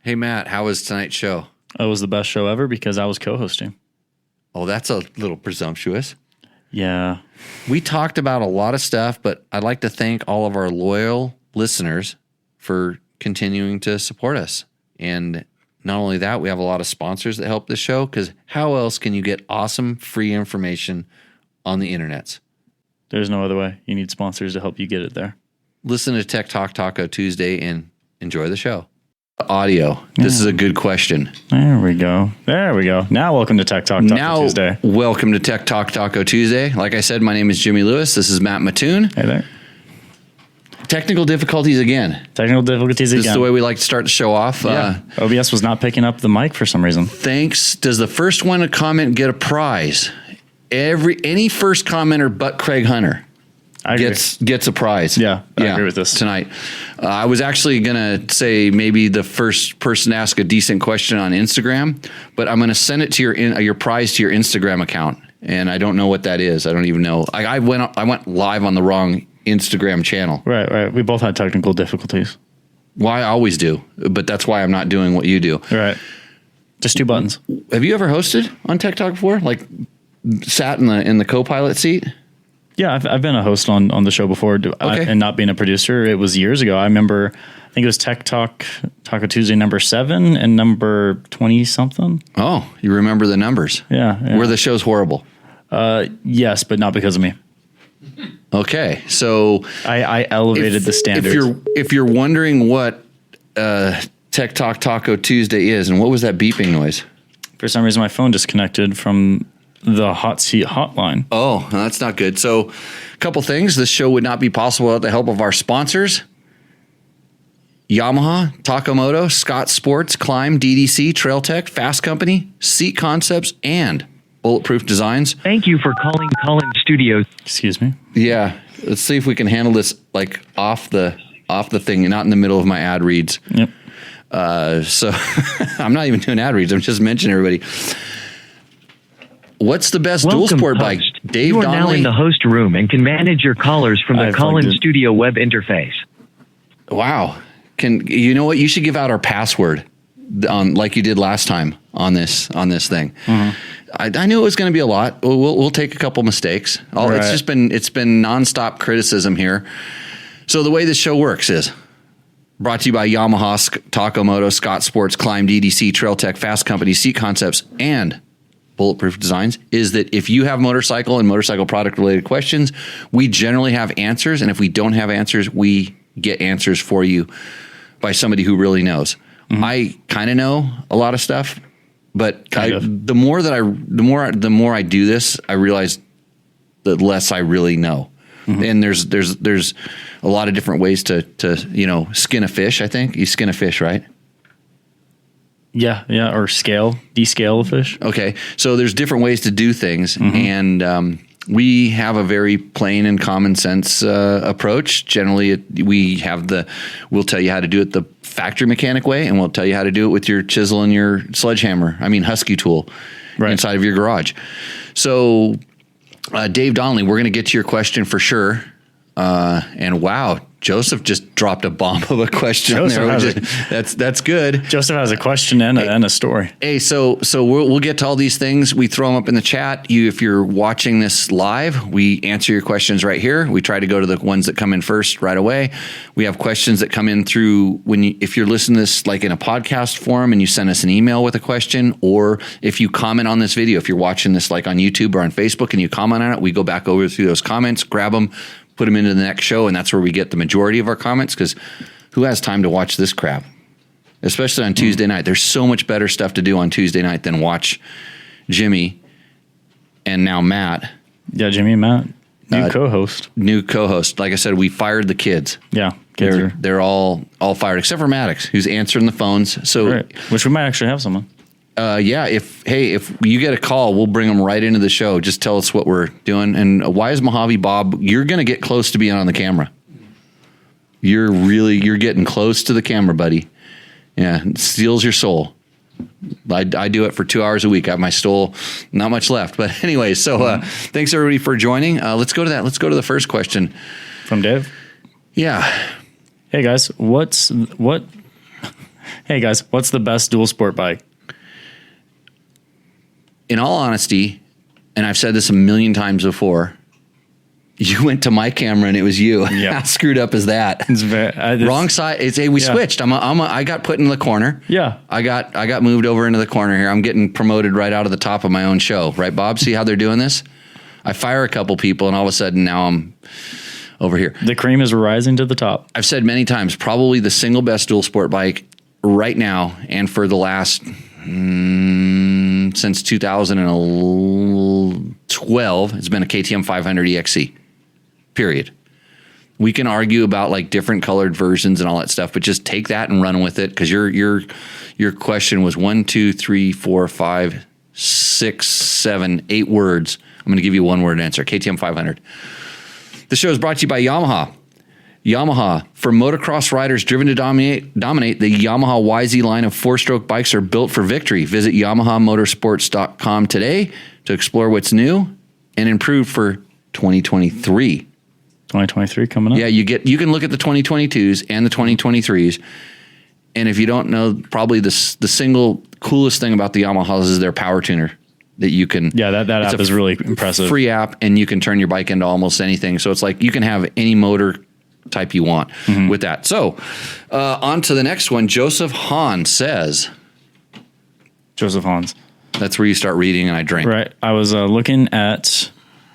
Hey, Matt, how was tonight's show? It was the best show ever because I was co-hosting. Oh, that's a little presumptuous. Yeah. We talked about a lot of stuff, but I'd like to thank all of our loyal listeners for continuing to support us. And not only that, we have a lot of sponsors that help the show, because how else can you get awesome free information on the internets? There's no other way. You need sponsors to help you get it there. Listen to Tech Talk Taco Tuesday and enjoy the show. Audio. This is a good question. There we go. Now welcome to Tech Talk Taco Tuesday. Welcome to Tech Talk Taco Tuesday. Like I said, my name is Jimmy Lewis. This is Matt Mattoon. Hey there. Technical difficulties again. This is the way we like to start the show off. Yeah. OBS was not picking up the mic for some reason. Thanks. Does the first one to comment get a prize? Any first commenter but Craig Hunter gets a prize. Yeah, I agree with this tonight. I was actually gonna say maybe the first person to ask a decent question on Instagram, but I'm gonna send it to your prize to your Instagram account, and I don't know what that is. I don't even know. I went live on the wrong Instagram channel. Right. We both had technical difficulties. Well, I always do, but that's why I'm not doing what you do. Right. Just two buttons. Have you ever hosted on Tech Talk before? Like sat in the co-pilot seat? Yeah, I've been a host on the show before, and not being a producer. It was years ago. I remember, I think it was Tech Talk Taco Tuesday number 7 and number 20 something. Oh, you remember the numbers? Yeah. Were the shows horrible? Yes, but not because of me. Okay, so I elevated the standards. If you're wondering what Tech Talk Taco Tuesday is, and what was that beeping noise? For some reason, my phone disconnected from the hot seat hotline. Oh, that's not good. So a couple things. This show would not be possible without the help of our sponsors: Yamaha, Moto, Scott Sports, Climb, DDC, Trail Tech, Fasst Company, Seat Concepts, and Bulletproof Designs. Thank you for calling Collins Studios. Excuse me. Yeah. Let's see if we can handle this like off the thing, not in the middle of my ad reads. Yep. So I'm not even doing ad reads. I'm just mentioning everybody. What's the best dual sport bike? Dave You are Donnelly? now in the host room and can manage your callers from the Collins Studio web interface. Wow. You know what? You should give out our password on like you did last time on this thing. Mm-hmm. I knew it was going to be a lot. We'll take a couple mistakes. Right. It's been nonstop criticism here. So the way this show works is brought to you by Yamaha, Moto, Scott Sports, Climb, DDC, Trail Tech, Fasst Company, Seat Concepts, and Bulletproof Designs, is that if you have motorcycle and motorcycle product related questions, we generally have answers. And if we don't have answers, we get answers for you by somebody who really knows. Mm-hmm. I kind of know a lot of stuff, but the more I do this, I realize the less I really know. Mm-hmm. And there's a lot of different ways to skin a fish. I think you skin a fish, right? Yeah, or descale a fish. Okay, so there's different ways to do things, Mm-hmm. and we have a very plain and common sense approach. Generally, we'll tell you how to do it the factory mechanic way, and we'll tell you how to do it with your chisel and your sledgehammer. I mean, husky tool inside of your garage. So, Dave Donnelly, we're going to get to your question for sure. And wow, Joseph just dropped a bomb of a question there. That's good. Joseph has a question and a story. Hey, so we'll get to all these things. We throw them up in the chat. If you're watching this live, we answer your questions right here. We try to go to the ones that come in first right away. We have questions that come in through if you're listening to this like in a podcast form and you send us an email with a question, or if you comment on this video, if you're watching this like on YouTube or on Facebook and you comment on it, we go back over through those comments, grab them, put them into the next show, and that's where we get the majority of our comments, because who has time to watch this crap? Especially on Tuesday night. There's so much better stuff to do on Tuesday night than watch Jimmy and now Matt. Yeah, Jimmy and Matt. New co-host. Like I said, we fired the kids. Yeah. They're all fired, except for Maddox, who's answering the phones. So, which we might actually have someone. Yeah, if you get a call, we'll bring them right into the show. Just tell us what we're doing. And why is Mojave Bob? You're going to get close to being on the camera. You're getting close to the camera, buddy. Yeah, it steals your soul. I do it for 2 hours a week. I have my soul, not much left. But anyway, so thanks everybody for joining. Let's go to that. Let's go to the first question from Dave. Yeah. Hey guys, what Hey guys, what's the best dual sport bike? In all honesty, and I've said this a million times before, you went to my camera and it was you. Yeah. How screwed up is that? It's Wrong side. We switched. I got put in the corner. Yeah. I got moved over into the corner here. I'm getting promoted right out of the top of my own show. Right, Bob? See how they're doing this? I fire a couple people and all of a sudden now I'm over here. The cream is rising to the top. I've said many times, probably the single best dual sport bike right now and for the last since 2012, it's been a KTM 500 EXC. Period. We can argue about like different colored versions and all that stuff, but just take that and run with it because your question was 1, 2, 3, 4, 5, 6, 7, 8 words. I'm going to give you a one-word answer. KTM 500. The show is brought to you by Yamaha. Yamaha, for motocross riders driven to dominate, the Yamaha YZ line of 4-stroke bikes are built for victory. Visit YamahaMotorsports.com today to explore what's new and improved for 2023. 2023 coming up. Yeah, you can look at the 2022s and the 2023s, and if you don't know, probably the single coolest thing about the Yamahas is their power tuner that you can. Yeah, that app is really impressive. Free app, and you can turn your bike into almost anything. So it's like you can have any motor type you want with that. So on to the next one. Joseph Hahn says. Joseph Hans. That's where you start reading and I drink. Right. I was looking at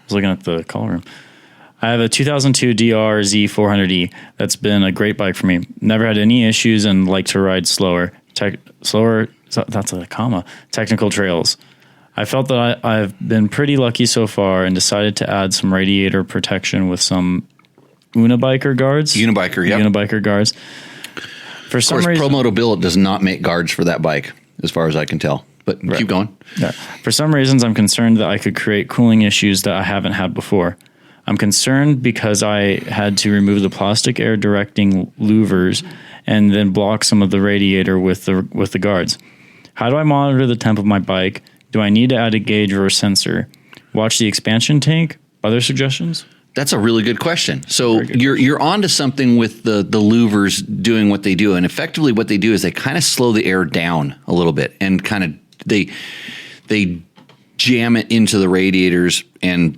the call room. I have a 2002 DRZ 400E. That's been a great bike for me. Never had any issues and like to ride slower. That's a comma. Technical trails. I felt that I've been pretty lucky so far and decided to add some radiator protection with some Unibiker guards. Unibiker guards. For some reason, Pro Moto Billet does not make guards for that bike, as far as I can tell. But keep going. Yeah. For some reasons, I'm concerned that I could create cooling issues that I haven't had before. I'm concerned because I had to remove the plastic air directing louvers and then block some of the radiator with the guards. How do I monitor the temp of my bike? Do I need to add a gauge or a sensor? Watch the expansion tank? Other suggestions? That's a really good question. So you're onto something with the louvers doing what they do, and effectively what they do is they kind of slow the air down a little bit and kind of they jam it into the radiators and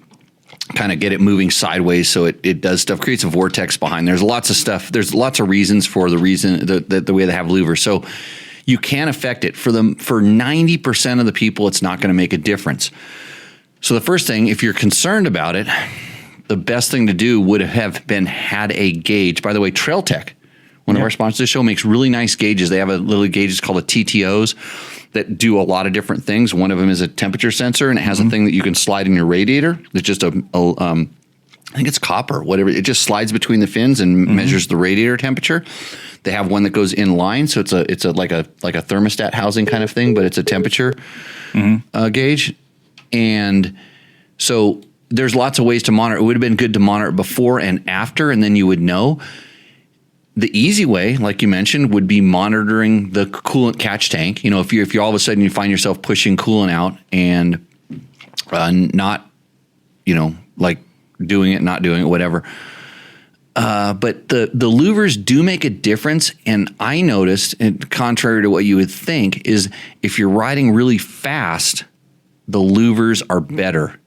kind of get it moving sideways so it does stuff, creates a vortex behind. There's lots of stuff. There's lots of reasons for the way they have louvers. So you can affect it. For 90% of the people, it's not going to make a difference. So the first thing, if you're concerned about it, the best thing to do would have been had a gauge. By the way, Trail Tech, one of our sponsors of the show, makes really nice gauges. They have a little gauges called a TTOs that do a lot of different things. One of them is a temperature sensor, and it has a thing that you can slide in your radiator. It's just I think it's copper, whatever. It just slides between the fins and measures the radiator temperature. They have one that goes in line, so it's like a thermostat housing kind of thing, but it's a temperature gauge. And so there's lots of ways to monitor. It would have been good to monitor it before and after, and then you would know. The easy way, like you mentioned, would be monitoring the coolant catch tank. If you all of a sudden you find yourself pushing coolant out and not, like doing it, not doing it, whatever. But the louvers do make a difference, and I noticed, and contrary to what you would think, is if you're riding really fast, the louvers are better.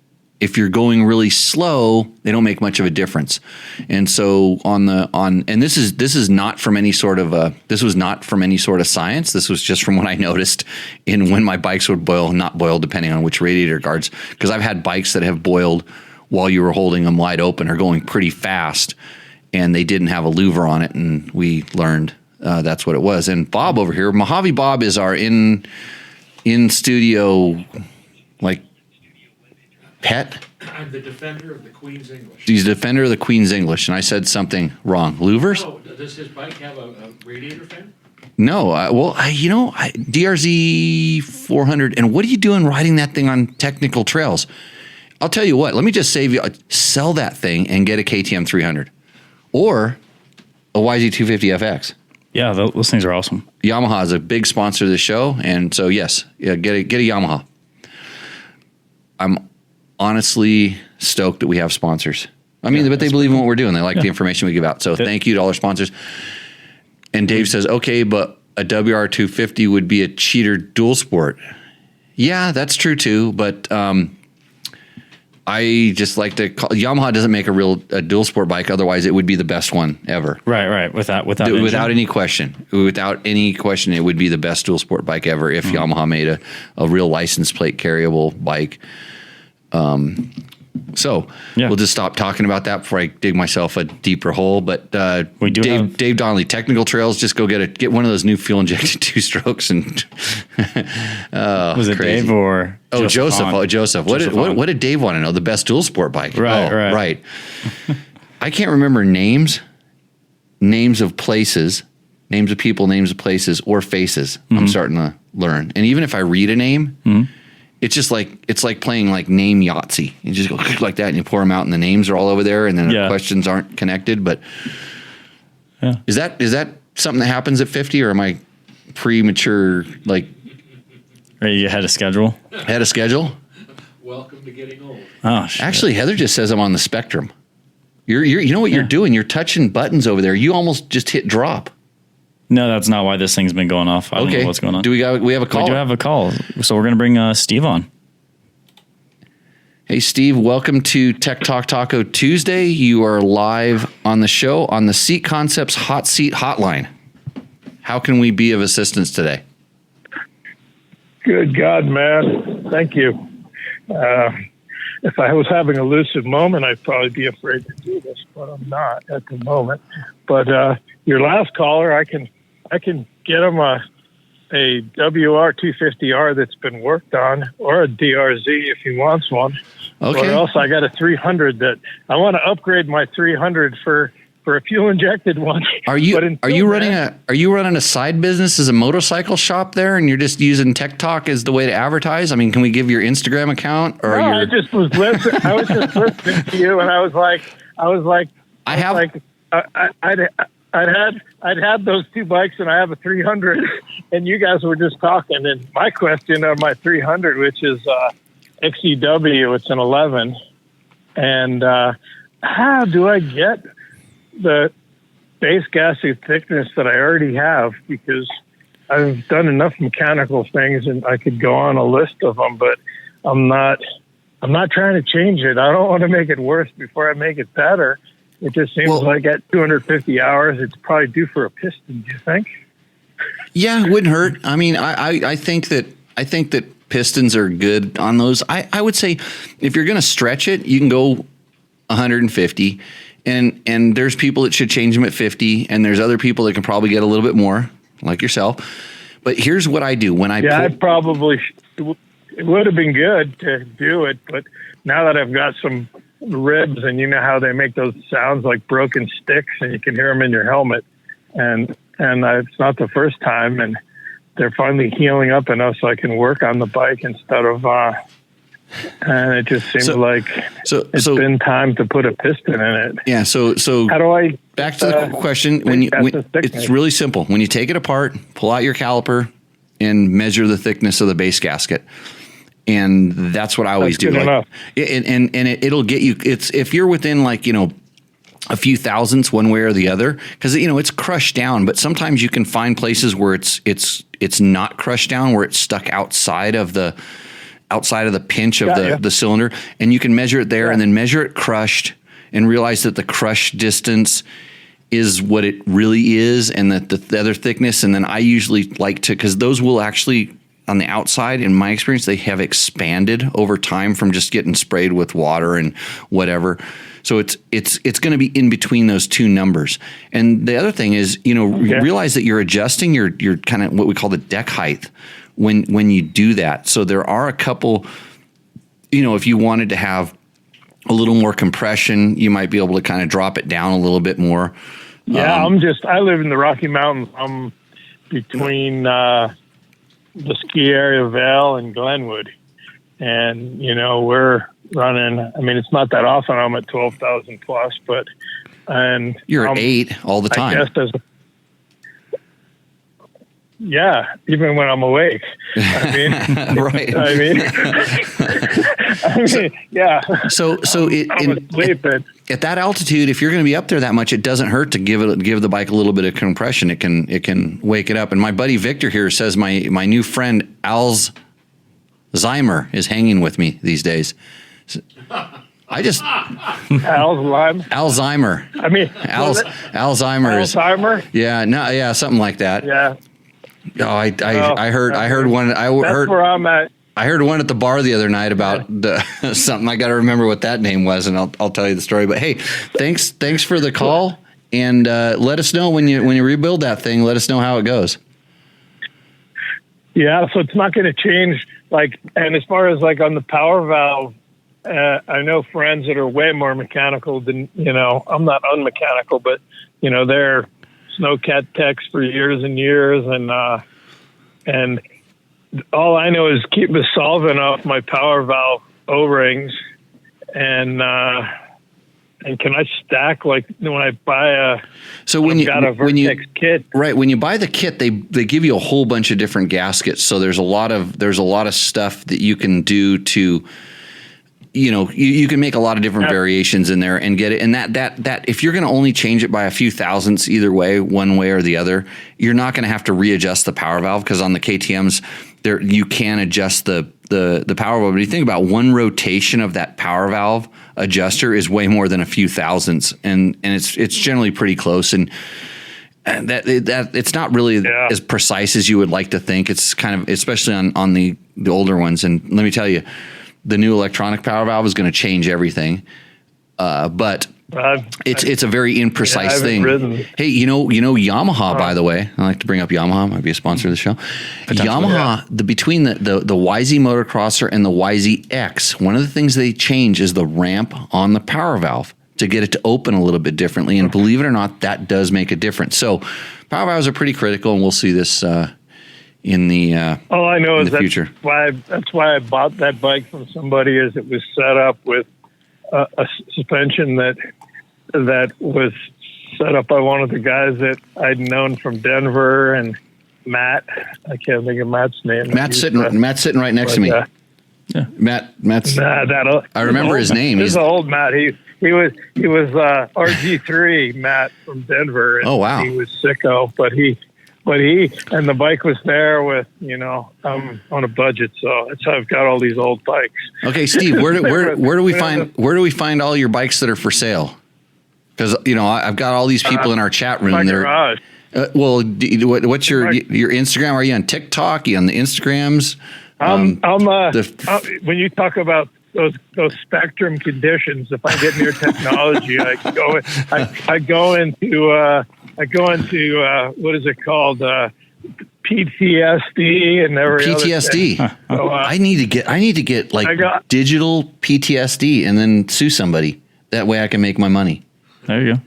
If you're going really slow, they don't make much of a difference. And so and this is not from any sort of this was not from any sort of science. This was just from what I noticed in when my bikes would boil, not boil, depending on which radiator guards. Because I've had bikes that have boiled while you were holding them wide open or going pretty fast, and they didn't have a louver on it, and we learned that's what it was. And Bob over here, Mojave Bob, is our in studio pet. I'm the defender of the Queen's English. He's the defender of the Queen's English, and I said something wrong. Louvers? No, does his bike have a radiator fan? No. DRZ 400, and what are you doing riding that thing on technical trails? I'll tell you what, let me just sell that thing and get a KTM 300 or a YZ250FX. Yeah, those things are awesome. Yamaha is a big sponsor of the show, and so yes, get a Yamaha. I'm honestly stoked that we have sponsors. I mean, but they believe in what we're doing. They like the information we give out. So thank you to all our sponsors. And Dave says, okay, but a WR250 would be a cheater dual sport. Yeah, that's true too. But I just like to call, Yamaha doesn't make a dual sport bike. Otherwise, it would be the best one ever. Right. Without any question. Without any question, it would be the best dual sport bike ever if Yamaha made a real license plate carryable bike. We'll just stop talking about that before I dig myself a deeper hole. But Dave Donnelly, Technical Trails, just go get one of those new fuel injected 2-strokes and was it crazy. Dave or Joseph? Joseph. What did Dave want to know? The best dual sport bike. Right. I can't remember names of places, names of people, names of places, or faces. I'm starting to learn. And even if I read a name, it's just it's like playing like name Yahtzee. You just go like that and you pour them out and the names are all over there and then the questions aren't connected. But is that something that happens at 50 or am I premature? Like, are you ahead of schedule? Ahead of schedule? Welcome to getting old. Oh, shit. Actually, Heather just says I'm on the spectrum. You know what you're doing? You're touching buttons over there. You almost just hit drop. No, that's not why this thing's been going off. I don't know what's going on. We have a call? We do have a call. So we're going to bring Steve on. Hey, Steve, welcome to Tech Talk Taco Tuesday. You are live on the show on the Seat Concepts Hot Seat Hotline. How can we be of assistance today? Good God, man. Thank you. If I was having a lucid moment, I'd probably be afraid to do this, but I'm not at the moment. But your last caller, I can get him a WR250R that's been worked on, or a DRZ if he wants one. Okay. Or else I got a 300 that I want to upgrade my 300 for a fuel injected one. Are you running a side business as a motorcycle shop there, and you're just using Tech Talk as the way to advertise? I mean, can we give your Instagram account? Or no, I just was listening. I was just listening to you, and I was like, I'd had those two bikes, and I have a 300, and you guys were just talking. And my question on my 300, which is XEW, it's an 11, and how do I get the base gassy thickness that I already have? Because I've done enough mechanical things, and I could go on a list of them, but I'm not trying to change it. I don't want to make it worse before I make it better. It just seems like at 250 hours, it's probably due for a piston. Do you think? Yeah, it wouldn't hurt. I mean, I think that pistons are good on those. I would say if you're going to stretch it, you can go 150, and there's people that should change them at 50, and there's other people that can probably get a little bit more, like yourself. But here's what I do when I it would have been good to do it, but now that I've got some ribs, and you know how they make those sounds like broken sticks, and you can hear them in your helmet, and it's not the first time, and they're finally healing up enough so I can work on the bike instead of and it just seems like it's been time to put a piston in it. Yeah. So how do I back to the question? It's really simple. When you take it apart, pull out your caliper and measure the thickness of the base gasket. And that's what I always do. Enough. It'll get you. It's if you're within a few thousandths one way or the other, because it's crushed down. But sometimes you can find places where it's not crushed down, where it's stuck outside of the pinch of the cylinder, and you can measure it there, and then measure it crushed, and realize that the crush distance is what it really is, and that the other thickness. And then I usually like to, because those will actually, on the outside, in my experience, they have expanded over time from just getting sprayed with water and whatever. So it's going to be in between those two numbers. And the other thing is, realize that you're adjusting your kind of what we call the deck height when you do that. So there are a couple, if you wanted to have a little more compression, you might be able to kind of drop it down a little bit more. Yeah, I live in the Rocky Mountains. I'm between the ski area of Vail and Glenwood. And, we're running, it's not that often I'm at 12,000 plus, but, and you're at 8 all the time. I guess Yeah, even when I'm awake. I mean, Right. Yeah. So I'm asleep, at that altitude, if you're going to be up there that much, it doesn't hurt to give the bike a little bit of compression. It can wake it up. And my buddy Victor here says my new friend Alzheimer is hanging with me these days. Alzheimer. I mean, Alzheimer's. Yeah, no, yeah, something like that. Yeah. Oh, I heard one. That's where I'm at. I heard one at the bar the other night about something. I got to remember what that name was, and I'll tell you the story. But hey, thanks for the call, and let us know when you rebuild that thing. Let us know how it goes. Yeah, so it's not going to change. And as far as on the power valve, I know friends that are way more mechanical than I'm not unmechanical, but they're snowcat techs for years and years, and all I know is keep the solvent off my power valve O-rings, and can I stack when I buy a Vertex kit? Right, when you buy the kit, they give you a whole bunch of different gaskets. So there's a lot of stuff that you can do to. You can make a lot of different variations in there and get it. And that if you're going to only change it by a few thousandths either way, one way or the other, you're not going to have to readjust the power valve, because on the KTMs there you can adjust the power valve. But you think about one rotation of that power valve adjuster is way more than a few thousandths, and it's generally pretty close. And that it's not really as precise as you would like to think. It's kind of, especially on the older ones. And let me tell you, the new electronic power valve is going to change everything, but it's a very imprecise thing. Hey, Yamaha, by the way, I like to bring up Yamaha, might be a sponsor of the show. Yamaha, between the YZ Motocrosser and the YZ-X, one of the things they change is the ramp on the power valve to get it to open a little bit differently. And believe it or not, that does make a difference. So power valves are pretty critical, and we'll see this in the all I know is future. That's why I bought that bike from somebody, is it was set up with a suspension that was set up by one of the guys that I'd known from Denver, and Matt. I can't think of Matt's name. Matt's sitting right next to me. Yeah, Matt's. I remember his name. He's an old Matt. He was RG3 Matt from Denver. And oh wow. He was sicko, but and the bike was there with, I'm on a budget, so that's how I've got all these old bikes. Okay, Steve, where do we find all your bikes that are for sale? Because I've got all these people in our chat room. My garage. What's your Instagram? Are you on TikTok? Are you on the Instagrams? When you talk about those spectrum conditions, if I get near technology, I go into what is it called? PTSD and every PTSD. Other thing. So, I need to get digital PTSD and then sue somebody. That way I can make my money. There you go.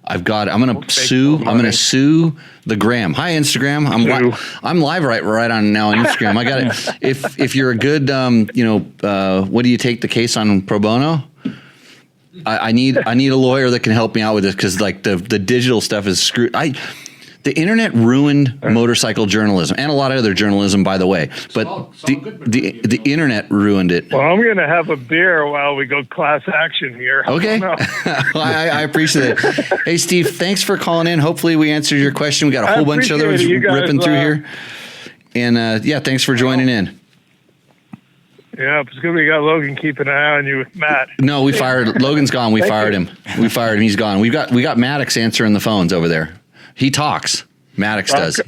I'm going to sue the Gram. Hi, Instagram. I'm live right on now on Instagram. I got it. If you're a good, what do you take the case on pro bono? I need a lawyer that can help me out with this, because the digital stuff is screwed. The internet ruined motorcycle journalism and a lot of other journalism, by the way. But the internet ruined it. Well, I'm going to have a beer while we go class action here. Okay. I appreciate it. Hey, Steve, thanks for calling in. Hopefully we answered your question. We got a whole bunch of other ones ripping through here. And thanks for joining in. Yeah, it's good we got Logan keeping an eye on you with Matt. No, we fired Logan's gone. We fired him. He's gone. We got Maddox answering the phones over there. He talks. Maddox does.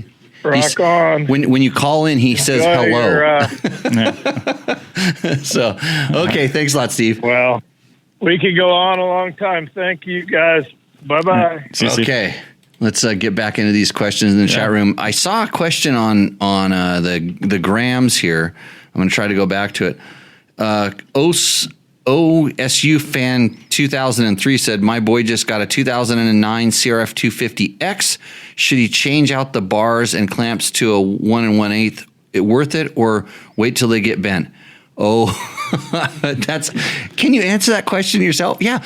Rock on. When you call in, he says hello. So, okay. Thanks a lot, Steve. Well, we could go on a long time. Thank you, guys. Bye-bye. Okay. Let's get back into these questions in the chat room. I saw a question on the grams here. I'm going to try to go back to it. OSU fan 2003 said, my boy just got a 2009 CRF 250X. Should he change out the bars and clamps to a 1 1/8? It worth it, or wait till they get bent? Oh, can you answer that question yourself? Yeah.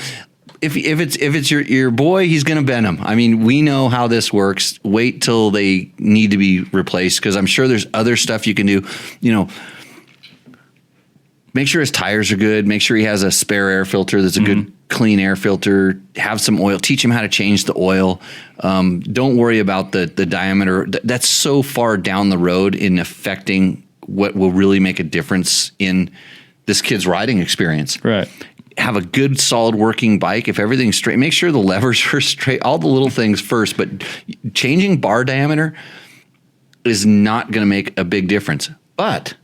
if it's your boy, he's going to bend them. I mean, we know how this works. Wait till they need to be replaced, because I'm sure there's other stuff you can do. Make sure his tires are good. Make sure he has a spare air filter that's a good, clean air filter. Have some oil. Teach him how to change the oil. Don't worry about the diameter. That's so far down the road in affecting what will really make a difference in this kid's riding experience. Right. Have a good, solid working bike. If everything's straight, make sure the levers are straight, all the little things first. But changing bar diameter is not going to make a big difference. But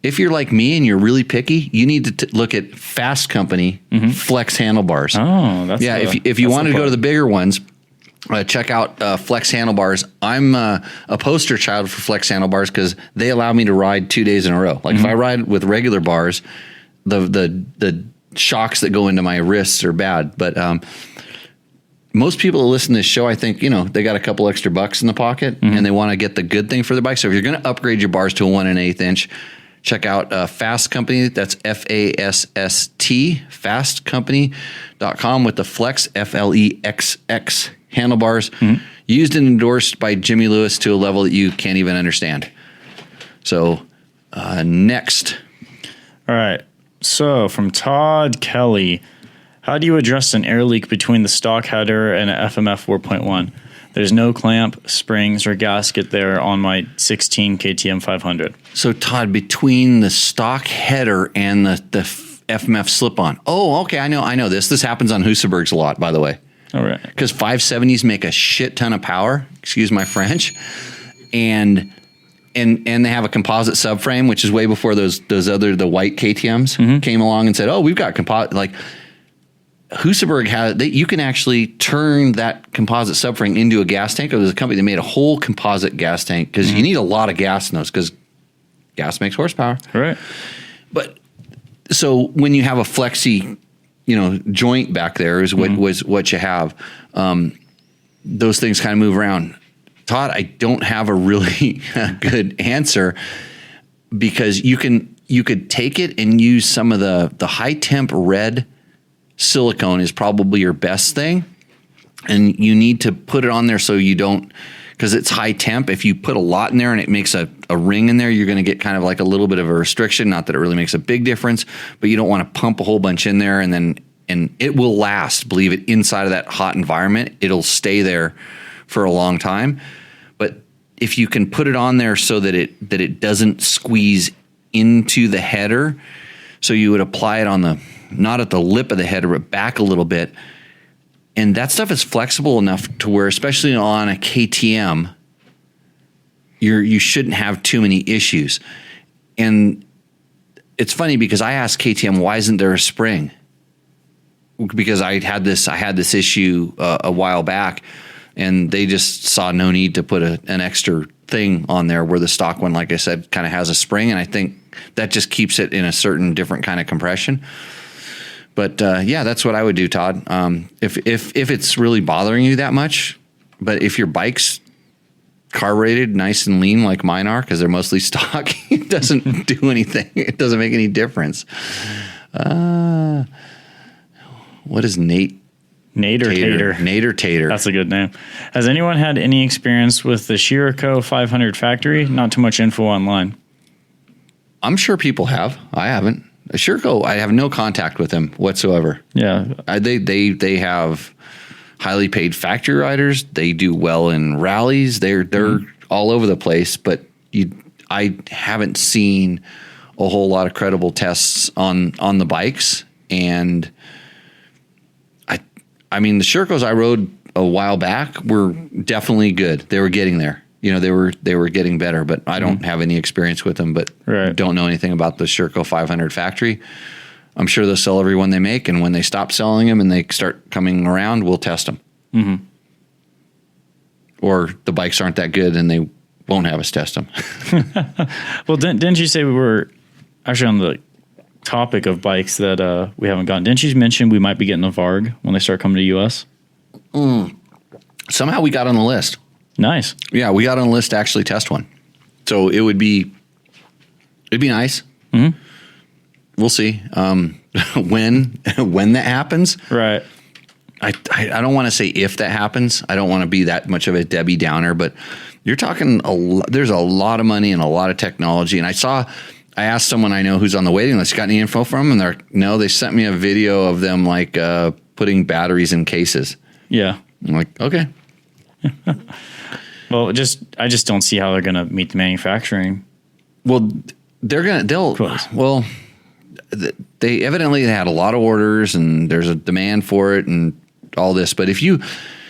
if you're like me and you're really picky, you need to look at Fasst Company flex handlebars. Oh, that's if you want to go to the bigger ones, check out flex handlebars. I'm a poster child for flex handlebars because they allow me to ride 2 days in a row. Like if I ride with regular bars, the shocks that go into my wrists are bad. But most people that listen to this show, I think, they got a couple extra bucks in the pocket and they want to get the good thing for their bike. So if you're going to upgrade your bars to a 1 1/8 inch, check out Fasst Company. That's FASST, fastcompany.com with the Flex, FLEXX handlebars, used and endorsed by Jimmy Lewis to a level that you can't even understand. So next. All right. So from Todd Kelly, how do you address an air leak between the stock header and an FMF 4.1? There's no clamp, springs, or gasket there on my 16 KTM 500. So, Todd, between the stock header and the FMF slip-on. Oh, okay, I know this. This happens on Husabergs a lot, by the way. All right. Because 570s make a shit ton of power, excuse my French, and they have a composite subframe, which is way before the white KTMs came along and said, oh, we've got composite, like... Husaberg you can actually turn that composite subframe into a gas tank. There's a company that made a whole composite gas tank because you need a lot of gas in those because gas makes horsepower. Right. But so when you have a flexi, joint back there is what you have. Those things kind of move around. Todd, I don't have a really good answer because you could take it and use some of the high temp red silicone is probably your best thing, and you need to put it on there so you don't, because it's high temp. If you put a lot in there and it makes a ring in there, you're going to get kind of like a little bit of a restriction. Not that it really makes a big difference, but you don't want to pump a whole bunch in there, and it will last. Believe it, inside of that hot environment, it'll stay there for a long time. But if you can put it on there so that it doesn't squeeze into the header, so you would apply it on not at the lip of the header, but back a little bit. And that stuff is flexible enough to where, especially on a KTM, you shouldn't have too many issues. And it's funny because I asked KTM, why isn't there a spring? Because I had this issue a while back, and they just saw no need to put an extra thing on there where the stock one, like I said, kind of has a spring. And I think that just keeps it in a certain different kind of compression. But that's what I would do, Todd. If it's really bothering you that much, but if your bike's carbureted, nice and lean like mine are, because they're mostly stock, it doesn't do anything. It doesn't make any difference. What is Nate? Nate or Tater? Nate or Tater. That's a good name. Has anyone had any experience with the Shiroko 500 factory? Not too much info online. I'm sure people have. I haven't. Shirko, I have no contact with them whatsoever. Yeah. They have highly paid factory riders. They do well in rallies. They're all over the place, but I haven't seen a whole lot of credible tests on the bikes. And I mean, the Shirkos I rode a while back were definitely good. They were getting there. They were getting better, but I don't have any experience with them, but don't know anything about the Shirko 500 factory. I'm sure they'll sell every one they make, and when they stop selling them and they start coming around, we'll test them. Mm-hmm. Or the bikes aren't that good and they won't have us test them. Well, didn't you say we were actually on the topic of bikes that we haven't gotten? Didn't you mention we might be getting a Varg when they start coming to U.S.? Somehow we got on the list. Nice. Yeah, we got on the list to actually test one. So it'd be nice. Mm-hmm. We'll see. when that happens. Right. I don't want to say if that happens. I don't want to be that much of a Debbie Downer, but you're talking there's a lot of money and a lot of technology. And I asked someone I know who's on the waiting list, got any info from them? And they sent me a video of them like putting batteries in cases. Yeah. I'm like, okay. Well, I just don't see how they're going to meet the manufacturing. Well, they evidently had a lot of orders and there's a demand for it and all this. But if you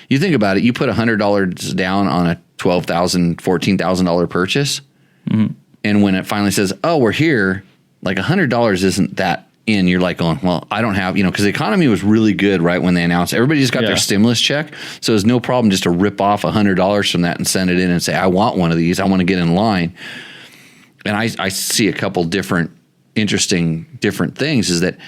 think about it, you put $100 down on a $12,000, $14,000 purchase. Mm-hmm. And when it finally says, oh, we're here, like $100 isn't that in. You're like going, well, I don't have, because the economy was really good right when they announced. Everybody just got their stimulus check. So it's no problem just to rip off $100 from that and send it in and say, I want one of these. I want to get in line. And I see a couple different things is that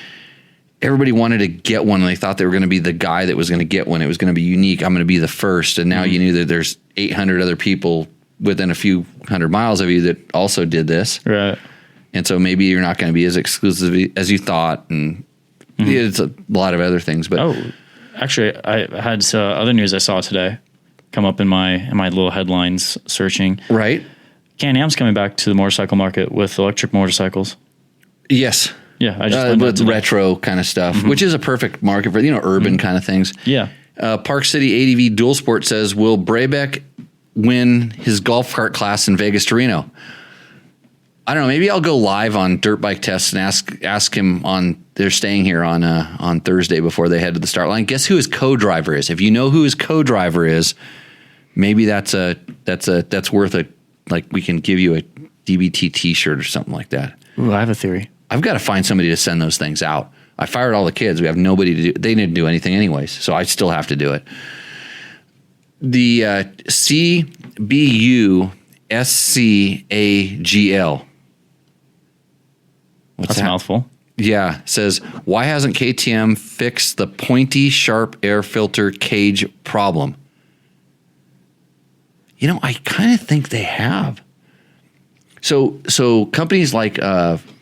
everybody wanted to get one and they thought they were going to be the guy that was going to get one. It was going to be unique. I'm going to be the first. And now you knew that there's 800 other people within a few hundred miles of you that also did this. Right. And so maybe you're not going to be as exclusive as you thought. And it's a lot of other things. But actually, I had other news I saw today come up in my little headlines searching. Right. Can-Am's coming back to the motorcycle market with electric motorcycles. Yes. Yeah, I just with retro kind of stuff, which is a perfect market for urban kind of things. Yeah. Park City ADV Dual Sport says, will Brabeck win his golf cart class in Vegas to Reno? I don't know. Maybe I'll go live on Dirt Bike Tests and ask him on. They're staying here on Thursday before they head to the start line. Guess who his co-driver is? If you know who his co-driver is, maybe that's worth a, like, we can give you a DBT T-shirt or something like that. Ooh, I have a theory. I've got to find somebody to send those things out. I fired all the kids. We have nobody to do. They didn't do anything anyways, so I still have to do it. The CBUSCAGL. That's a mouthful. Yeah, says, why hasn't KTM fixed the pointy, sharp air filter cage problem? I kind of think they have. So companies like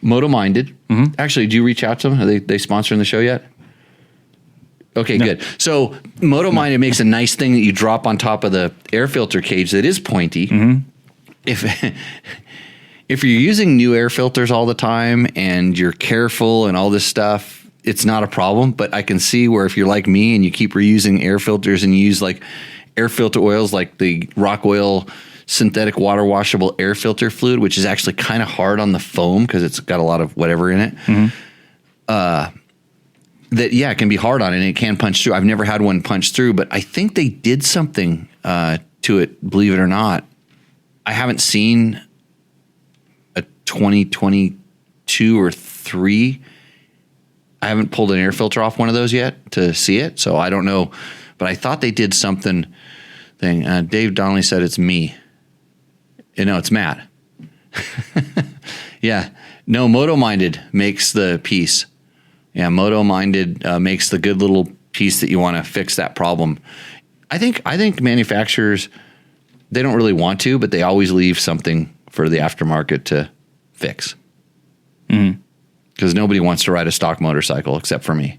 Moto Minded, actually, do you reach out to them? Are they sponsoring the show yet? Okay, no. Good. So Moto Minded makes a nice thing that you drop on top of the air filter cage that is pointy. Mm-hmm. If you're using new air filters all the time and you're careful and all this stuff, it's not a problem. But I can see where if you're like me and you keep reusing air filters and you use like air filter oils like the Rock Oil synthetic water washable air filter fluid, which is actually kind of hard on the foam because it's got a lot of whatever in it. Mm-hmm. It can be hard on it and it can punch through. I've never had one punch through, but I think they did something to it, believe it or not. I haven't seen a 2022 or 3. I haven't pulled an air filter off one of those yet to see it, so I don't know. But I thought they did something. Dave Donnelly said it's me. No, it's Matt. Yeah. No, Moto Minded makes the piece. Yeah, Moto Minded makes the good little piece that you want to fix that problem. I think manufacturers, they don't really want to, but they always leave something for the aftermarket to fix. Because nobody wants to ride a stock motorcycle except for me.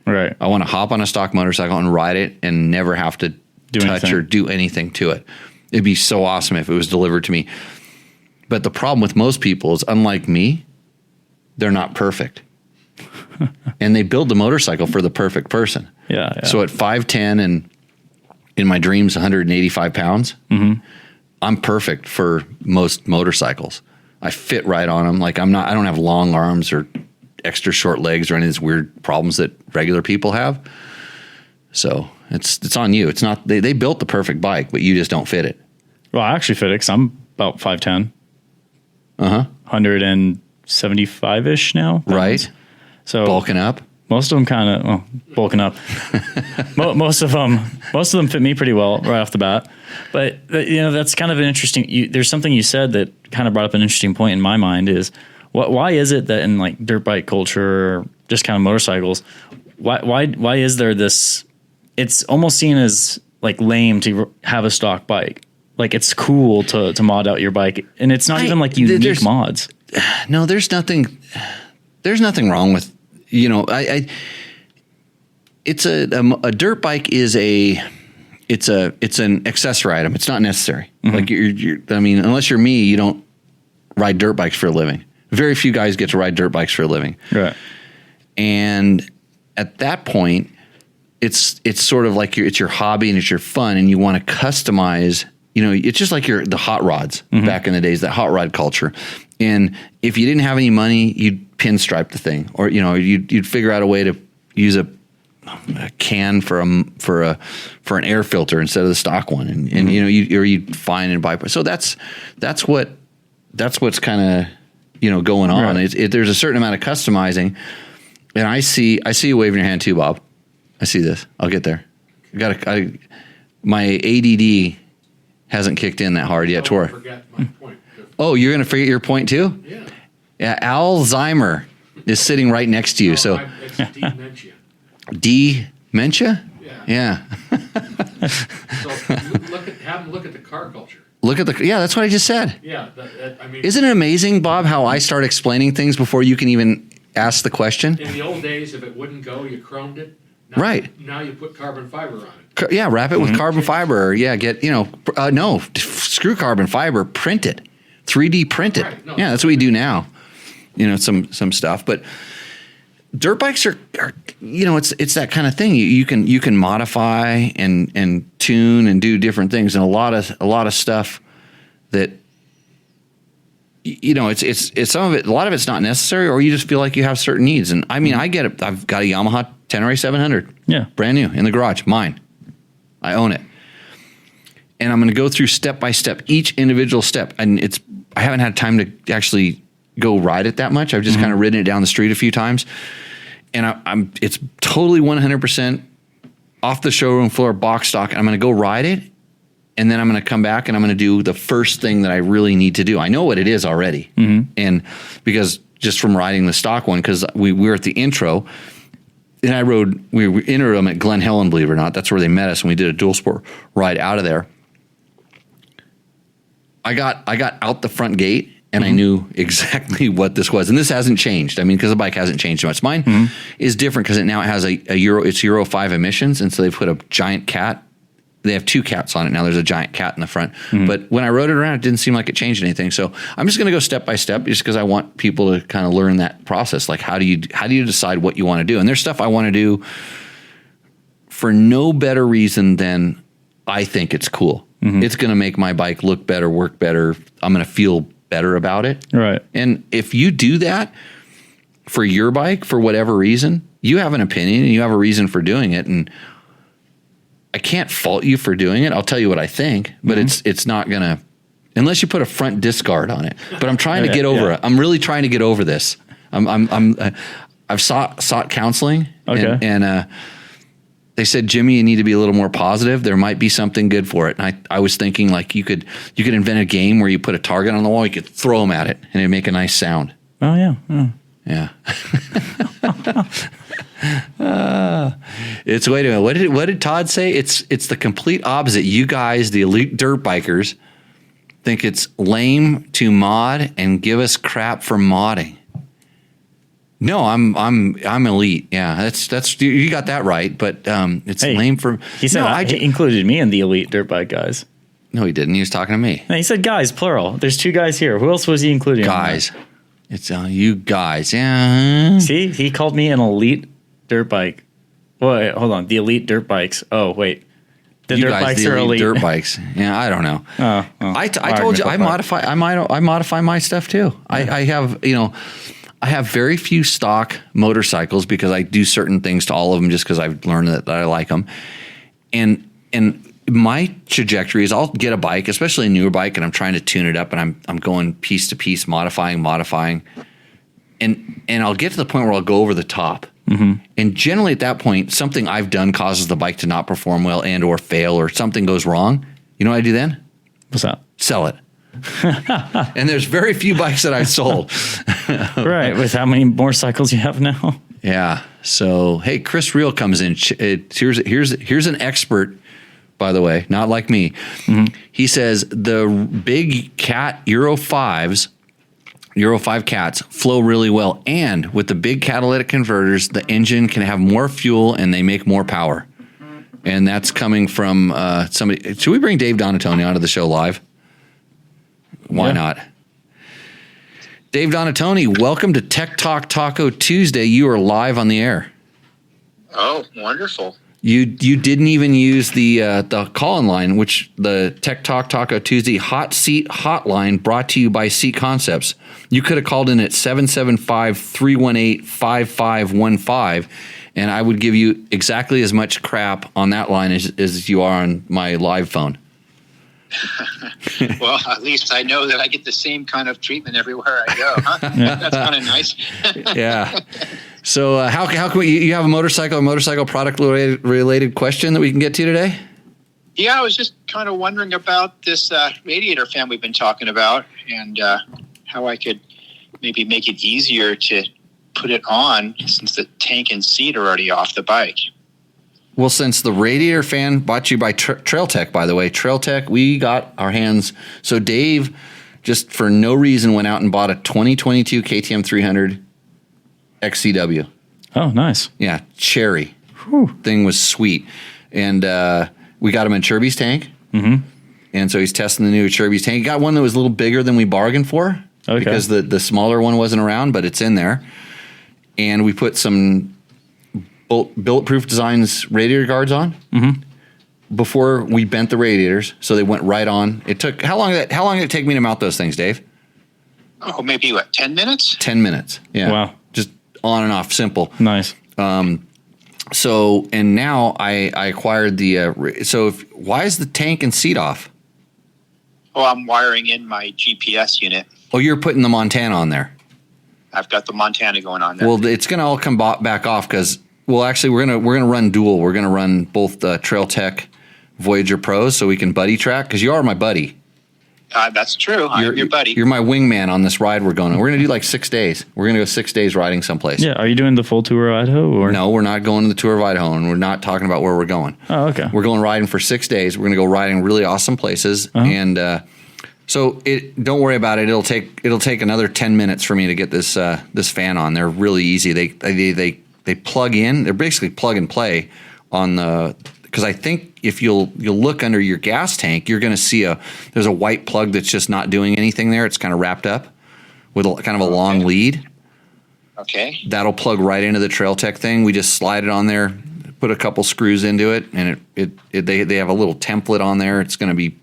Right. I want to hop on a stock motorcycle and ride it and never have to touch or do anything to it. It'd be so awesome if it was delivered to me. But the problem with most people is, unlike me, they're not perfect. And they build the motorcycle for the perfect person. Yeah. So at 5'10" and in my dreams 185 pounds, I'm perfect for most motorcycles. I fit right on them. Like I don't have long arms or extra short legs or any of these weird problems that regular people have. So it's on you. It's not, they built the perfect bike, but you just don't fit it. Well, I actually fit it because I'm about 5'10". 175-ish now. Right. So bulking up. Most of them bulking up. most of them fit me pretty well right off the bat. But that's kind of an interesting. There's something you said that kind of brought up an interesting point in my mind. Is why is it that in like dirt bike culture, or just kind of motorcycles, why is there this? It's almost seen as like lame to have a stock bike. Like it's cool to mod out your bike, and it's not even like unique mods. No, there's nothing wrong with it's a dirt bike is it's an accessory item. It's not necessary. Like unless you're me, you don't ride dirt bikes for a living. Very few guys get to ride dirt bikes for a living. Right. And at that point, it's sort of like it's your hobby and it's your fun, and you want to customize. It's just like the hot rods back in the days, that hot rod culture. And if you didn't have any money, you'd pinstripe the thing, or you'd figure out a way to use a can for an air filter instead of the stock one, and you'd find and buy. So that's what's kind of going on. Right. There's a certain amount of customizing, and I see you waving your hand too, Bob. I see this. I'll get there. My ADD hasn't kicked in that hard yet. I forgot my point. Oh, you're going to forget your point too? Yeah. Alzheimer is sitting right next to you. So it's dementia. Dementia? Yeah. So have them look at the car culture. That's what I just said. Yeah. Isn't it amazing, Bob, how I start explaining things before you can even ask the question? In the old days, if it wouldn't go, you chromed it. Now you put carbon fiber on it. Yeah, wrap it with carbon fiber. Yeah, no, screw carbon fiber, print it. 3D print it. Right. No, that's what we do now. Some stuff. But dirt bikes are it's that kind of thing. You can modify and tune and do different things, and a lot of stuff that it's some of it. A lot of it's not necessary, or you just feel like you have certain needs. And I mean, I get it. I've got a Yamaha Tenere 700. Yeah, brand new in the garage, mine. I own it, and I'm going to go through step by step each individual step. And I haven't had time to actually go ride it that much. I've just kind of ridden it down the street a few times, and it's totally 100% off the showroom floor, box stock. And I'm going to go ride it, and then I'm going to come back and I'm going to do the first thing that I really need to do. I know what it is already, and because just from riding the stock one, because we were at the intro, and we entered them at Glen Helen, believe it or not. That's where they met us, and we did a dual sport ride out of there. I got out the front gate, and I knew exactly what this was. And this hasn't changed. I mean, because the bike hasn't changed much. Mine is different because it has it's Euro 5 emissions. And so they've put a giant cat. They have two cats on it now. There's a giant cat in the front. But when I rode it around, it didn't seem like it changed anything. So I'm just going to go step by step, just because I want people to kind of learn that process. Like, how do you decide what you want to do? And there's stuff I want to do for no better reason than I think it's cool. It's going to make my bike look better, work better. I'm going to feel better about it. Right. And if you do that for your bike, for whatever reason, you have an opinion and you have a reason for doing it. And I can't fault you for doing it. I'll tell you what I think, but it's not going to, unless you put a front disc guard on it. But I'm trying to get over it. I'm really trying to get over this. I've sought counseling, and they said, Jimmy, you need to be a little more positive. There might be something good for it. And I was thinking, like, you could invent a game where you put a target on the wall, you could throw them at it, and it'd make a nice sound. Oh yeah. Yeah. It's wait a minute. What did Todd say? It's the complete opposite. You guys, the elite dirt bikers, think it's lame to mod and give us crap for modding. No, I'm elite. Yeah, that's you got that right. But it's lame for. He said he included me in the elite dirt bike guys. No, he didn't. He was talking to me. No, he said guys, plural. There's two guys here. Who else was he including? Guys. It's you guys. Yeah. See, he called me an elite dirt bike. Wait, hold on. The elite dirt bikes. Oh, wait. The dirt bikes are elite. Dirt bikes. Yeah, I don't know. I told you I modify my stuff too. I have I have very few stock motorcycles because I do certain things to all of them just because I've learned that I like them. And my trajectory is I'll get a bike, especially a newer bike, and I'm trying to tune it up, and I'm going piece to piece, modifying, and I'll get to the point where I'll go over the top. And generally at that point, something I've done causes the bike to not perform well and or fail, or something goes wrong. You know what I do then? What's that? Sell it. And there's very few bikes that I've sold. Right. With how many motorcycles you have now? Yeah. So, hey, Chris Reel comes in. Here's an expert, by the way, not like me. He says the big cat Euro 5s Euro 5 cats flow really well. And with the big catalytic converters, the engine can have more fuel and they make more power. And that's coming from somebody. Should we bring Dave Donatoni onto the show live? Why not? Dave Donatoni, welcome to Tech Talk Taco Tuesday. You are live on the air. Oh, wonderful. You didn't even use the call-in line, which the Tech Talk Taco Tuesday Hot Seat Hotline brought to you by Seat Concepts. You could have called in at 775-318-5515, and I would give you exactly as much crap on that line as you are on my live phone. Well, at least I know that I get the same kind of treatment everywhere I go. Huh? That's kind of nice. Yeah. So how can you have a motorcycle product related question that we can get to today? Yeah, I was just kind of wondering about this radiator fan we've been talking about, and how I could maybe make it easier to put it on since the tank and seat are already off the bike. Well, since the radiator fan brought to you by Trail Tech, by the way, Trail Tech, we got our hands. So Dave, just for no reason, went out and bought a 2022 KTM 300 XCW. Oh, nice. Yeah, cherry. Whew. Thing was sweet. And we got him in Chirby's tank. Mm-hmm. And so he's testing the new Chirby's tank. He got one that was a little bigger than we bargained for. Okay. Because the smaller one wasn't around, but it's in there. And we put some Bulletproof Designs radiator guards on before we bent the radiators, so they went right on. It took how long did it take me to mount those things, Dave? Oh, maybe 10 minutes? 10 minutes. Yeah. Wow. Just on and off, simple. Nice. So and now I acquired the. Why is the tank and seat off? Oh, I'm wiring in my GPS unit. Oh, you're putting the Montana on there. I've got the Montana going on there. Well, it's going to all come back off because. Well, actually, we're gonna run dual. We're gonna run both the Trail Tech Voyager Pros, so we can buddy track. Because you are my buddy. That's true. I'm your buddy. You're my wingman on this ride we're going on. We're gonna do like 6 days. We're gonna go 6 days riding someplace. Yeah. Are you doing the full tour of Idaho? Or? No, we're not going to the tour of Idaho, and we're not talking about where we're going. Oh, okay. We're going riding for 6 days. We're gonna go riding really awesome places, and so don't worry about it. It'll take another 10 minutes for me to get this fan on. They're really easy. They plug in. They're basically plug and play on the. Because I think if you'll look under your gas tank, you're going to see there's a white plug that's just not doing anything there. It's kind of wrapped up with kind of a long lead. Okay. That'll plug right into the Trail Tech thing. We just slide it on there, put a couple screws into it, and they have a little template on there. It's going to be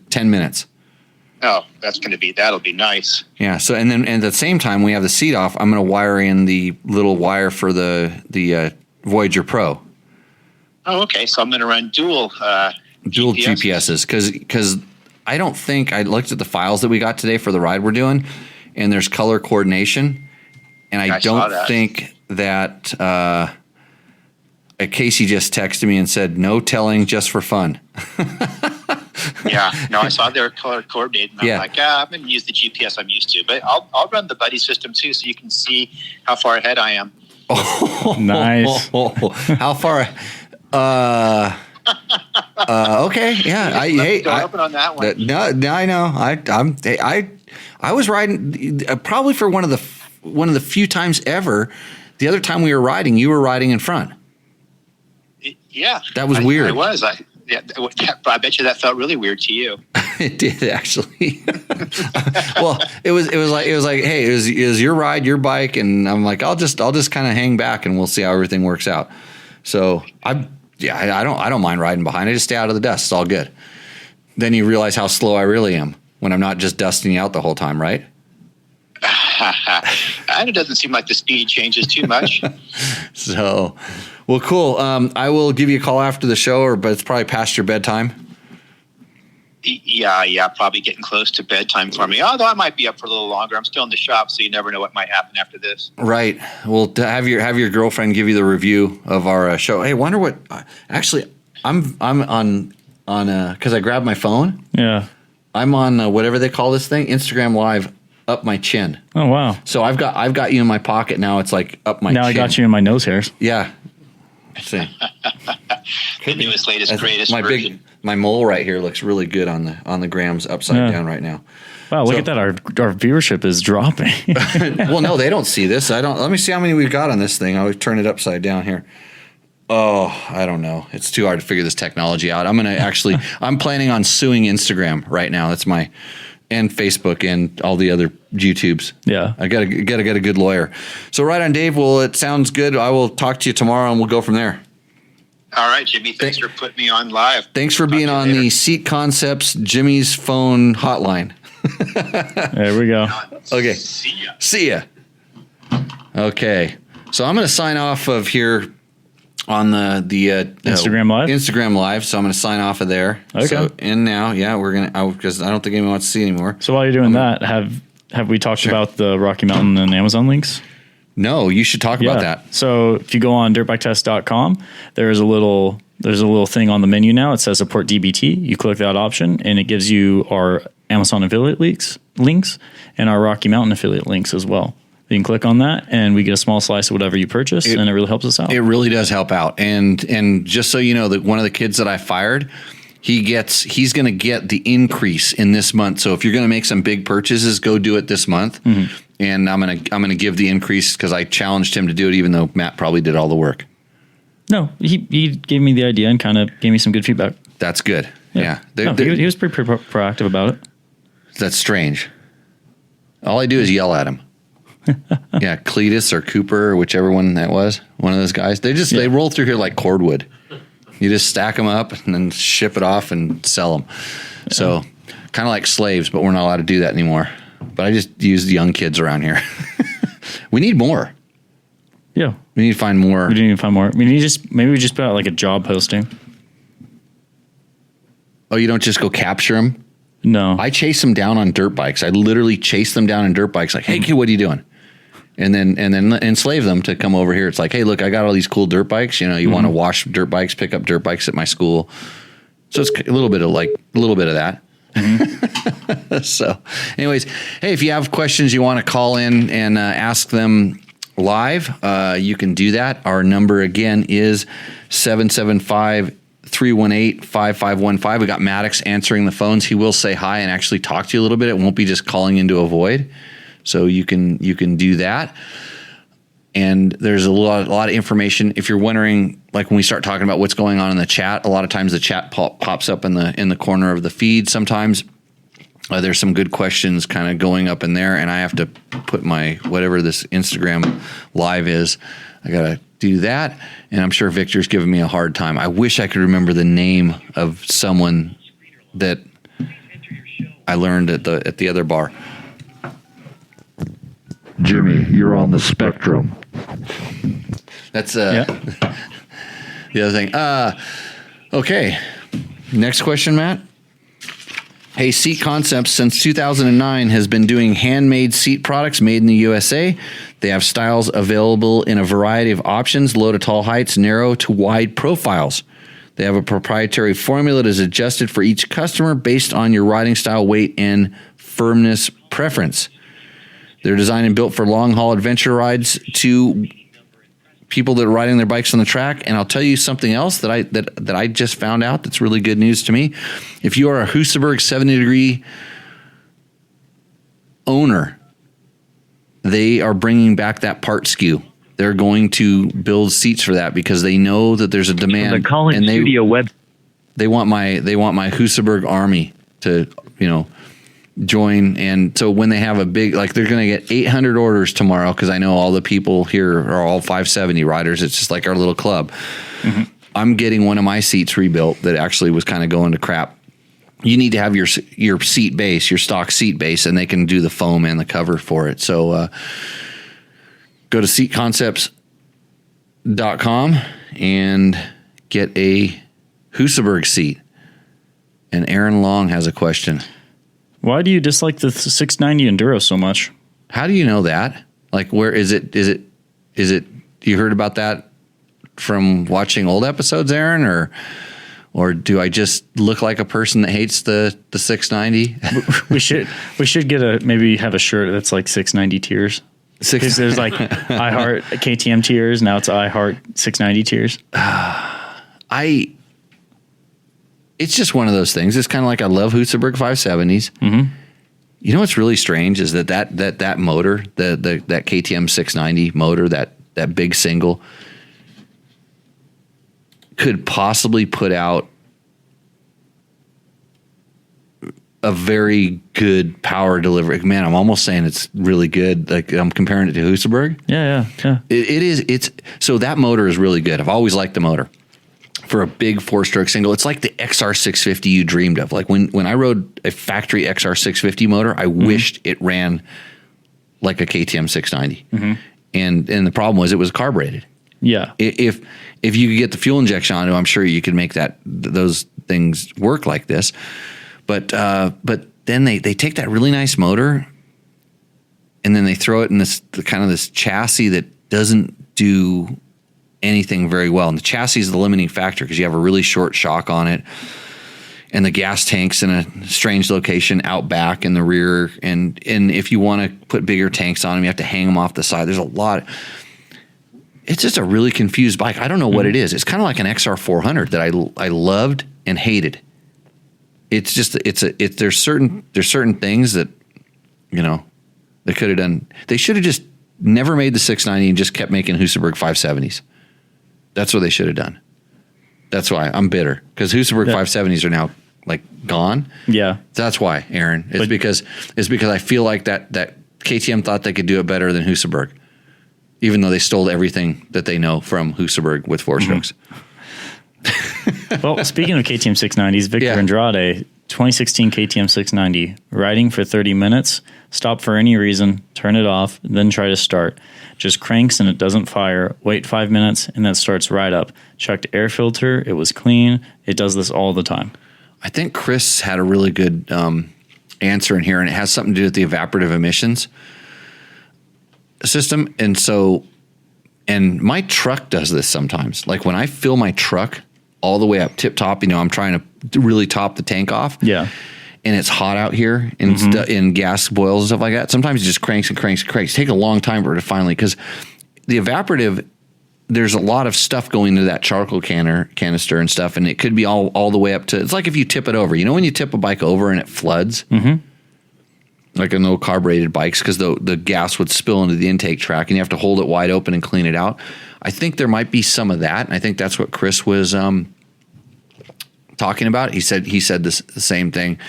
10 minutes. Oh, that'll be nice. Yeah. So and then at the same time we have the seat off. I'm going to wire in the little wire for the Voyager Pro. Oh, okay. So I'm going to run dual GPSs because I don't think I looked at the files that we got today for the ride we're doing, and there's color coordination, and I don't think that. Casey just texted me and said no telling, just for fun. Yeah, no, I saw their color coordinated, and I'm like, I'm going to use the GPS I'm used to, but I'll run the buddy system too, so you can see how far ahead I am. Oh, nice. How far? Okay, yeah. Don't open on that one. No, I know. I was riding probably for one of the few times ever. The other time we were riding, you were riding in front. Yeah, that was weird. I was. I bet you that felt really weird to you. It did actually. Well, it was like, hey, it was your ride, your bike, and I'm like, I'll just kind of hang back and we'll see how everything works out. So I don't mind riding behind. I just stay out of the dust. It's all good. Then you realize how slow I really am when I'm not just dusting you out the whole time, right? And it doesn't seem like the speed changes too much. So, well, cool. I will give you a call after the show, but it's probably past your bedtime. Yeah, probably getting close to bedtime for me. Although I might be up for a little longer. I'm still in the shop, so you never know what might happen after this. Right. Well, to have your girlfriend give you the review of our show. Hey, wonder what? Actually, I'm on because I grabbed my phone. Yeah. I'm on whatever they call this thing, Instagram Live, up my chin. Oh wow. So I've got you in my pocket now. It's like up my. Now chin. I got you in my nose hairs. Yeah. Let's see. The newest, latest, greatest my version. My mole right here looks really good on the grams upside down right now. Wow, look at that. Our viewership is dropping. Well, no, they don't see this. Let me see how many we've got on this thing. I'll turn it upside down here. Oh, I don't know. It's too hard to figure this technology out. I'm planning on suing Instagram right now. That's and Facebook and all the other YouTubes. Yeah. I gotta get a good lawyer. So right on, Dave. Well, it sounds good. I will talk to you tomorrow and we'll go from there. All right, Jimmy. Thanks for putting me on live. Thanks for being on the Seat Concepts Jimmy's phone hotline. There we go. Okay. See ya. Okay. So I'm going to sign off of here on the Instagram Live? Instagram Live. So I'm going to sign off of there. Okay. So in now, we're going to, because I don't think anyone wants to see anymore. So while you're doing that, have we talked about the Rocky Mountain and Amazon links? No, you should talk about that. So if you go on dirtbiketest.com, there's a little thing on the menu now. It says support DBT. You click that option and it gives you our Amazon affiliate links and our Rocky Mountain affiliate links as well. You can click on that and we get a small slice of whatever you purchase and it really helps us out. It really does help out. And just so you know, that one of the kids that I fired, he's going to get the increase in this month. So if you're going to make some big purchases, go do it this month. Mm-hmm. And I'm going to give the increase because I challenged him to do it, even though Matt probably did all the work. No, he gave me the idea and kind of gave me some good feedback. That's good. Yeah. He was pretty proactive about it. That's strange. All I do is yell at him. Yeah, Cletus or Cooper or whichever one that was, one of those guys. They roll through here like cordwood. You just stack them up and then ship it off and sell them. Yeah. So kind of like slaves, but we're not allowed to do that anymore. But I just use the young kids around here. We need more. Yeah. We need to find more. We need to find more. Maybe we just put out like a job posting. Oh, you don't just go capture them? No. I chase them down on dirt bikes. I literally chase them down on dirt bikes like, hey, kid, what are you doing? And then enslave them to come over here. It's like, hey, look, I got all these cool dirt bikes. You want to wash dirt bikes, pick up dirt bikes at my school. So it's a little bit of that. Mm-hmm. So anyways, hey, if you have questions you want to call in and ask them live, you can do that. Our number again is 775-318-5515. We got Maddox answering the phones. He will say hi and actually talk to you a little bit. It won't be just calling into a void. So you can do that. And there's a lot of information. If you're wondering, like when we start talking about what's going on in the chat, a lot of times the chat pops up in the corner of the feed. Sometimes there's some good questions kind of going up in there, and I have to put my whatever this Instagram live is. I gotta do that, and I'm sure Victor's giving me a hard time. I wish I could remember the name of someone that I learned at the other bar. Jimmy, you're on the spectrum. That's the other thing. Okay. Next question, Matt. Hey, Seat Concepts since 2009 has been doing handmade seat products made in the USA. They have styles available in a variety of options, low to tall heights, narrow to wide profiles. They have a proprietary formula that is adjusted for each customer based on your riding style, weight, and firmness preference. They're designed and built for long-haul adventure rides to people that are riding their bikes on the track. And I'll tell you something else that I just found out that's really good news to me. If you are a Husaberg 70-degree owner, they are bringing back that part SKU. They're going to build seats for that because they know that there's a demand. The Collins Studio web. They want my Husaberg army to join. And so when they have a big, like they're going to get 800 orders tomorrow, because I know all the people here are all 570 riders. It's just like our little club. Mm-hmm. I'm getting one of my seats rebuilt that actually was kind of going to crap. You need to have your seat base, your stock seat base, and they can do the foam and the cover for it. So go to seatconcepts.com and get a Husaberg seat. And Aaron Long has a question. Why do you dislike the 690 Enduro so much? How do you know that? Like, where is it? You heard about that from watching old episodes, Aaron, or do I just look like a person that hates the 690? we should maybe have a shirt that's like 690 tiers. Because there's like I Heart KTM tiers. Now it's I Heart 690 tiers. It's just one of those things. It's kind of like I love Husaberg 570s. Mm-hmm. You know what's really strange is that motor, that KTM 690 motor, that big single, could possibly put out a very good power delivery. Man, I'm almost saying it's really good. Like I'm comparing it to Husaberg. Yeah. It is. So that motor is really good. I've always liked the motor for a big 4-stroke single. It's like the XR 650 you dreamed of. Like when I rode a factory XR 650 motor, I wished it ran like a KTM 690. And the problem was it was carbureted. Yeah. If you could get the fuel injection onto, I'm sure you could make those things work like this. But then they take that really nice motor and then they throw it in this chassis that doesn't do anything very well. And the chassis is the limiting factor because you have a really short shock on it, and the gas tank's in a strange location out back in the rear. And if you want to put bigger tanks on them, you have to hang them off the side. There's a lot. It's just a really confused bike. I don't know what it is. It's kind of like an XR 400 that I loved and hated. It's just there's certain things that, you know, they could have done. They should have just never made the 690 and just kept making Husaberg 570s. That's what they should have done. That's why I'm bitter, because Husaberg 570s are now like gone. Yeah, that's why, Aaron. It's because I feel like that KTM thought they could do it better than Husaberg, even though they stole everything that they know from Husaberg with 4-strokes. Well, speaking of KTM 690s, Victor Andrade, 2016 KTM 690, riding for 30 minutes, stop for any reason, turn it off, then try to start. Just cranks and it doesn't fire. Wait 5 minutes and that starts right up. Checked air filter. It was clean. It does this all the time. I think Chris had a really good answer in here, and it has something to do with the evaporative emissions system. And my truck does this sometimes. Like when I fill my truck all the way up tip top, you know, I'm trying to really top the tank off. Yeah. And it's hot out here and and gas boils and stuff like that. Sometimes it just cranks and cranks and cranks. Take a long time for it to finally, because the evaporative, there's a lot of stuff going into that charcoal canister and stuff. And it could be all the way up to, it's like if you tip it over, you know, when you tip a bike over and it floods, like in those carbureted bikes, because the gas would spill into the intake track and you have to hold it wide open and clean it out. I think there might be some of that. And I think that's what Chris was talking about. He said the same thing.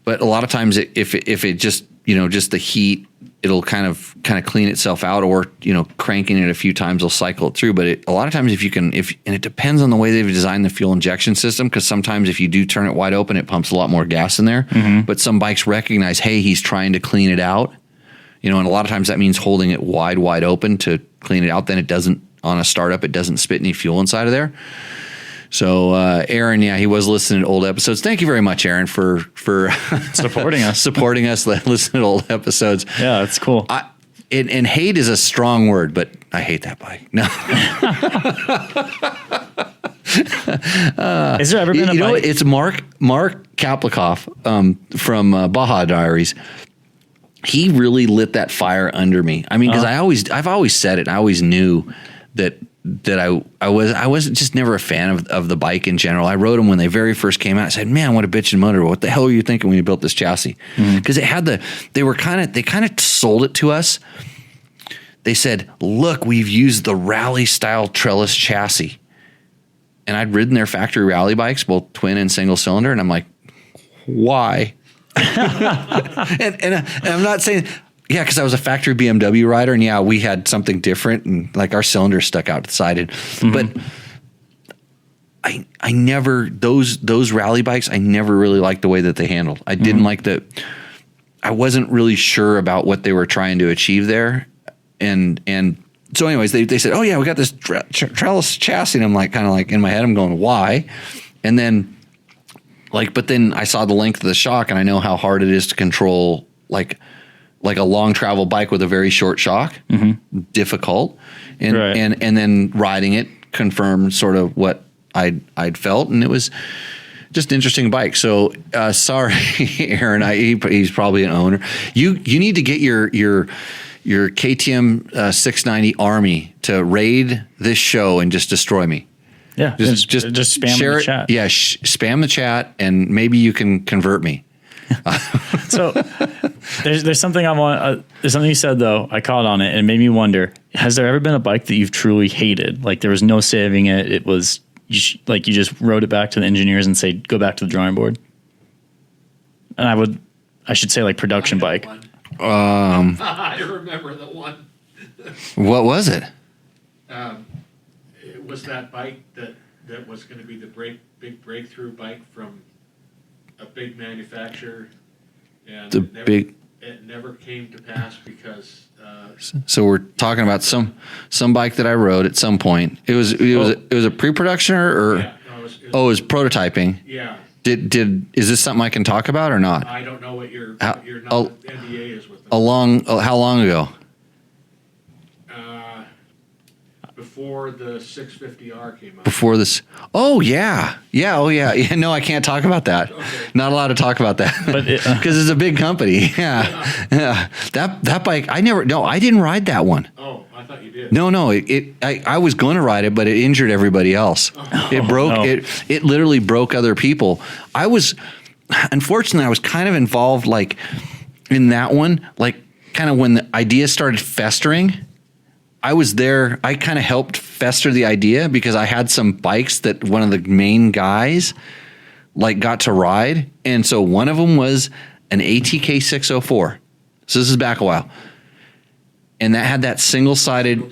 But a lot of times if it just, you know, just the heat, it'll kind of clean itself out, or, you know, cranking it a few times will cycle it through. But a lot of times and it depends on the way they've designed the fuel injection system, because sometimes if you do turn it wide open, it pumps a lot more gas in there. But some bikes recognize, hey, he's trying to clean it out, you know, and a lot of times that means holding it wide open to clean it out. Then it doesn't, on a startup, it doesn't spit any fuel inside of there. So, Aaron, he was listening to old episodes. Thank you very much, Aaron, for supporting us, listening to old episodes. Yeah, that's cool. And hate is a strong word, but I hate that bike. No. Is there ever been a bike? Know, it's Mark Kaplikoff from Baja Diaries. He really lit that fire under me. I mean, because I've always said it. I always knew that I was just never a fan of the bike in general. I rode them when they very first came out. I said, man, what a bitchin' motor. What the hell were you thinking when you built this chassis? Because it had they kind of sold it to us. They said, look, we've used the rally style trellis chassis. And I'd ridden their factory rally bikes, both twin and single cylinder. And I'm like, why? and I'm not saying, yeah, because I was a factory BMW rider, and we had something different, and like our cylinder stuck out to the side. But I never, those rally bikes, I never really liked the way that they handled. I didn't like I wasn't really sure about what they were trying to achieve there. And so anyways, they said, oh yeah, we got this trellis chassis. And I'm like, kind of like in my head, I'm going, why? And then but then I saw the length of the shock, and I know how hard it is to control like a long travel bike with a very short shock, difficult. And then riding it confirmed sort of what I'd felt. And it was just an interesting bike. So, sorry, Aaron, he's probably an owner. You need to get your KTM 690 army to raid this show and just destroy me. Yeah. Just spam share the chat. Yeah. Spam the chat, and maybe you can convert me. So there's something I want. There's something you said though. I caught on it and it made me wonder: has there ever been a bike that you've truly hated? Like there was no saving it. It was you just wrote it back to the engineers and say, go back to the drawing board. And I should say like production bike. I remember the one. What was it? It was that bike that was going to be the big breakthrough bike from a big manufacturer, and it never came to pass because. So we're talking about some bike that I rode at some point. It was a pre-production or Yeah, no, it was prototyping. Yeah. Is this something I can talk about or not? I don't know what your NDA is with them. How long ago? Before the 650R came out. Before this? Oh yeah. No, I can't talk about that. Okay. Not allowed to talk about that because it's a big company. Yeah. That bike, I didn't ride that one. Oh, I thought you did. No. I was going to ride it, but it injured everybody else. It broke. No. It literally broke other people. Unfortunately, I was kind of involved, like in that one, like kind of when the idea started festering. I was there. I kind of helped fester the idea because I had some bikes that one of the main guys like got to ride, and so one of them was an ATK 604. So this is back a while. And that had that single-sided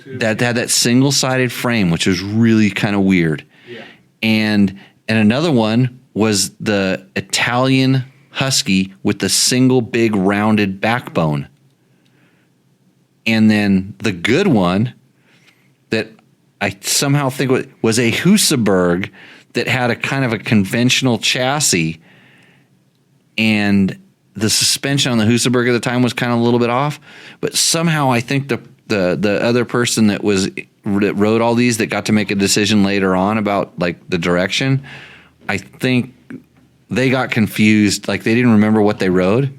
frame, which was really kind of weird. Yeah. And another one was the Italian Husky with the single big rounded backbone. And then the good one that I somehow think was a Husaberg that had a kind of a conventional chassis, and the suspension on the Husaberg at the time was kind of a little bit off, but somehow I think the other person that rode all these that got to make a decision later on about like the direction, I think they got confused, like they didn't remember what they rode.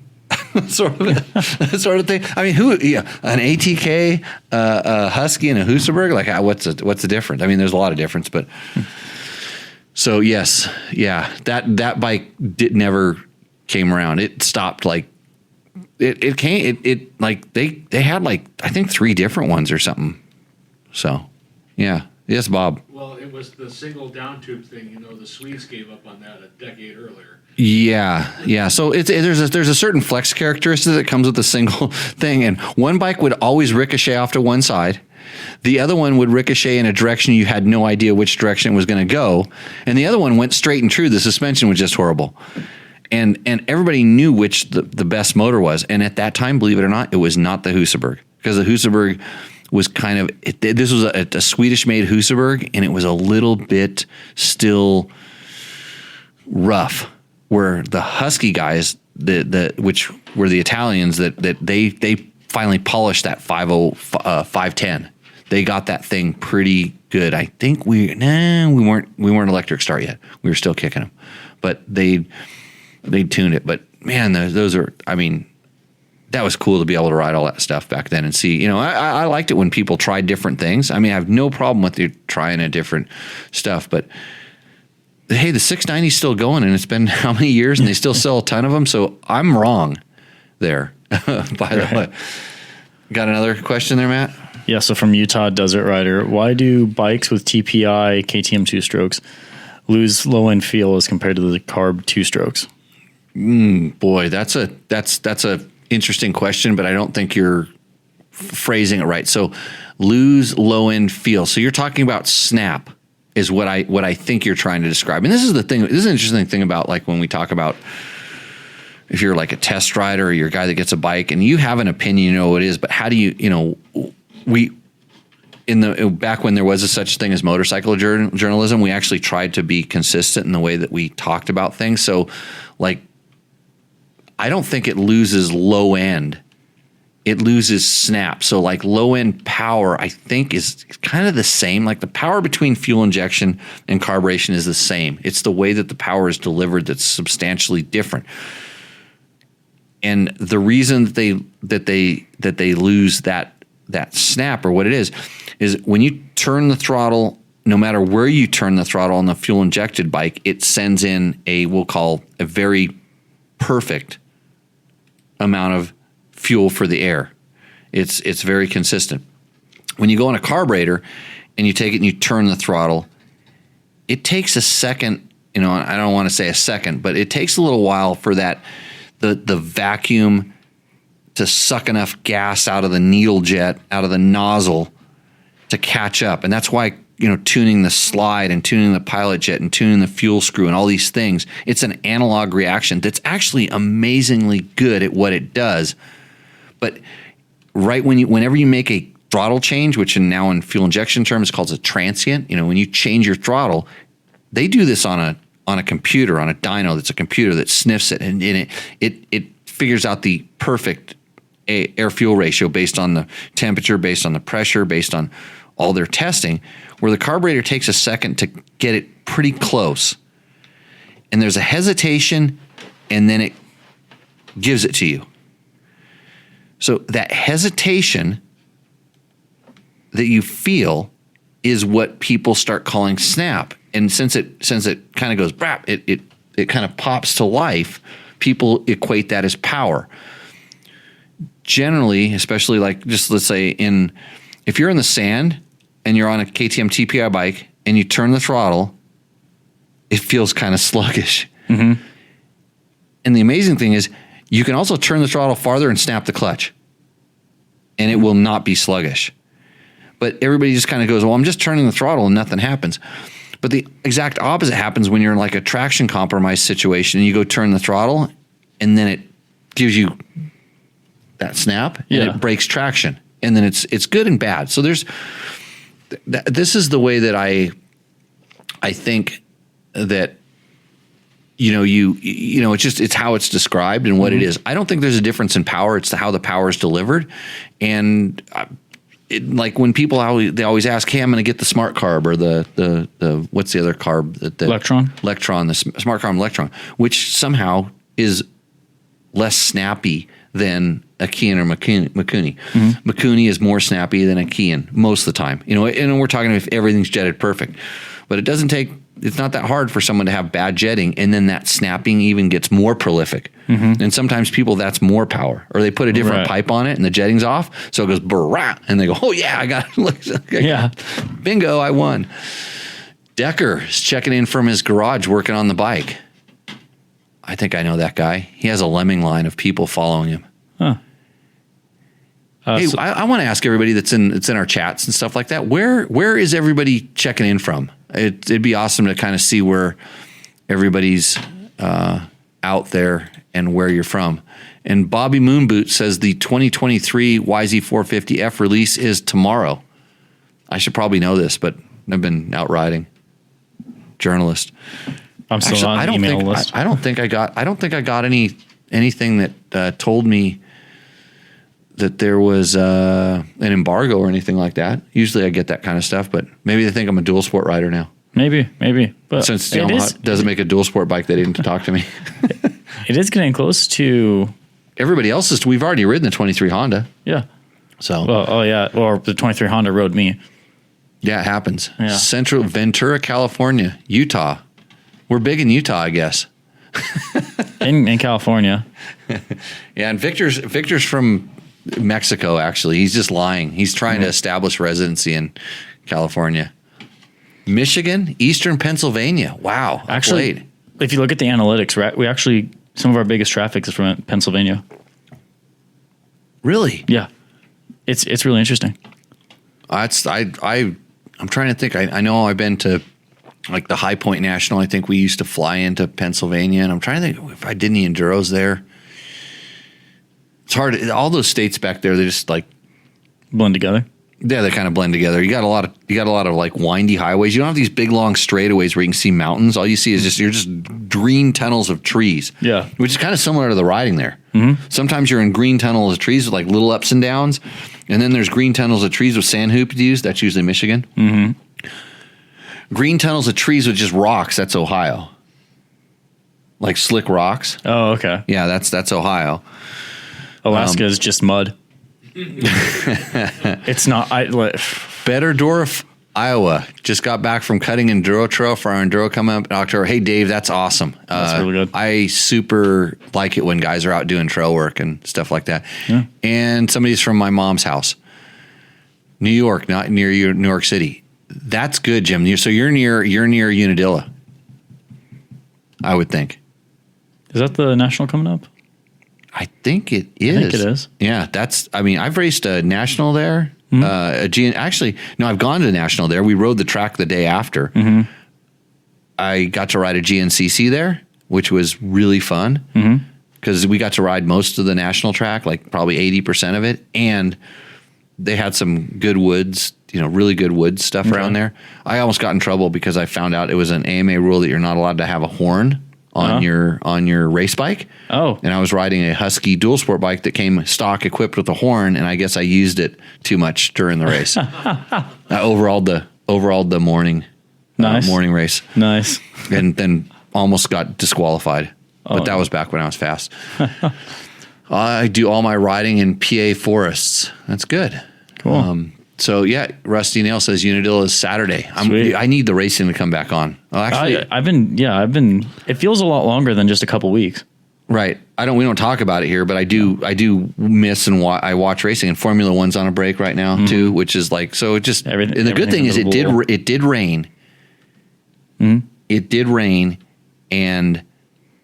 sort of thing. I mean, an ATK, a Husky, and a Husaberg? Like, what's the difference? I mean, there's a lot of difference, but so yes, yeah, that bike never came around. It stopped like it came. It like they had like I think 3 different ones or something. So yeah, yes, Bob. Well, it was the single down tube thing. The Swedes gave up on that a decade earlier. Yeah. So there's a certain flex characteristic that comes with a single thing, and one bike would always ricochet off to one side. The other one would ricochet in a direction you had no idea which direction it was going to go, and the other one went straight and true. The suspension was just horrible, and everybody knew which the best motor was. And at that time, believe it or not, it was not the Husaberg, because the Husaberg was kind of this was a Swedish-made Husaberg, and it was a little bit still rough. Where the Husky guys, which were the Italians, that they finally polished that 510. They got that thing pretty good. I think we weren't electric start yet. We were still kicking them, but they tuned it. But man, those are. I mean, that was cool to be able to ride all that stuff back then and see. I liked it when people tried different things. I mean, I have no problem with you trying a different stuff, but. Hey, the 690 is still going, and it's been how many years, and they still sell a ton of them. So I'm wrong there. By the way, got another question there, Matt? Yeah. So from Utah Desert Rider, why do bikes with TPI KTM 2-strokes lose low end feel as compared to the carb 2-strokes? Boy, that's a interesting question, but I don't think you're phrasing it right. So lose low end feel. So you're talking about snap. Is what I think you're trying to describe. And this is the thing. This is an interesting thing about like when we talk about if you're like a test rider or you're a guy that gets a bike and you have an opinion, you know what it is, but how do back when there was a such thing as motorcycle journalism, we actually tried to be consistent in the way that we talked about things. So like, I don't think it loses low end. It loses snap. So like low end power, I think is kind of the same. Like the power between fuel injection and carburation is the same. It's the way that the power is delivered that's substantially different. And the reason that they lose that snap or what it is when you turn the throttle, no matter where you turn the throttle on the fuel injected bike, it sends in we'll call a very perfect amount of fuel for the air. It's very consistent. When you go on a carburetor and you take it and you turn the throttle, it takes a second, I don't want to say a second, but it takes a little while for that the vacuum to suck enough gas out of the needle jet, out of the nozzle to catch up. And that's why, tuning the slide and tuning the pilot jet and tuning the fuel screw and all these things, it's an analog reaction that's actually amazingly good at what it does. But whenever you make a throttle change, which now in fuel injection terms is called a transient, when you change your throttle, they do this on a computer, on a dyno that's a computer that sniffs it, and it figures out the perfect air-fuel ratio based on the temperature, based on the pressure, based on all their testing, where the carburetor takes a second to get it pretty close. And there's a hesitation, and then it gives it to you. So that hesitation that you feel is what people start calling snap. And since it kind of goes brap, it kind of pops to life, people equate that as power. Generally, especially like just let's say if you're in the sand and you're on a KTM TPI bike and you turn the throttle, it feels kind of sluggish. Mm-hmm. And the amazing thing is you can also turn the throttle farther and snap the clutch, and it will not be sluggish. But everybody just kind of goes, well, I'm just turning the throttle and nothing happens. But the exact opposite happens when you're in like a traction compromise situation and you go turn the throttle and then it gives you that snap and it breaks traction. And then it's good and bad. So this is the way that I think that, it's how it's described and what it is. I don't think there's a difference in power. It's how the power is delivered. And like when people they always ask, hey, I'm going to get the smart carb or the what's the other carb? Electron, the smart carb Electron, which somehow is less snappy than a Kean or Mikuni. Mm-hmm. Mikuni is more snappy than a Kean most of the time. And we're talking if everything's jetted perfect, but it's not that hard for someone to have bad jetting, and then that snapping even gets more prolific. Mm-hmm. And sometimes that's more power, or they put a different pipe on it and the jetting's off, so it goes brrrah, and they go, oh yeah, I got it. Bingo, I won. Decker is checking in from his garage working on the bike. I think I know that guy. He has a lemming line of people following him. Huh. Hey, I want to ask everybody that's in our chats and stuff like that. Where is everybody checking in from? It'd be awesome to kind of see where everybody's out there and where you're from. And Bobby Moonboot says the 2023 YZ450F release is tomorrow. I should probably know this, but I've been out riding. Journalist. I'm still on the email list. I don't think I got anything that told me that there was an embargo or anything like that. Usually I get that kind of stuff, but maybe they think I'm a dual sport rider now. Maybe. But since Yamaha doesn't make a dual sport bike, they didn't talk to me. It is getting close to everybody else's. We've already ridden the 23 Honda. Yeah. So. Or the 23 Honda rode me. Yeah, it happens. Yeah. Central Ventura, California, Utah. We're big in Utah, I guess. in California. Yeah, and Victor's from Mexico, actually. He's just lying. He's trying to establish residency in California. Michigan, Eastern Pennsylvania. Wow. Actually, if you look at the analytics, right, some of our biggest traffic is from Pennsylvania. Really? Yeah. It's really interesting. I'm trying to think. I know I've been to like the High Point National. I think we used to fly into Pennsylvania, and I'm trying to think if I did any enduros there. It's hard. All those states back there, they just like blend together. Yeah, they kind of blend together. You got a lot of like windy highways. You don't have these big long straightaways where you can see mountains. All you see is just green tunnels of trees. Yeah, which is kind of similar to the riding there. Mm-hmm. Sometimes you're in green tunnels of trees with like little ups and downs, and then there's green tunnels of trees with sand hoop used. That's usually Michigan. Mm-hmm. Green tunnels of trees with just rocks. That's Ohio. Like slick rocks. Oh, okay. Yeah, that's Ohio. Alaska is just mud. It's not. Betterdorf, Iowa. Just got back from cutting enduro trail for our enduro coming up in October. Hey, Dave, that's awesome. That's really good. I super like it when guys are out doing trail work and stuff like that. Yeah. And somebody's from my mom's house, New York, not near you, New York City. That's good, Jim. So you're near Unadilla, I would think. Is that the national coming up? I think it is. I think it is. Yeah, I've raced a national there. Actually, no, I've gone to national there. We rode the track the day after. Mm-hmm. I got to ride a GNCC there, which was really fun because we got to ride most of the national track, like probably 80% of it. And they had some good woods, really good wood stuff around there. I almost got in trouble because I found out it was an AMA rule that you're not allowed to have a horn on your race bike. Oh. And I was riding a Husky dual sport bike that came stock equipped with a horn, and I guess I used it too much during the race. I overhauled the morning morning race. Nice. And then almost got disqualified. But that was back when I was fast. I do all my riding in PA forests. That's good. Cool. So yeah, Rusty Nail says Unadilla is Saturday. I need the racing to come back on. Well, actually, I've been. It feels a lot longer than just a couple weeks. Right. We don't talk about it here, but I do miss and I watch racing, and Formula One's on a break right now too, which is like, so it just, and the good thing is it did rain. It did rain. And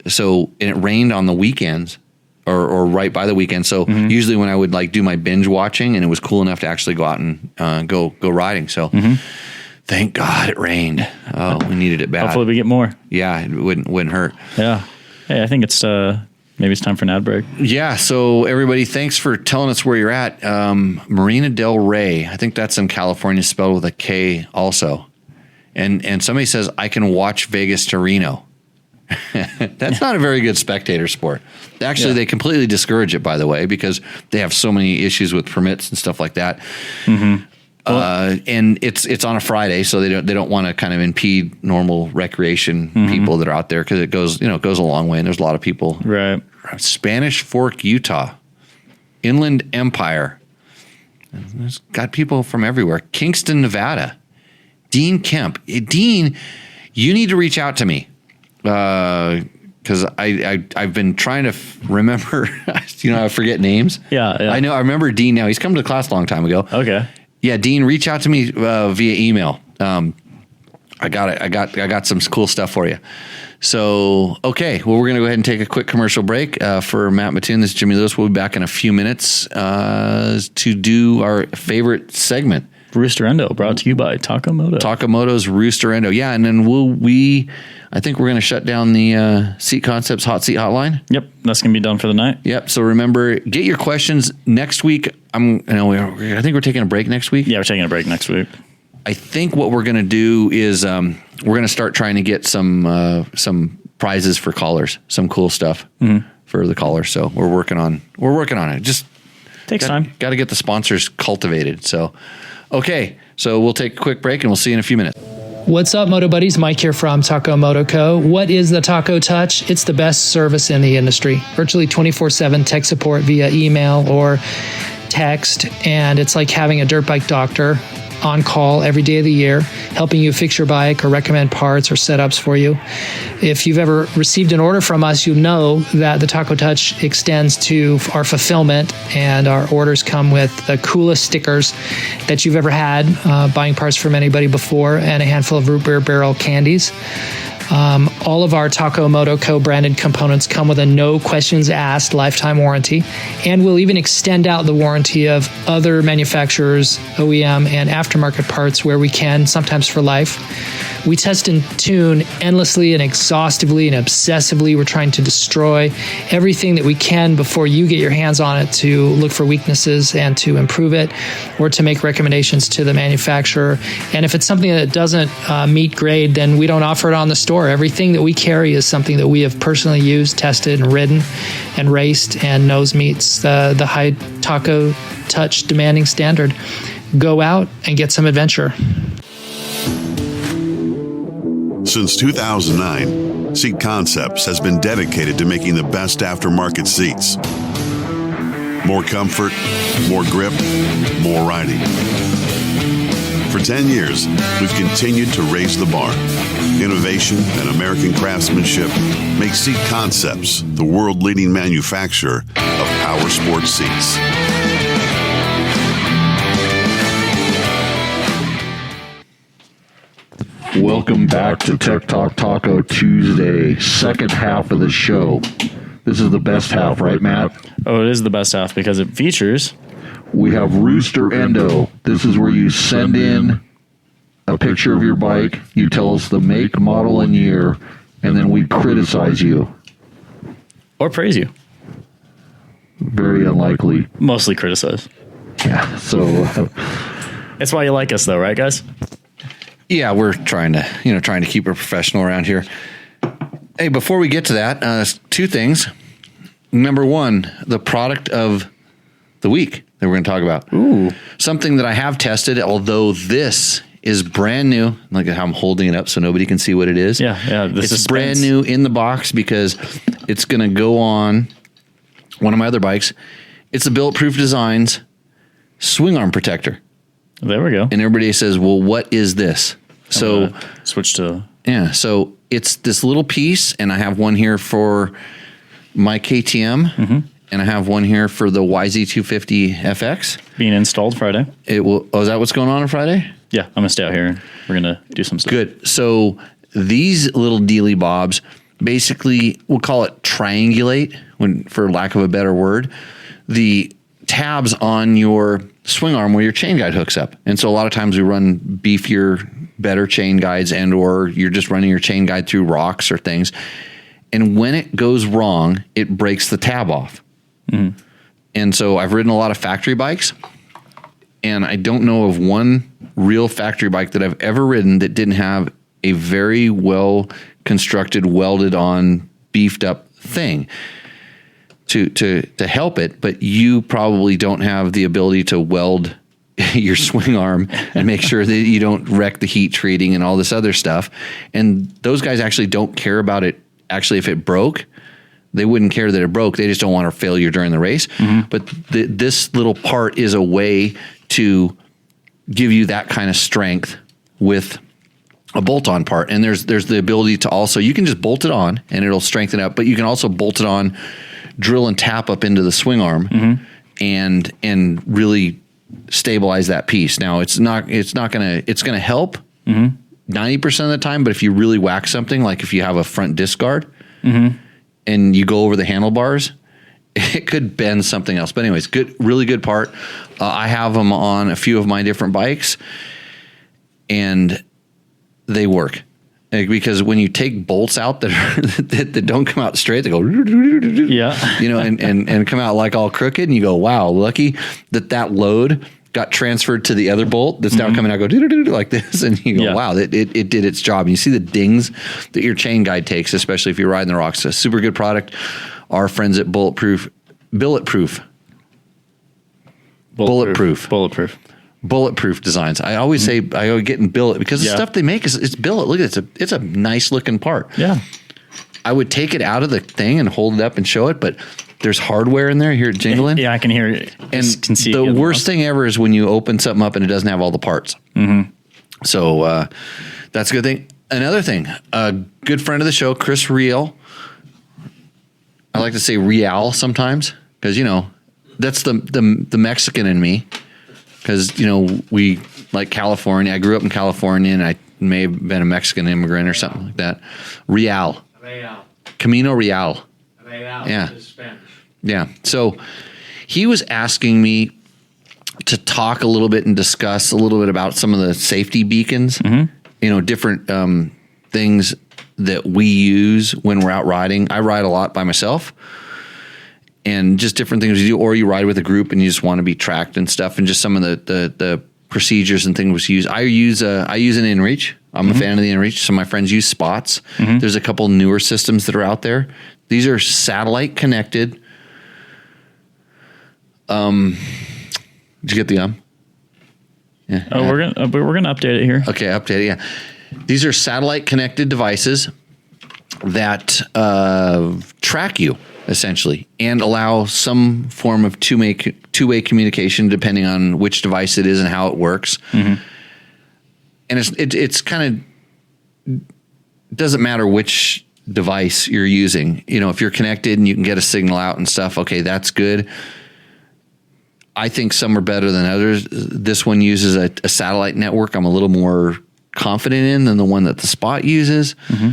it rained on the weekends or right by the weekend. So usually when I would like do my binge watching and it was cool enough to actually go out and go riding. So thank God it rained. Oh, we needed it bad. Hopefully we get more. Yeah. It wouldn't hurt. Yeah. Hey, I think it's, maybe it's time for an ad break. Yeah. So everybody, thanks for telling us where you're at. Marina del Rey. I think that's in California, spelled with a K also. And somebody says I can watch Vegas to Reno. That's not a very good spectator sport. Actually, they completely discourage it, by the way, because they have so many issues with permits and stuff like that. And it's on a Friday, so they don't want to kind of impede normal recreation people that are out there, because it goes a long way, and there's a lot of people. Right. Spanish Fork, Utah, Inland Empire. There's got people from everywhere. Kingston, Nevada. Dean Kemp. Dean, you need to reach out to me. Because I've been trying to remember, I forget names. Yeah. I know. I remember Dean now. He's come to class a long time ago. Okay. Yeah, Dean, reach out to me via email. I got it. I got some cool stuff for you. So, okay. Well, we're going to go ahead and take a quick commercial break. For Matt Mattoon, this is Jimmy Lewis. We'll be back in a few minutes to do our favorite segment. Roosterendo, brought to you by Takamoto. Takamoto's Roosterendo. Yeah, and then I think we're going to shut down the Seat Concepts Hot Seat Hotline. Yep, that's going to be done for the night. Yep, so remember, get your questions next week. I think we're taking a break next week. Yeah, we're taking a break next week. I think what we're going to do is we're going to start trying to get some prizes for callers, some cool stuff for the callers. So we're working on it. Just takes time. Got to get the sponsors cultivated. So, okay. So we'll take a quick break and we'll see you in a few minutes. What's up, Moto Buddies? Mike here from Taco Moto Co. What is the Taco Touch? It's the best service in the industry. Virtually 24/7 tech support via email or text. And it's like having a dirt bike doctor on call every day of the year, helping you fix your bike or recommend parts or setups for you. If you've ever received an order from us, you know that the Taco Touch extends to our fulfillment, and our orders come with the coolest stickers that you've ever had, buying parts from anybody before, and a handful of root beer barrel candies. All of our Taco Moto co-branded components come with a no questions asked lifetime warranty, and we'll even extend out the warranty of other manufacturers, OEM, and aftermarket parts where we can, sometimes for life. We test and tune endlessly and exhaustively and obsessively. We're trying to destroy everything that we can before you get your hands on it, to look for weaknesses and to improve it, or to make recommendations to the manufacturer. And if it's something that doesn't meet grade, then we don't offer it on the store. Everything that we carry is something that we have personally used, tested, and ridden, and raced, and knows meets the high Taco Touch demanding standard. Go out and get some adventure. Since 2009, Seat Concepts has been dedicated to making the best aftermarket seats. More comfort, more grip, more riding. For 10 years, we've continued to raise the bar. Innovation and American craftsmanship make Seat Concepts the world-leading manufacturer of power sports seats. Welcome back to Tech Talk Taco Tuesday, second half of the show. This is the best half, right, Matt? Oh, it is the best half because it features. We have Rooster Endo. This is where you send in a picture of your bike, you tell us the make, model, and year, and then we criticize you. Or praise you. Very unlikely. Mostly criticize. Yeah, so... That's why you like us, though, right, guys? Yeah, we're trying to keep it professional around here. Hey, before we get to that, two things. Number one, the product of the week that we're going to talk about. Ooh. Something that I have tested, although this is brand new. Look at how I'm holding it up so nobody can see what it is. Yeah. It's brand new in the box because it's going to go on one of my other bikes. It's the Bulletproof Designs swing arm protector. There we go. And everybody says, well, what is this? So switch to... Yeah, so it's this little piece, and I have one here for my KTM, and I have one here for the YZ250 FX. Being installed Friday. Is that what's going on Friday? Yeah, I'm going to stay out here, and we're going to do some stuff. Good. So these little dealy bobs, basically, we'll call it triangulate, for lack of a better word, the tabs on your swing arm where your chain guide hooks up. And so a lot of times we run beefier, better chain guides, and or you're just running your chain guide through rocks or things. And when it goes wrong, it breaks the tab off. Mm-hmm. And so I've ridden a lot of factory bikes, and I don't know of one real factory bike that I've ever ridden that didn't have a very well constructed, welded on, beefed up thing to help it, but you probably don't have the ability to weld your swing arm and make sure that you don't wreck the heat treating and all this other stuff. And those guys actually don't care about it. Actually, if it broke, they wouldn't care that it broke. They just don't want a failure during the race. Mm-hmm. But this little part is a way to give you that kind of strength with a bolt-on part. And there's the ability to also, you can just bolt it on and it'll strengthen up, but you can also bolt it on, drill and tap up into the swing arm, and really stabilize that piece. Now it's gonna help 90% of the time, but if you really whack something, like if you have a front disc guard and you go over the handlebars, it could bend something else. But anyways, really good part. I have them on a few of my different bikes, and they work. Because when you take bolts out that don't come out straight, they go, and come out like all crooked, and you go, wow, lucky that load got transferred to the other bolt that's now coming out, go like this, and you go, wow, it did its job. And you see the dings that your chain guide takes, especially if you're riding the rocks. A super good product. Our friends at Bulletproof Designs. I always say I get in billet because the stuff they make it's billet. Look at it. It's a nice looking part. Yeah. I would take it out of the thing and hold it up and show it, but there's hardware in there. Hear it jingling. Yeah, I can hear it. And can see the worst thing ever is when you open something up and it doesn't have all the parts. Mm-hmm. So that's a good thing. Another thing, a good friend of the show, Chris Riel. I like to say Real sometimes because, that's the Mexican in me. Because, we like California. I grew up in California, and I may have been a Mexican immigrant or something like that. Real. Camino Real. Yeah. Is Spanish. Yeah. So he was asking me to talk a little bit and discuss a little bit about some of the safety beacons, different things that we use when we're out riding. I ride a lot by myself. And just different things you do, or you ride with a group and you just want to be tracked and stuff, and just some of the procedures and things we use. I use an InReach. I'm a fan of the InReach. Some of my friends use Spots. There's a couple newer systems that are out there. These are satellite connected. Did you get the Yeah. Oh, we're gonna update it here. Okay, update it. Yeah, these are satellite connected devices that track you, essentially, and allow some form of two-way communication depending on which device it is and how it works. and it's kind of doesn't matter which device you're using. You know, if you're connected and you can get a signal out and stuff, okay, that's good. I think some are better than others. This one uses a satellite network I'm a little more confident in than the one that the Spot uses. Mm-hmm.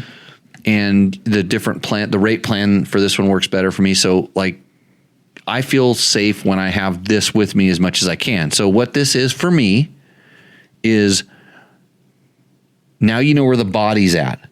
And the different plan, the rate plan for this one works better for me. So like, I feel safe when I have this with me as much as I can. So what this is for me is now you know where the body's at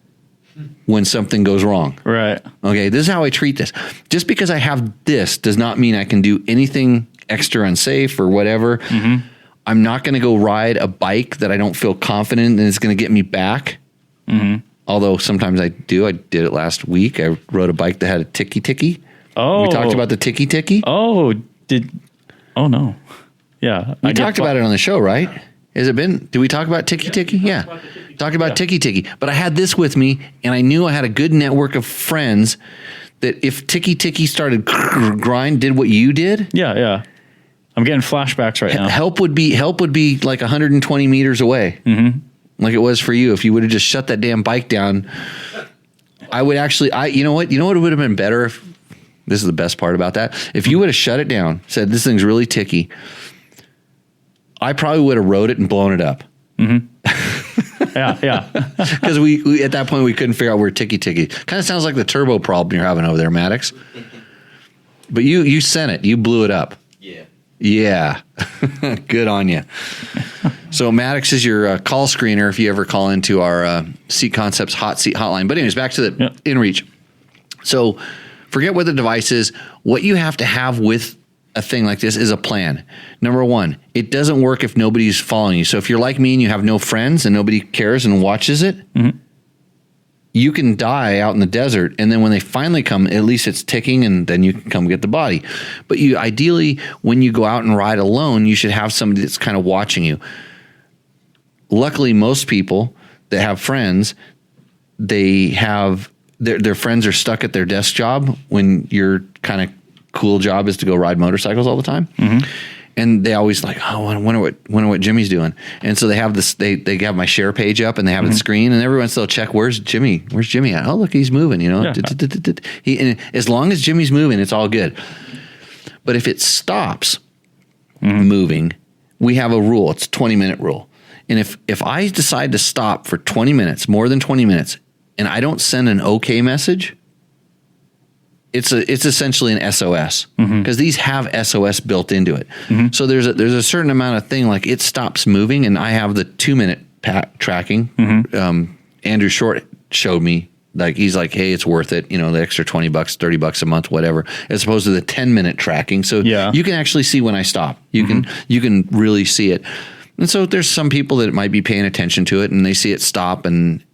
when something goes wrong. Right. Okay, this is how I treat this. Just because I have this does not mean I can do anything extra unsafe or whatever. Mm-hmm. I'm not going to go ride a bike that I don't feel confident and it's going to get me back. Mm-hmm. Although sometimes I do. I did it last week. I rode a bike that had a ticky. Oh. We talked about the ticky. Oh, no. Yeah. We talked about it on the show, right? Has it been? Did we talk about ticky? Yeah. Talked about ticky. But I had this with me and I knew I had a good network of friends that if ticky started did what you did. Yeah. I'm getting flashbacks right now. Help would be like 120 meters away. Mm-hmm. Like it was for you. If you would have just shut that damn bike down, I would actually, you know what would have been better if, this is the best part about that. If you would have shut it down, said this thing's really ticky, I probably would have rode it and blown it up. Mm-hmm. Yeah. Because we at that point we couldn't figure out where ticky. Kind of sounds like the turbo problem you're having over there, Maddox. But you sent it. You blew it up. Yeah. Good on you. So Maddox is your call screener if you ever call into our Seat Concepts hot seat hotline. But anyways, back to the InReach. So forget what the device is. What you have to have with a thing like this is a plan. Number one, it doesn't work if nobody's following you. So if you're like me and you have no friends and nobody cares and watches it, mm-hmm. you can die out in the desert. And then when they finally come, at least it's ticking and then you can come get the body. But you ideally, when you go out and ride alone, you should have somebody that's kind of watching you. Luckily, most people that have friends, they have their friends are stuck at their desk job when your kind of cool job is to go ride motorcycles all the time. Mm-hmm. And they always like, oh, I wonder what Jimmy's doing. And so they have this, they have my share page up and they have the screen and every once they'll check, where's Jimmy at? Oh, look, he's moving, you know, and as long as Jimmy's moving, it's all good. But if it stops moving, we have a rule. It's a 20-minute rule. And if I decide to stop for 20 minutes, more than 20 minutes, and I don't send an okay message, it's essentially an SOS because these have SOS built into it. Mm-hmm. So there's a certain amount of thing like it stops moving, and I have the 2-minute tracking. Mm-hmm. Andrew Short showed me, like he's like, hey, it's worth it. You know, the extra $20, $30 a month, whatever, as opposed to the 10-minute tracking. So you can actually see when I stop. You can really see it. And so there's some people that might be paying attention to it, and they see it stop and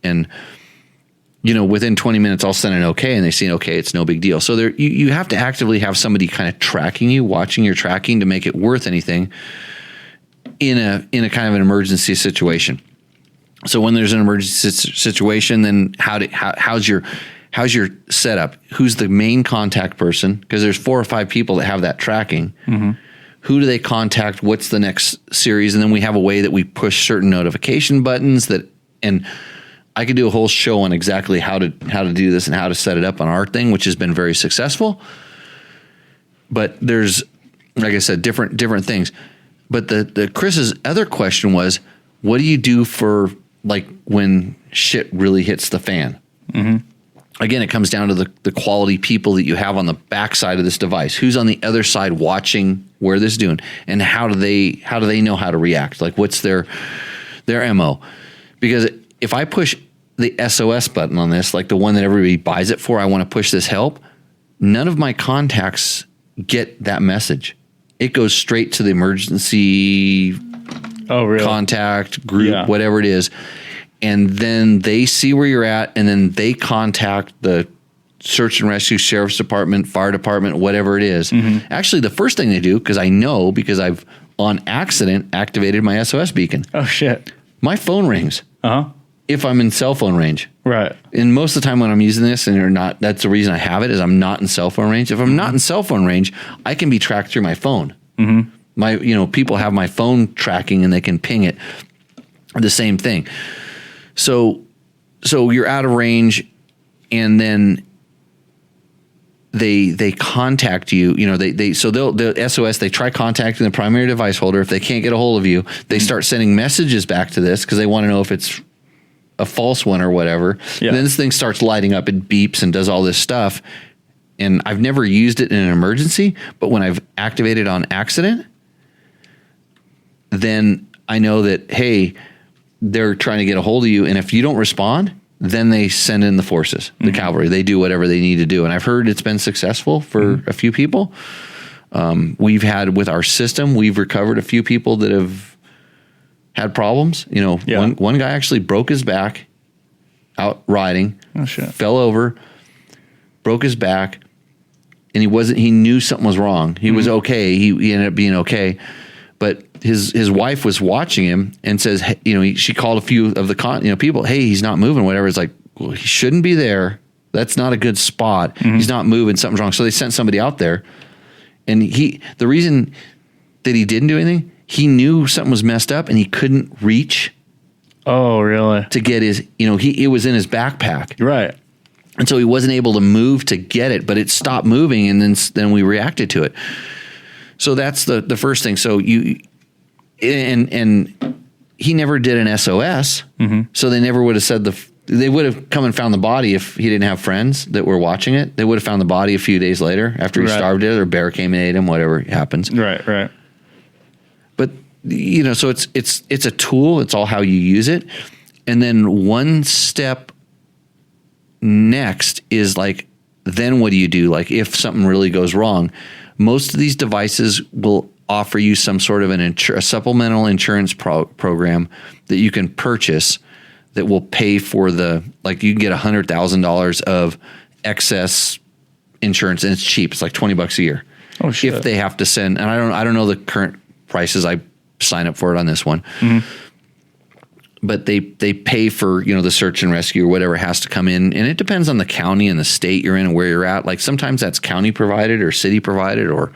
you know, within 20 minutes, I'll send an okay, and they see an okay, it's no big deal. So there, you have to actively have somebody kind of tracking you, watching your tracking to make it worth anything in a kind of an emergency situation. So when there's an emergency situation, then how's your setup? Who's the main contact person? Because there's 4 or 5 people that have that tracking. Mm-hmm. Who do they contact? What's the next series? And then we have a way that we push certain notification buttons and I could do a whole show on exactly how to do this and how to set it up on our thing, which has been very successful. But there's, like I said, different things. But the Chris's other question was, what do you do for like when shit really hits the fan? Mm-hmm. Again, it comes down to the quality people that you have on the backside of this device. Who's on the other side watching where this is doing, and how do they know how to react? Like what's their MO? Because if I push the SOS button on this, like the one that everybody buys it for, I want to push this help, none of my contacts get that message. It goes straight to the emergency contact group, whatever it is. And then they see where you're at, and then they contact the search and rescue, sheriff's department, fire department, whatever it is. Mm-hmm. Actually, the first thing they do, because I've on accident activated my SOS beacon. Oh, shit. My phone rings. Uh-huh. If I'm in cell phone range. Right. And most of the time when I'm using this and you're not, that's the reason I have it, is I'm not in cell phone range. If I'm not in cell phone range, I can be tracked through my phone. Mm-hmm. People have my phone tracking and they can ping it. the same thing. So you're out of range, and then they contact you. They'll SOS. They try contacting the primary device holder. If they can't get a hold of you, they start sending messages back to this because they want to know if it's a false one or whatever. Yeah. And then this thing starts lighting up. It beeps and does all this stuff. And I've never used it in an emergency, but when I've activated on accident, then I know that, hey, they're trying to get a hold of you. And if you don't respond, then they send in the forces, the cavalry. They do whatever they need to do. And I've heard it's been successful for a few people. We've had with our system, we've recovered a few people that have had problems. One guy actually broke his back out riding, fell over, broke his back, and he knew something was wrong. He was okay. He ended up being okay. But his wife was watching him and says, hey, she called a few of the people, hey, he's not moving, whatever. It's like, well, he shouldn't be there. That's not a good spot. He's not moving. Something's wrong. So they sent somebody out there. And the reason that he didn't do anything, he knew something was messed up and he couldn't reach. Oh, really? To get it was in his backpack. Right. And so he wasn't able to move to get it, but it stopped moving, and then we reacted to it. So that's the first thing. So and he never did an SOS, so they never would have said they would have come and found the body if he didn't have friends that were watching it. They would have found the body a few days later after he starved it, or a bear came and ate him, whatever happens. Right. But so it's a tool. It's all how you use it, and then one step next is like, then what do you do? Like if something really goes wrong, most of these devices will offer you some sort of a supplemental insurance program that you can purchase that will pay for you can get $100,000 of excess insurance, and it's cheap. It's like $20 a year. Oh shit. If they have to send, and I don't know the current prices. I sign up for it on this one. But they pay for, the search and rescue or whatever has to come in. And it depends on the county and the state you're in and where you're at. Like sometimes that's county provided or city provided or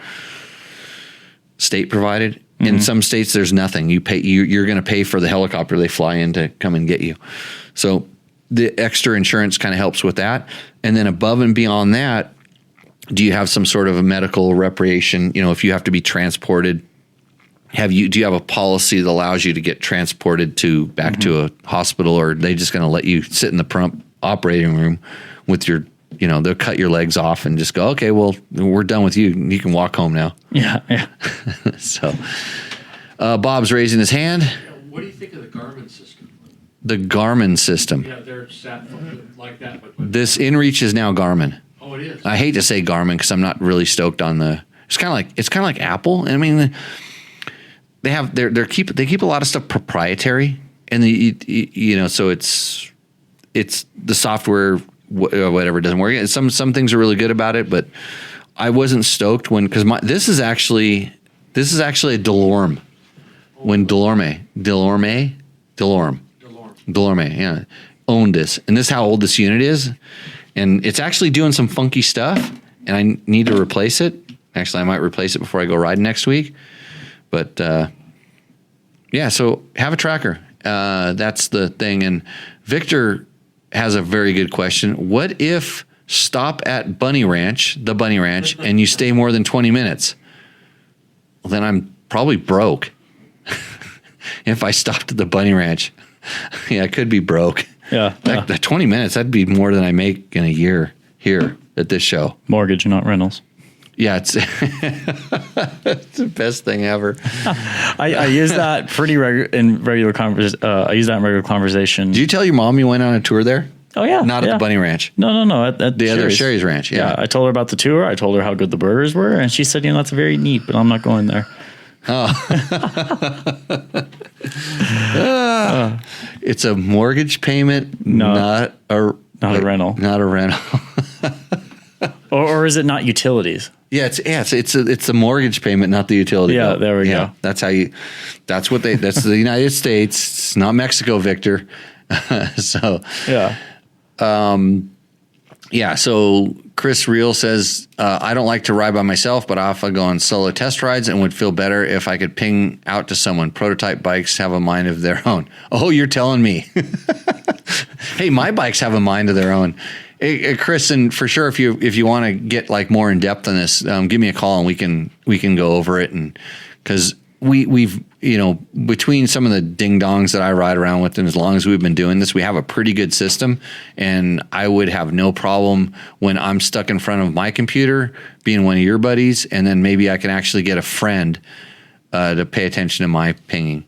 state provided. In some states, there's nothing. You're going to pay for the helicopter they fly in to come and get you. So the extra insurance kind of helps with that. And then above and beyond that, do you have some sort of a medical reparation? If you have to be transported, do you have a policy that allows you to get transported back to a hospital, or are they just going to let you sit in the operating room with your, they'll cut your legs off and just go, okay, well, we're done with you. You can walk home now. Yeah. So Bob's raising his hand. What do you think of the Garmin system? The Garmin system. Yeah, they're sat like that. This InReach is now Garmin. Oh, it is. I hate to say Garmin because I'm not really stoked on it's kind of like Apple. I mean, they have they keep a lot of stuff proprietary, and so it's the software whatever doesn't work. Some things are really good about it, but I wasn't stoked because this is actually a Delorme. When Delorme, yeah, owned this, and this is how old this unit is, and it's actually doing some funky stuff, and I need to replace it. Actually, I might replace it before I go riding next week. But so have a tracker. That's the thing. And Victor has a very good question. What if stop at the Bunny Ranch, and you stay more than 20 minutes? Well, then I'm probably broke. If I stopped at the Bunny Ranch, I could be broke. Yeah. The 20 minutes, that'd be more than I make in a year here at this show. Mortgage, not rentals. Yeah, it's the best thing ever. I use that pretty in regular conversation. I use that in regular conversation. Did you tell your mom you went on a tour there? Oh yeah, not at the Bunny Ranch. No, at the Sherry's. Other Sherry's Ranch. Yeah, I told her about the tour. I told her how good the burgers were, and she said, that's very neat, but I'm not going there. It's a mortgage payment, not a rental. Not a rental. or is it not utilities? Yeah, it's a mortgage payment, not the utility bill. There we go. That's that's the United States. It's not Mexico, So Chris Reel says, I don't like to ride by myself, but I often go on solo test rides and would feel better if I could ping out to someone. Prototype bikes have a mind of their own. Oh, you're telling me. Hey, my bikes have a mind of their own. Hey, Chris, and for sure, if you want to get like more in depth on this, give me a call and we can go over it. And because we've between some of the ding dongs that I ride around with, and as long as we've been doing this, we have a pretty good system. And I would have no problem when I'm stuck in front of my computer being one of your buddies, and then maybe I can actually get a friend to pay attention to my pinging.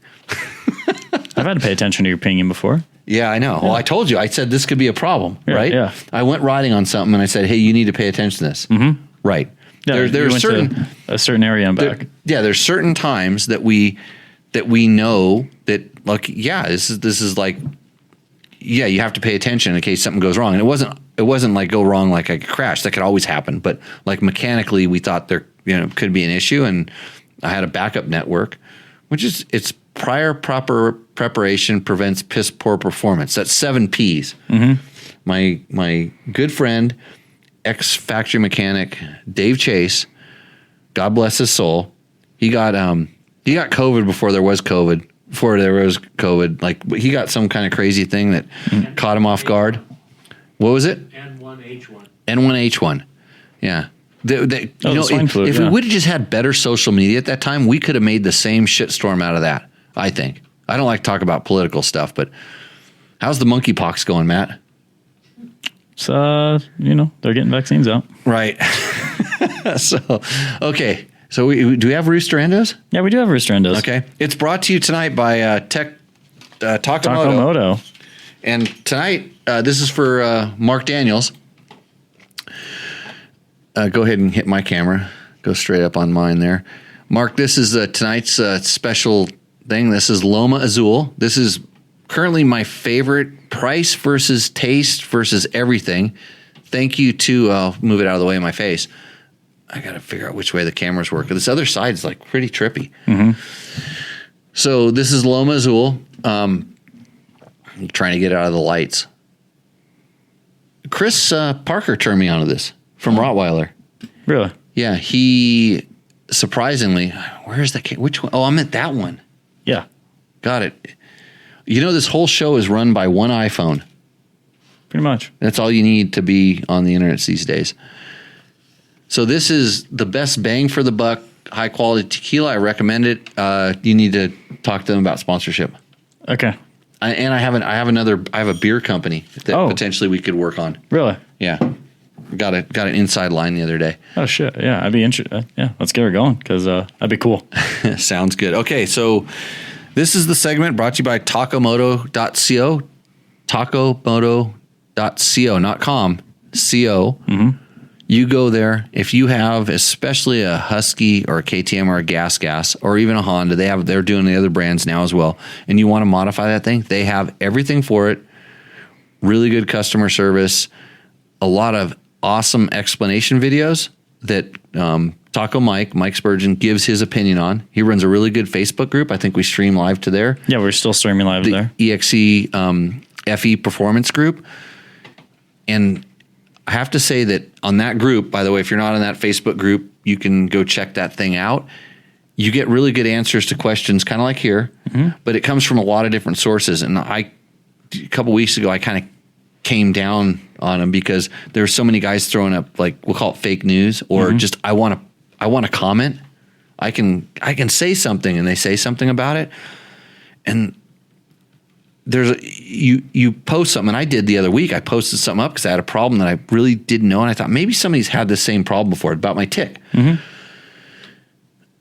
I've had to pay attention to your pinging before. Yeah, I know. Yeah. Well, I told you. I said this could be a problem, right? Yeah. I went riding on something and I said, hey, you need to pay attention to this. Mm-hmm. Right. Yeah, there's a certain area and back. There's certain times that we know that, like, this is like, you have to pay attention in case something goes wrong. And it wasn't like go wrong like I could crash. That could always happen. But like mechanically, we thought there could be an issue, and I had a backup network, which is it's prior proper preparation prevents piss poor performance. That's 7 P's. Mm-hmm. My good friend, ex-factory mechanic Dave Chase, God bless his soul, he got COVID before there was COVID. Before there was COVID, like he got some kind of crazy thing that caught him off guard. What was it? N1H1. N1H1. Yeah. If we would have just had better social media at that time, we could have made the same shitstorm out of that, I think. I don't like to talk about political stuff, but how's the monkeypox going, Matt? So, they're getting vaccines out. Right. Okay. So do we have Rooster Endos? Yeah, we do have Rooster Endos. Okay. It's brought to you tonight by Takamoto. And tonight, this is for Mark Daniels. Go ahead and hit my camera. Go straight up on mine there. Mark, this is tonight's special thing. This is Loma Azul. This is currently my favorite price versus taste versus everything. Thank you to, I'll move it out of the way of my face. I got to figure out which way the cameras work. This other side is like pretty trippy. Mm-hmm. So this is Loma Azul. I'm trying to get out of the lights. Chris Parker turned me onto this from Rottweiler. Really? Yeah. He surprisingly, where's the which one? Oh, I'm at that one. Yeah. Got it. This whole show is run by one iPhone. Pretty much. That's all you need to be on the internet these days. So this is the best bang for the buck, high quality tequila. I recommend it. You need to talk to them about sponsorship. Okay. I have a beer company that potentially we could work on. Really? Yeah. Got an inside line the other day. Oh shit. Yeah. I'd be interested. Yeah. Let's get her going. Cause, that'd be cool. Sounds good. Okay. So this is the segment brought to you by takomoto.co, takomoto.co, not com, co. Mm-hmm. You go there. If you have especially a Husky or a KTM or a Gas, or even a Honda, they're doing the other brands now as well, and you want to modify that thing, they have everything for it. Really good customer service, a lot of awesome explanation videos that Taco Mike Spurgeon gives his opinion on. He runs a really good Facebook group. I think we stream live to there. Yeah, we're still streaming live there. EXE FE Performance Group. And I have to say that on that group, by the way, if you're not on that Facebook group, you can go check that thing out. You get really good answers to questions, kind of like here, but it comes from a lot of different sources. And a couple weeks ago, I kind of came down on them because there were so many guys throwing up, like, we'll call it fake news, or just I want to comment. I can say something, and they say something about it, and you post something. And I did the other week. I posted something up because I had a problem that I really didn't know, and I thought maybe somebody's had the same problem before about my tick. And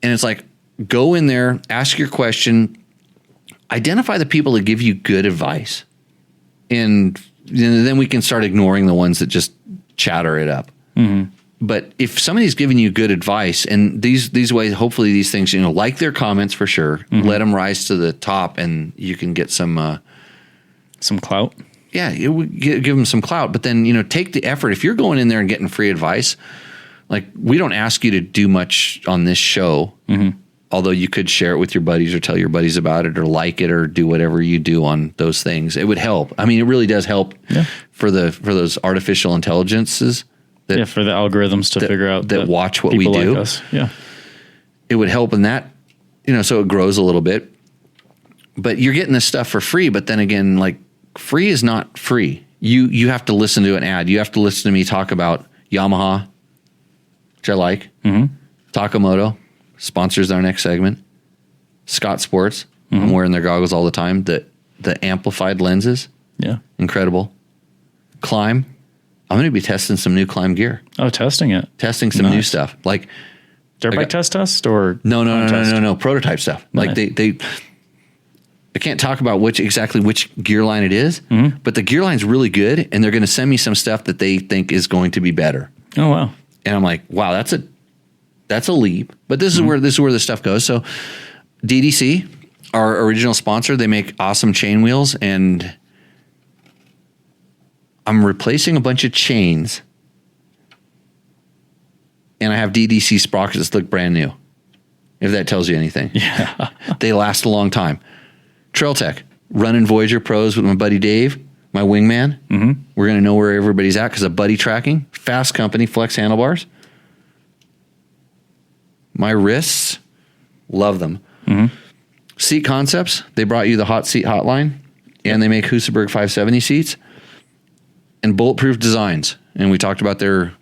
it's like, go in there, ask your question, identify the people that give you good advice, and then we can start ignoring the ones that just chatter it up. But if somebody's giving you good advice, and these ways, hopefully these things, like their comments for sure, let them rise to the top, and you can get some clout. Yeah, give them some clout. But then, take the effort. If you're going in there and getting free advice, like, we don't ask you to do much on this show, although you could share it with your buddies or tell your buddies about it or like it or do whatever you do on those things. It would help. I mean, it really does help for those artificial intelligences. for the algorithms to figure out that watch what we people do. Like us. Yeah. It would help in that, so it grows a little bit. But you're getting this stuff for free. But then again, like free is not free. You have to listen to an ad. You have to listen to me talk about Yamaha, which I like. Mm-hmm. Takamoto sponsors our next segment. Scott Sports. Mm-hmm. I'm wearing their goggles all the time. The amplified lenses. Yeah. Incredible. Climb. I'm going to be testing some new Climb gear. Oh, testing it. Testing some new stuff. Like dirt bike test or no. Prototype stuff. Nice. Like they I can't talk about exactly which gear line it is, but the gear line's really good, and they're going to send me some stuff that they think is going to be better. Oh wow! And I'm like, wow, that's a leap. But this is where the stuff goes. So DDC, our original sponsor, they make awesome chain wheels, and I'm replacing a bunch of chains, and I have DDC sprockets that look brand new. If that tells you anything, yeah, they last a long time. Trail Tech, running Voyager Pros with my buddy Dave, my wingman. Mm-hmm. We're going to know where everybody's at because of buddy tracking. Fasst Company, flex handlebars. My wrists, love them. Mm-hmm. Seat Concepts, they brought you the hot seat hotline, and they make Husaberg 570 seats. And Bulletproof Designs, and we talked about their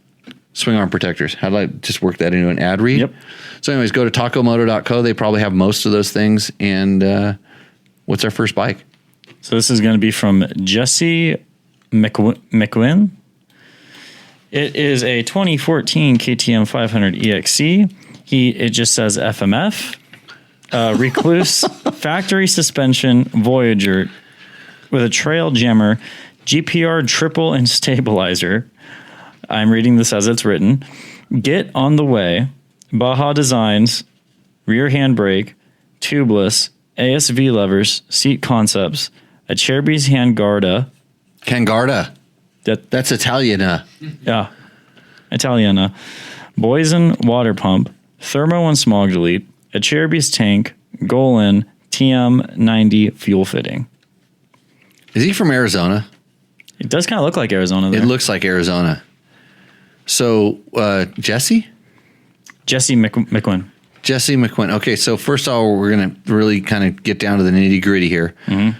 swing arm protectors. How did I just work that into an ad read? Yep. So anyways, go to tacomoto.co. They probably have most of those things, and what's our first bike? So this is going to be from Jesse McWin. It is a 2014 KTM 500 EXC. It just says FMF. Recluse factory suspension Voyager with a trail jammer, GPR triple and stabilizer. I'm reading this as it's written. Get on the way. Baja Designs, rear handbrake, tubeless, ASV levers, seat concepts, a Cherby's Hangarda. Hangarda. That's Italian. Yeah. Italiana. Boysen water pump, thermo and smog delete, a Cherby's tank, Golan TM90 fuel fitting. Is he from Arizona? It does kind of look like Arizona there. It looks like Arizona. So, Jesse? Jesse McQuinn. Jesse McQuinn. Okay, so first of all, we're going to really kind of get down to the nitty gritty here. Mm-hmm.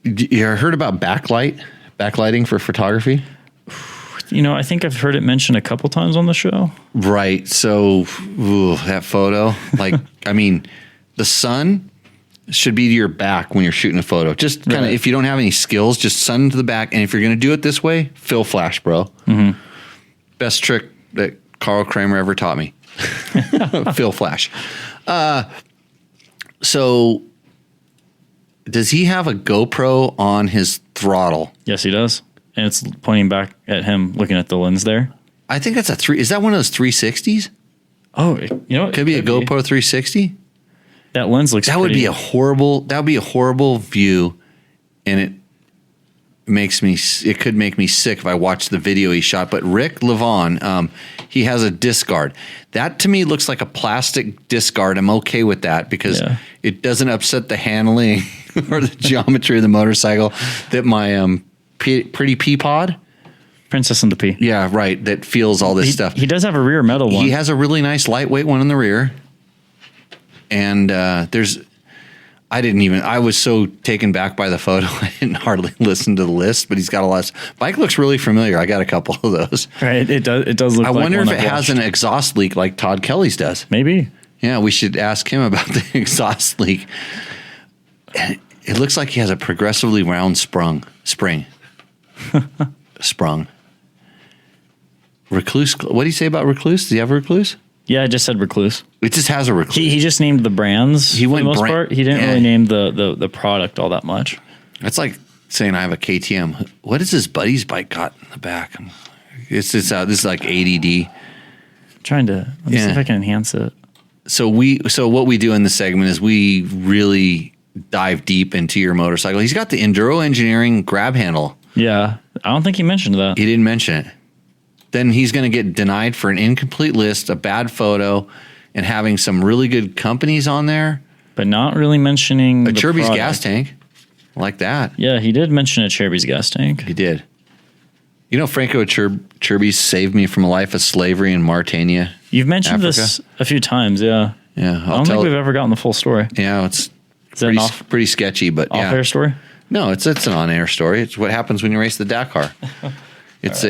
You heard about backlighting for photography? I think I've heard it mentioned a couple times on the show. Right. So, that photo, the sun should be to your back when you're shooting a photo. Just kind of, if you don't have any skills, just sun to the back. And if you're going to do it this way, fill flash, bro. Mm-hmm. Best trick that Carl Kramer ever taught me. Fill flash. So does he have a GoPro on his throttle? Yes, he does. And it's pointing back at him, looking at the lens there. I think that's is that one of those 360s? Oh, could be a GoPro 360. That lens looks. That would be a horrible view, and it could make me sick if I watched the video he shot. But Rick Levon, he has a disc guard. That to me looks like a plastic disc guard. I'm okay with that because it doesn't upset the handling or the geometry of the motorcycle that my pretty P-Pod. Princess and the P. Yeah, right. That feels all this stuff. He does have a rear metal one. He has a really nice lightweight one in the rear. And I was so taken back by the photo, I didn't hardly listen to the list, but he's got a lot. Bike looks really familiar. I got a couple of those. Right. It does look I like wonder if it has an exhaust leak like Todd Kelly's does. Maybe. Yeah, we should ask him about the exhaust leak. It looks like he has a progressively round spring. Sprung. Recluse. What do you say about Recluse? Does he have a Recluse? Yeah, I just said Recluse. It just has a Recluse. He just named the brands for the most part. He didn't really name the product all that much. That's like saying I have a KTM. What has his buddy's bike got in the back? This is like ADD. Let me see if I can enhance it. So what we do in this segment is we really dive deep into your motorcycle. He's got the Enduro Engineering grab handle. Yeah, I don't think he mentioned that. He didn't mention it. Then he's going to get denied for an incomplete list, a bad photo, and having some really good companies on there. But not really mentioning a Cherby's gas tank like that. Yeah, he did mention a Cherby's gas tank. He did. You know, Franco Chirby saved me from a life of slavery in Mauritania. You've mentioned Africa. this a few times, yeah. Yeah, I don't think we've ever gotten the full story. Yeah, it's pretty sketchy, but off-air story? No, it's an on-air story. It's what happens when you race the Dakar. It's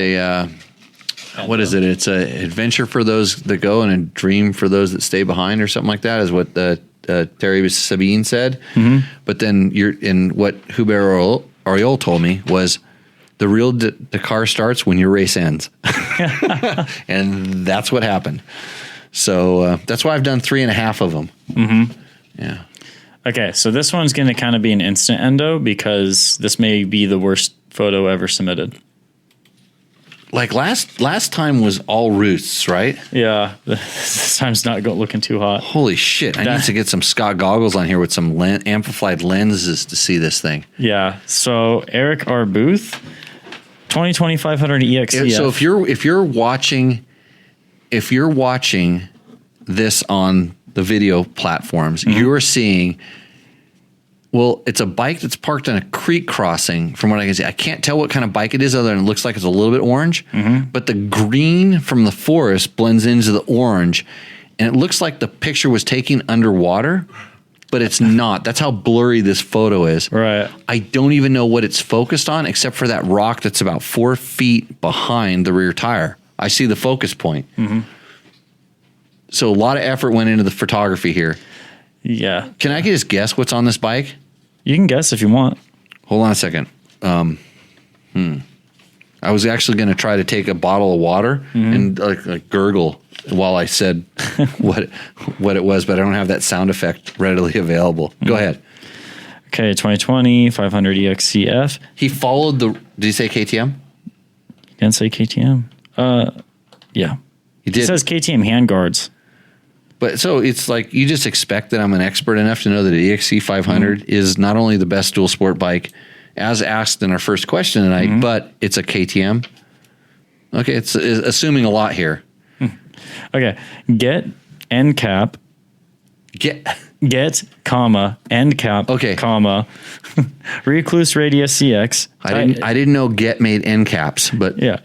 what is it? It's an adventure for those that go and a dream for those that stay behind, or something like that, is what Terry Sabine said. Mm-hmm. But then what Hubert Oriol told me was, the real Dakar starts when your race ends. And that's what happened. So that's why I've done 3.5 of them. Mm-hmm. Yeah. Okay, so this one's going to kind of be an instant endo because this may be the worst photo ever submitted. Like last time was all roosts, right? Yeah, this time's not looking too hot. Holy shit, I need to get some Scott goggles on here with some amplified lenses to see this thing. Yeah, so Eric R. Booth, 2020 500 EXCF. So if you're watching this on the video platforms, mm-hmm. you are seeing, well, it's a bike that's parked on a creek crossing from what I can see. I can't tell what kind of bike it is other than it looks like it's a little bit orange, mm-hmm. but the green from the forest blends into the orange, and it looks like the picture was taken underwater, but it's not. That's how blurry this photo is. Right. I don't even know what it's focused on except for that rock that's about 4 feet behind the rear tire. I see the focus point. Mm-hmm. So a lot of effort went into the photography here. Yeah. Can I just guess what's on this bike? You can guess if you want. Hold on a second. I was actually going to try to take a bottle of water mm-hmm. and like gurgle while I said what it was, but I don't have that sound effect readily available. Mm-hmm. Go ahead. Okay, 2020 500 EXCF. He followed did he say KTM? He didn't say KTM. Yeah. He did. It says KTM handguards. But so it's like you just expect that I'm an expert enough to know that the EXC 500 mm-hmm. is not only the best dual sport bike, as asked in our first question tonight, mm-hmm. but it's a KTM. Okay, it's assuming a lot here. Okay, get end cap. Get, comma, end cap, okay. comma, Recluse Radius CX. I didn't know get made end caps, but yeah.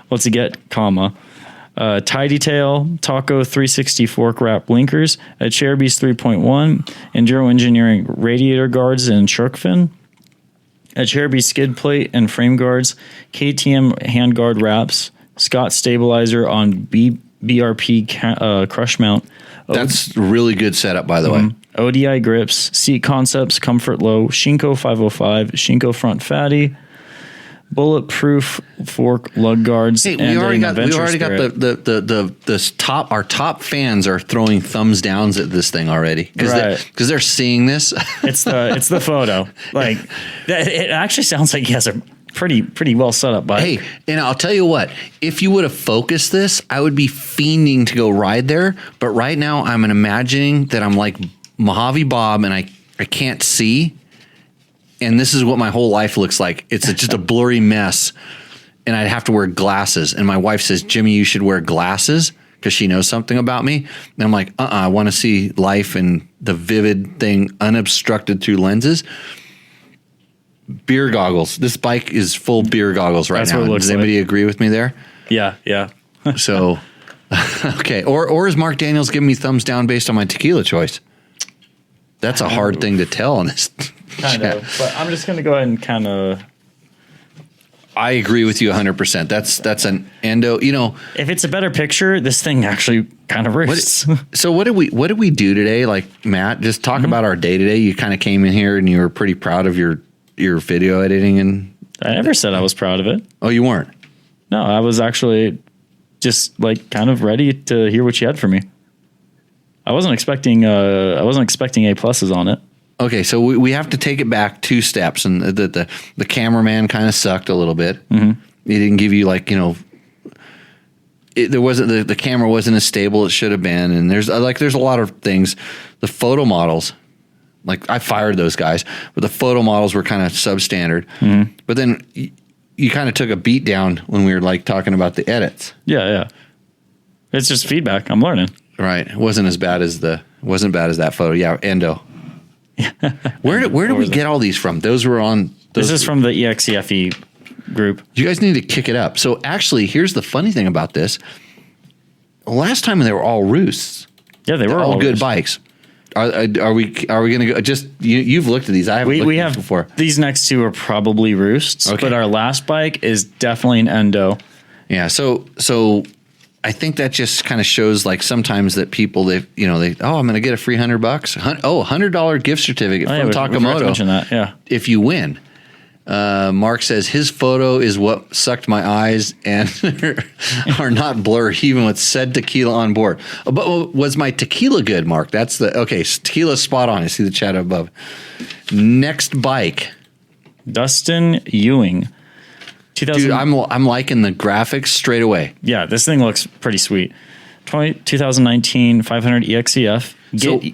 What's a get, comma, Tidy Tail, Taco 360 fork wrap blinkers, a Cherubies 3.1, Enduro Engineering radiator guards and shark fin, a Cherubies skid plate and frame guards, KTM handguard wraps, Scott stabilizer on BRP crush mount. That's really good setup, by the way. ODI grips, Seat Concepts, Comfort Low, Shinko 505, Shinko front fatty, bulletproof fork lug guards. Hey, we already got the top. Our top fans are throwing thumbs downs at this thing already because they're seeing this. It's the photo. Like it actually sounds like he has a pretty well set up bike. Hey, and I'll tell you what, if you would have focused this, I would be fiending to go ride there. But right now I'm imagining that I'm like Mojave Bob and I can't see. And this is what my whole life looks like. It's just a blurry mess. And I'd have to wear glasses. And my wife says, Jimmy, you should wear glasses because she knows something about me. And I'm like, I want to see life and the vivid thing unobstructed through lenses. Beer goggles. This bike is full beer goggles right now. Does anybody agree with me there? Yeah. So, okay. Or is Mark Daniels giving me thumbs down based on my tequila choice? That's a hard thing to tell on this. Kind of. But I'm just going to go ahead and kind of. I agree with you 100%. That's an endo. You know, if it's a better picture, this thing actually kind of rips. So what did we do today? Like, Matt, just talk about our day today. You kind of came in here and you were pretty proud of your video editing, and I never said I was proud of it. Oh, you weren't? No, I was actually just like kind of ready to hear what you had for me. I wasn't expecting A pluses on it. Okay, so we have to take it back 2 steps, and the cameraman kind of sucked a little bit. Mm-hmm. He didn't give you the camera wasn't as stable as it should have been, and there's a lot of things. The photo models, like I fired those guys, but the photo models were kind of substandard. Mm-hmm. But then you kind of took a beat down when we were like talking about the edits. Yeah. It's just feedback. I'm learning. Right. It wasn't as bad as that photo. Yeah, endo. Where did we get all these from? Those were on. This is from the EXCFE group. You guys need to kick it up. So actually, here's the funny thing about this. Last time they were all roosts. Yeah, they were all good roosts. bikes. Are we going to go? Just you've looked at these. I haven't. We looked at have these before. These next two are probably roosts, Okay. but our last bike is definitely an endo. Yeah. So I think that just kind of shows like sometimes that people I'm going to get a free $100. $100 gift certificate from We forgot to Takamoto. mention that. Yeah. If you win. Mark says his photo is what sucked my eyes and are not blurred even with said tequila on board. But was my tequila good, Mark? That's tequila's spot on. I see the chat above. Next bike. Dustin Ewing. Dude, I'm liking the graphics straight away. Yeah, this thing looks pretty sweet. 2019 500 EXCF.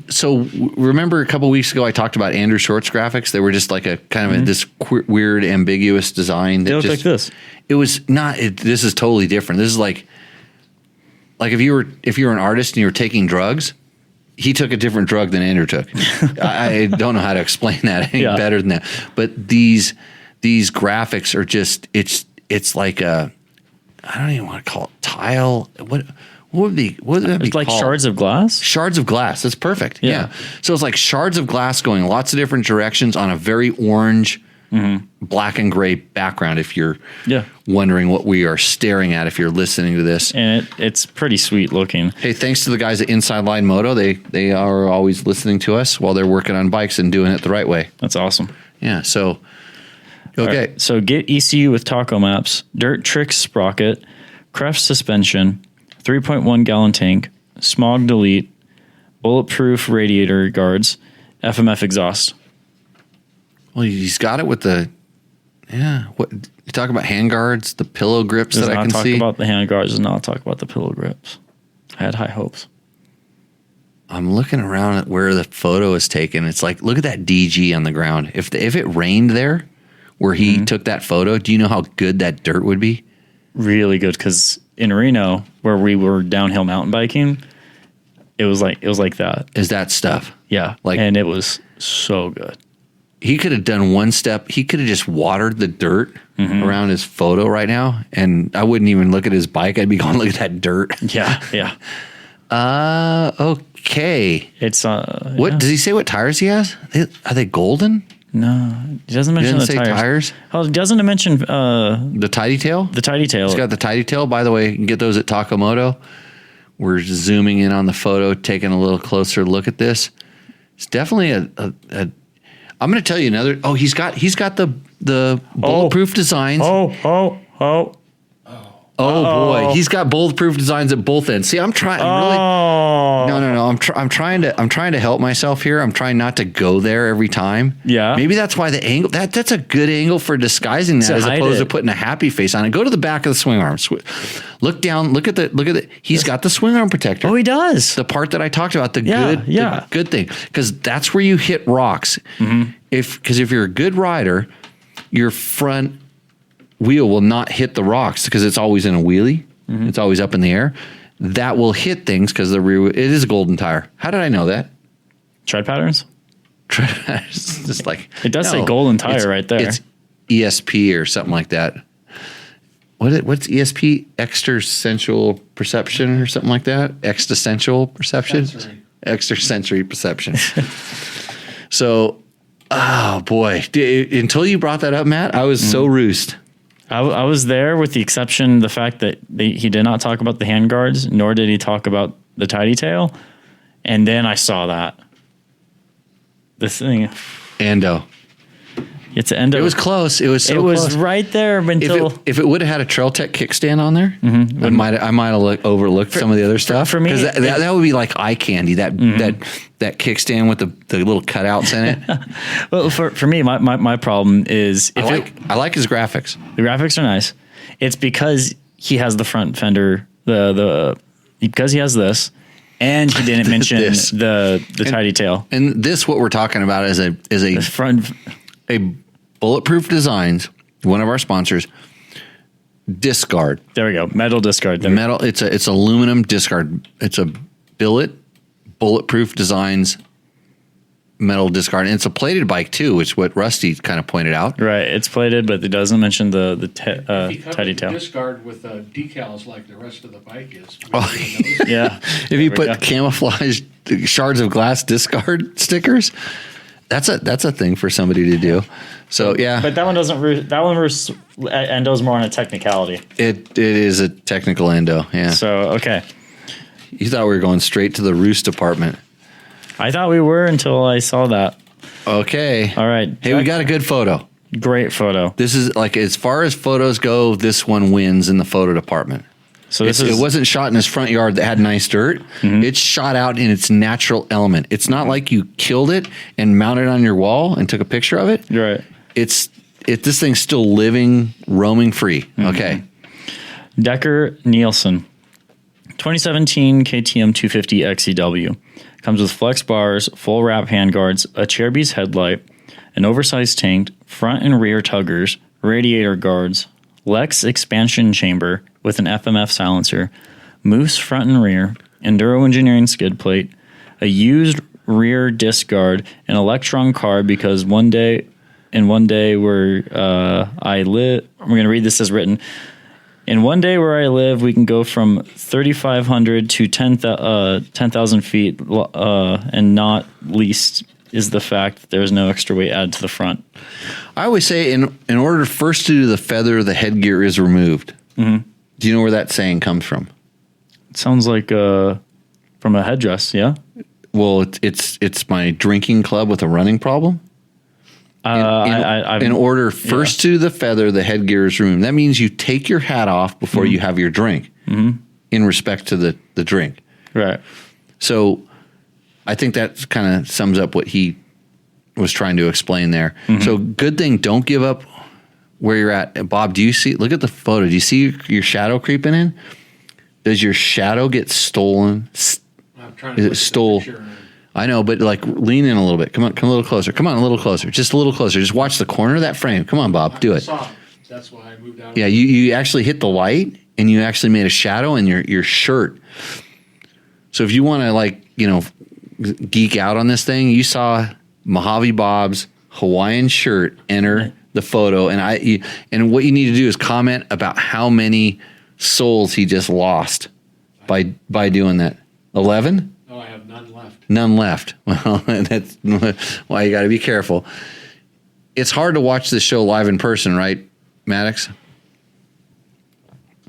So remember a couple weeks ago I talked about Andrew Short's graphics? They were just like a kind of this weird, ambiguous design. They look like this. It was not. This is totally different. This is like if you were an artist and you were taking drugs. He took a different drug than Andrew took. I don't know how to explain that any better than that. But these graphics are just it's like a, I don't even want to call it tile. What would that be like called? shards of glass? Shards of glass. That's perfect. Yeah. So it's like shards of glass going lots of different directions on a very orange, black and gray background. If you're wondering what we are staring at, if you're listening to this, and it's pretty sweet looking. Hey, thanks to the guys at Inside Line Moto. They are always listening to us while they're working on bikes and doing it the right way. That's awesome. Yeah. So okay. Right, so get ECU with Taco Maps, Dirt Tricks sprocket, Crest suspension, 3.1 gallon tank, smog delete, bulletproof radiator guards, FMF exhaust. Well, he's got it with the What you talk about? Hand guards, the pillow grips that I can see. Does not talk about the hand guards. Does not talk about the pillow grips. I had high hopes. I'm looking around at where the photo is taken. It's like, look at that DG on the ground. If it rained there, where he took that photo, do you know how good that dirt would be? Really good, because in Reno, where we were downhill mountain biking, it was like that. Is that stuff? Yeah, and it was so good. He could have done one step. He could have just watered the dirt around his photo right now, and I wouldn't even look at his bike. I'd be going, look at that dirt. Yeah. Okay. It's what does he say? What tires he has? Are they golden? No, he doesn't mention the tires. Oh, he doesn't mention the tidy tail. The tidy tail. He's got the tidy tail. By the way, you can get those at Takamoto. We're zooming in on the photo, taking a little closer look at this. It's definitely a I'm going to tell you another. Oh, he's got the bulletproof designs. Oh boy, he's got bulletproof designs at both ends. See, I'm trying. No. I'm trying to help myself here. I'm trying not to go there every time. Yeah. Maybe that's why the angle. That's a good angle for disguising that, as opposed to putting a happy face on it. Go to the back of the swing arm. Look down. Look at the. He's got the swing arm protector. Oh, he does. The part that I talked about. The good thing, because that's where you hit rocks. Because if you're a good rider, your front wheel will not hit the rocks because it's always in a wheelie. It's always up in the air. That will hit things because the rear. It is a golden tire. How did I know that? Tread patterns. It's just like it does say golden tire right there. It's ESP or something like that. What's ESP? Extrasensual perception or something like that. Extrasensual perception. Extrasensory perception. So, oh boy! Until you brought that up, Matt, I was so roost. I was there with the exception the fact that he did not talk about the hand guards, nor did he talk about the tidy tail. And then I saw that. This thing. Endo. It's an endo. It was close. It was so close. It was right there until... If it would have had a Trail Tech kickstand on there, I might have overlooked some of the other stuff. For me... Because that would be like eye candy, that kickstand with the little cutouts in it. Well, for me, my problem is... I like his graphics. The graphics are nice. It's because he has the front fender, because he has this, and he didn't mention the tidy tail. And this, what we're talking about, is a front... A Bulletproof Designs, one of our sponsors, disc guard. There we go. Metal disc guard. Metal. It's aluminum disc guard. It's a billet Bulletproof Designs metal disc guard, and it's a plated bike too, which is what Rusty kind of pointed out. Right, it's plated, but it doesn't mention the If you cover teddy the tail. disc guard with decals like the rest of the bike is. Yeah, If you put camouflage shards of glass disc guard stickers, that's a thing for somebody to do. So yeah, but that one doesn't. Endo's more on a technicality. it is a technical endo. Yeah. So okay, You thought we were going straight to the roost department. I thought we were until I saw that. Okay. All right. Hey, we got a good photo. Great photo. This is like, as far as photos go, this one wins in the photo department. So it wasn't shot in his front yard that had nice dirt. Mm-hmm. It's shot out in its natural element. It's not like you killed it and mounted it on your wall and took a picture of it. You're right. This thing's still living, roaming free. Mm-hmm. Okay. Decker Nielsen, 2017 KTM 250 XEW. Comes with flex bars, full wrap handguards, a Cherubies headlight, an oversized tank, front and rear tuggers, radiator guards, Lex expansion chamber with an FMF silencer, Moose front and rear, Enduro Engineering skid plate, a used rear disc guard, an Electron car because one day where I live, we're going to read this as written. In one day where I live, we can go from 3,500 to 10,000 feet, and not least is the fact that there's no extra weight added to the front. I always say in order first to do the feather, the headgear is removed. Mm-hmm. Do you know where that saying comes from? It sounds like from a headdress, yeah? Well, it's my drinking club with a running problem. In order first to the feather, the headgear is removed. That means you take your hat off before you have your drink, in respect to the drink. Right. So I think that kind of sums up what he was trying to explain there. So good thing, don't give up where you're at. Bob, look at the photo. Do you see your shadow creeping in? Does your shadow get stolen? I'm trying Is to it stole? I know, but like lean in a little bit. Come a little closer. Come on, a little closer. Just a little closer. Just watch the corner of that frame. Come on, Bob, do it. That's why I moved out. Yeah, you actually hit the light and you actually made a shadow in your shirt. So if you want to geek out on this thing, you saw Mojave Bob's Hawaiian shirt enter the photo, and what you need to do is comment about how many souls he just lost by doing that. 11? No, I have none left. None left. Well, that's why you got to be careful. It's hard to watch this show live in person, right, Maddox?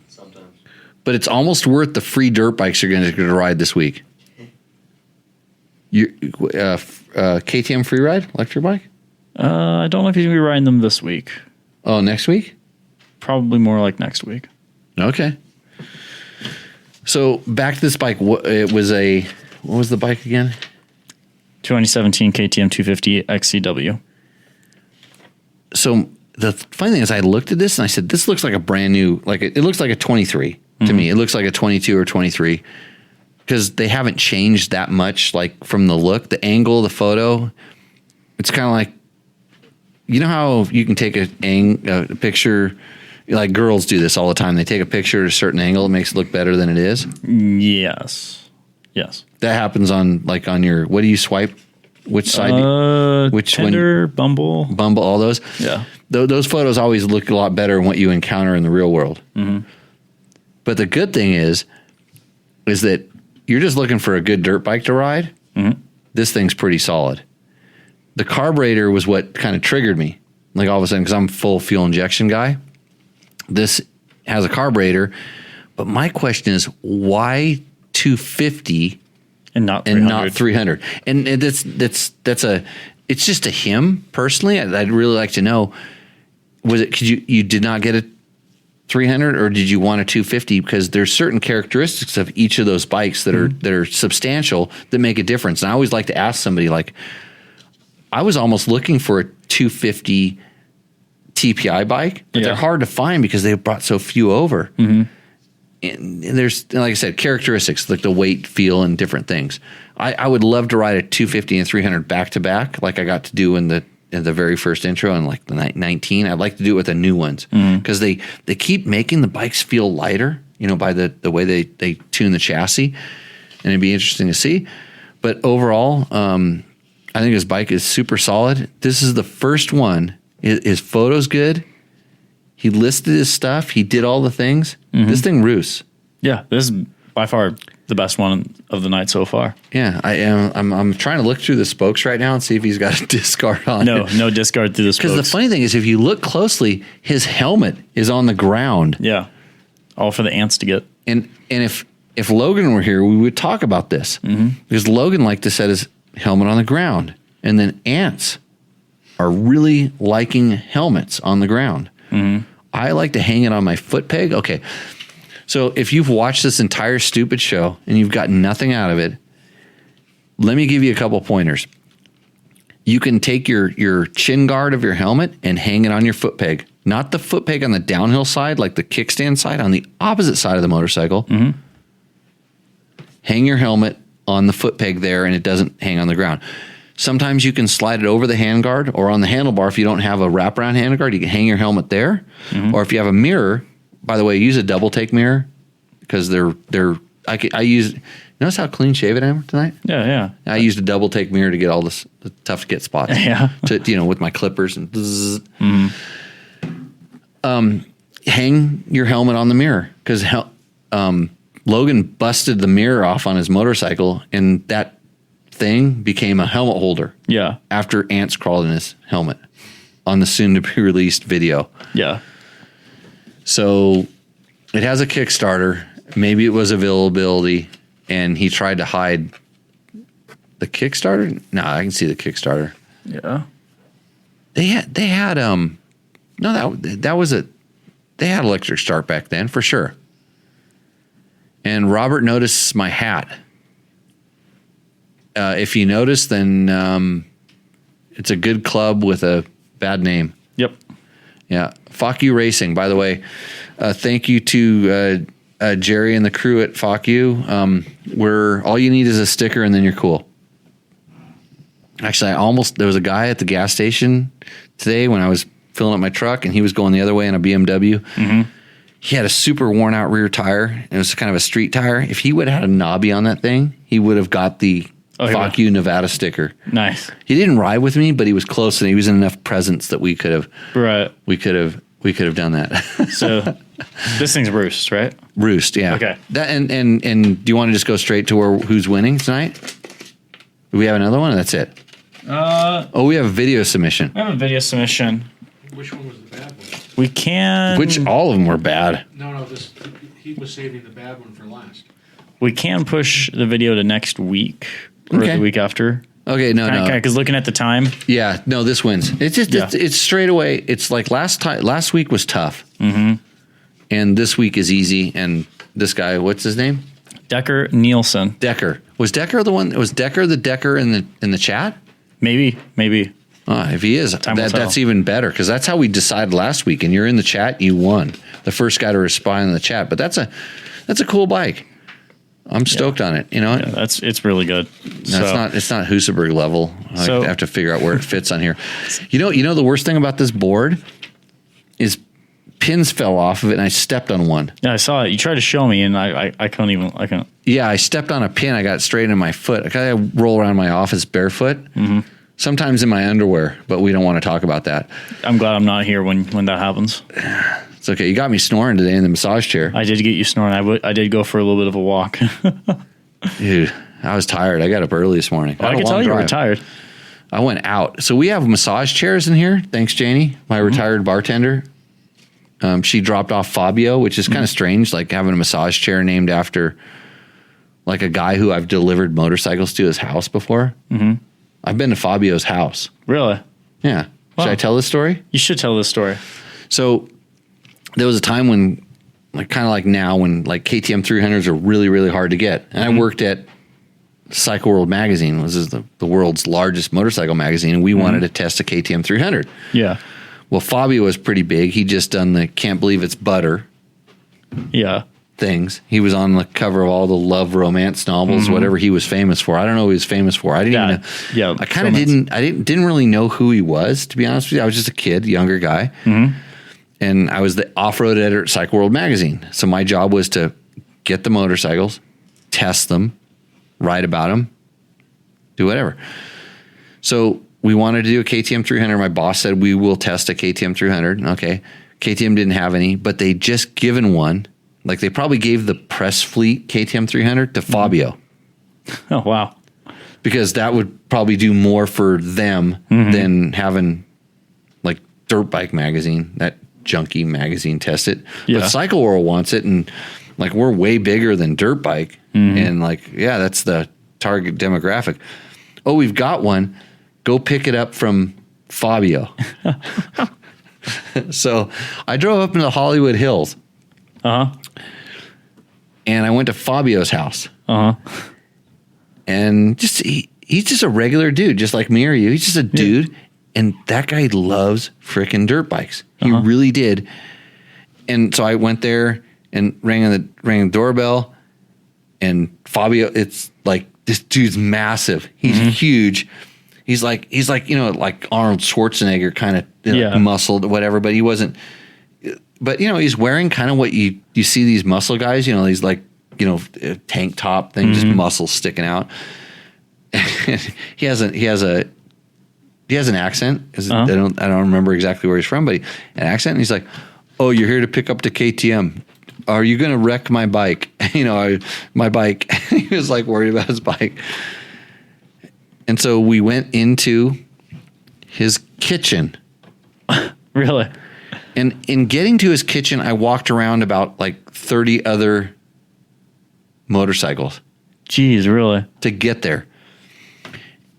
Sometimes. But it's almost worth the free dirt bikes you're going to ride this week. KTM free ride, electric bike? I don't know if he's going to be riding them this week. Oh, next week? Probably more like next week. Okay. So back to this bike. What was the bike again? 2017 KTM 250 XCW. So the funny thing is, I looked at this and I said, "This looks like a brand new. It looks like a 23 to me. It looks like a 22 or 23 because they haven't changed that much. Like from the look, the angle, the photo. It's kind of like, you know how you can take a picture." Like girls do this all the time. They take a picture at a certain angle. It makes it look better than it is. Yes. That happens on your, what do you swipe? Which side? Which Tinder, Bumble, all those? Yeah. Those photos always look a lot better than what you encounter in the real world. Mm-hmm. But the good thing is that you're just looking for a good dirt bike to ride. Mm-hmm. This thing's pretty solid. The carburetor was what kind of triggered me. Like all of a sudden, because I'm full fuel injection guy. This has a carburetor, but my question is, why 250 and not 300? And it's just to him personally. I'd really like to know, was it because you did not get a 300 or did you want a 250? Because there's certain characteristics of each of those bikes that are substantial that make a difference. And I always like to ask somebody, like, I was almost looking for a 250 TPI bike, but they're hard to find because they brought so few over. Mm-hmm. And there's, like I said, characteristics like the weight, feel, and different things. I would love to ride a 250 and 300 back to back, like I got to do in the very first intro in like the 19. I'd like to do it with the new ones because they keep making the bikes feel lighter, by the way they tune the chassis, and it'd be interesting to see. But overall, I think his bike is super solid. This is the first one. His photo's good. He listed his stuff. He did all the things. Mm-hmm. This thing roosts. Yeah, this is by far the best one of the night so far. Yeah, I am. I'm trying to look through the spokes right now and see if he's got a discard on. No discard through the spokes. Because the funny thing is, if you look closely, his helmet is on the ground. Yeah, all for the ants to get. And if Logan were here, we would talk about this because Logan liked to set his helmet on the ground, and then ants are really liking helmets on the ground. Mm-hmm. I like to hang it on my foot peg. Okay. So if you've watched this entire stupid show and you've got nothing out of it, let me give you a couple pointers. You can take your chin guard of your helmet and hang it on your foot peg. Not the foot peg on the downhill side, like the kickstand side, on the opposite side of the motorcycle. Mm-hmm. Hang your helmet on the foot peg there and it doesn't hang on the ground. Sometimes you can slide it over the handguard or on the handlebar. If you don't have a wraparound handguard, you can hang your helmet there. Mm-hmm. Or if you have a mirror, by the way, use a double take mirror because I use, notice how clean shaven I am tonight? Yeah. I used a double take mirror to get all the tough to get spots. Yeah. With my clippers and hang your helmet on the mirror because Logan busted the mirror off on his motorcycle and that thing became a helmet holder. Yeah. After ants crawled in his helmet on the soon to be released video. Yeah. So it has a Kickstarter. Maybe it was availability and he tried to hide the Kickstarter. No, I can see the Kickstarter. Yeah. They had they had electric start back then for sure. And Robert noticed my hat. If you notice, then it's a good club with a bad name. Yep. Yeah. Fuck You Racing, by the way. Thank you to Jerry and the crew at Fuck You. Where all you need is a sticker and then you're cool. Actually, there was a guy at the gas station today when I was filling up my truck and he was going the other way in a BMW. Mm-hmm. He had a super worn out rear tire. It was kind of a street tire. If he would have had a knobby on that thing, he would have got the Fuck You Nevada sticker. Nice. He didn't ride with me, but he was close and he was in enough presence that we could have. Right. We could have done that. So this thing's Roost, right? Roost, yeah. Okay. That and do you want to just go straight to who's winning tonight? Do we have another one? Or that's it. We have a video submission. We have a video submission. Which one was the bad one? We can. Which all of them were bad. No. He was saving the bad one for last. We can push the video to next week or the week after. Okay, no. Because looking at the time. Yeah, no, this wins. It's just it's straight away. It's like last week was tough, and this week is easy. And this guy, what's his name? Decker Nielsen. Decker was Decker the one? Was Decker the Decker in the chat? Maybe. If he is, that's even better because that's how we decided last week. And you're in the chat, you won. The first guy to respond in the chat. But that's a cool bike. I'm stoked on it. You know, it's really good. It's not Husaberg level. I have to figure out where it fits on here. You know the worst thing about this board is pins fell off of it and I stepped on one. Yeah, I saw it. You tried to show me and I couldn't. Yeah, I stepped on a pin. I got it straight in my foot. I kind of roll around my office barefoot. Mm-hmm. Sometimes in my underwear, but we don't want to talk about that. I'm glad I'm not here when that happens. It's okay. You got me snoring today in the massage chair. I did get you snoring. I did go for a little bit of a walk. Dude, I was tired. I got up early this morning. I can tell you were tired. I went out. So we have massage chairs in here. Thanks, Janie, my retired bartender. She dropped off Fabio, which is kind of strange, like having a massage chair named after like a guy who I've delivered motorcycles to his house before. Mm-hmm. I've been to Fabio's house. Really? Yeah. Wow. Should I tell this story? You should tell this story. So there was a time when, like kind of like now, when like KTM 300s are really, really hard to get. And I worked at Cycle World magazine. This is the world's largest motorcycle magazine. And we wanted to test a KTM 300. Yeah. Well, Fabio was pretty big. He just done the Can't Believe It's Butter. Yeah. Things. He was on the cover of all the love romance novels, whatever he was famous for. I don't know what he was famous for. I didn't even know. Yeah. I kind of didn't really know who he was, to be honest with you. I was just a kid, younger guy. Mm-hmm. And I was the off-road editor at Cycle World magazine. So my job was to get the motorcycles, test them, write about them, do whatever. So we wanted to do a KTM 300. My boss said we will test a KTM 300. Okay. KTM didn't have any, but they just given one. Like they probably gave the press fleet KTM 300 to Fabio. Oh, wow. Because that would probably do more for them than having like Dirt Bike Magazine, that junky magazine, test it. Yeah. But Cycle World wants it, and like we're way bigger than Dirt Bike. And like, yeah, that's the target demographic. Oh, we've got one. Go pick it up from Fabio. So I drove up into the Hollywood Hills. And I went to Fabio's house. And just he's just a regular dude, just like me or you. He's just a dude. And that guy loves freaking dirt bikes. He really did. And so I went there and rang the doorbell. And Fabio, it's like, this dude's massive. He's huge. He's like, you know, like Arnold Schwarzenegger kind of muscled, whatever, but he wasn't. But, you know, he's wearing kind of what you see these muscle guys, you know, these like, you know, tank top thing, just muscles sticking out. he has an accent. I don't remember exactly where he's from, but an accent. And he's like, "Oh, you're here to pick up the KTM. Are you going to wreck my bike?" You know, my bike. He was like worried about his bike. And so we went into his kitchen. Really? And in getting to his kitchen, I walked around about like 30 other motorcycles. Jeez, really? To get there.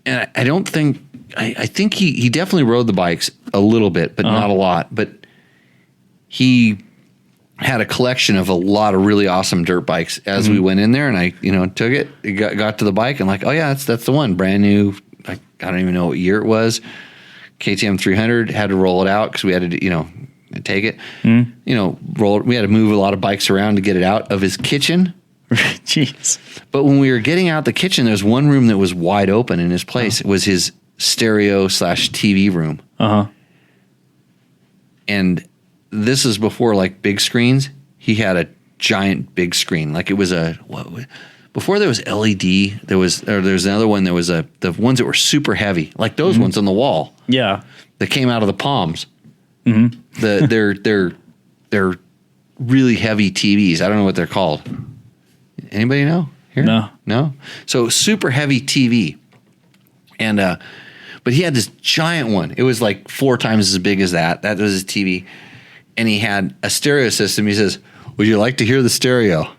And I don't think, I think he definitely rode the bikes a little bit, but not a lot. But he had a collection of a lot of really awesome dirt bikes as we went in there, and I, you know, took it, got to the bike and like, oh yeah, that's the one, brand new. I don't even know what year it was. KTM 300, had to roll it out because we had to, you know, take it, you know, we had to move a lot of bikes around to get it out of his kitchen. Jeez. But when we were getting out the kitchen, there was one room that was wide open in his place. It was his stereo / TV room. And this is before like big screens. He had a giant big screen. Like it was before there was LED, there was another one. There was the ones that were super heavy, like those ones on the wall. Yeah. That came out of the palms. They're really heavy TVs. I don't know what they're called. Anybody know here? No. So super heavy TV. And, but he had this giant one. It was like 4 times as big as that. That was his TV. And he had a stereo system. He says, "Would you like to hear the stereo?"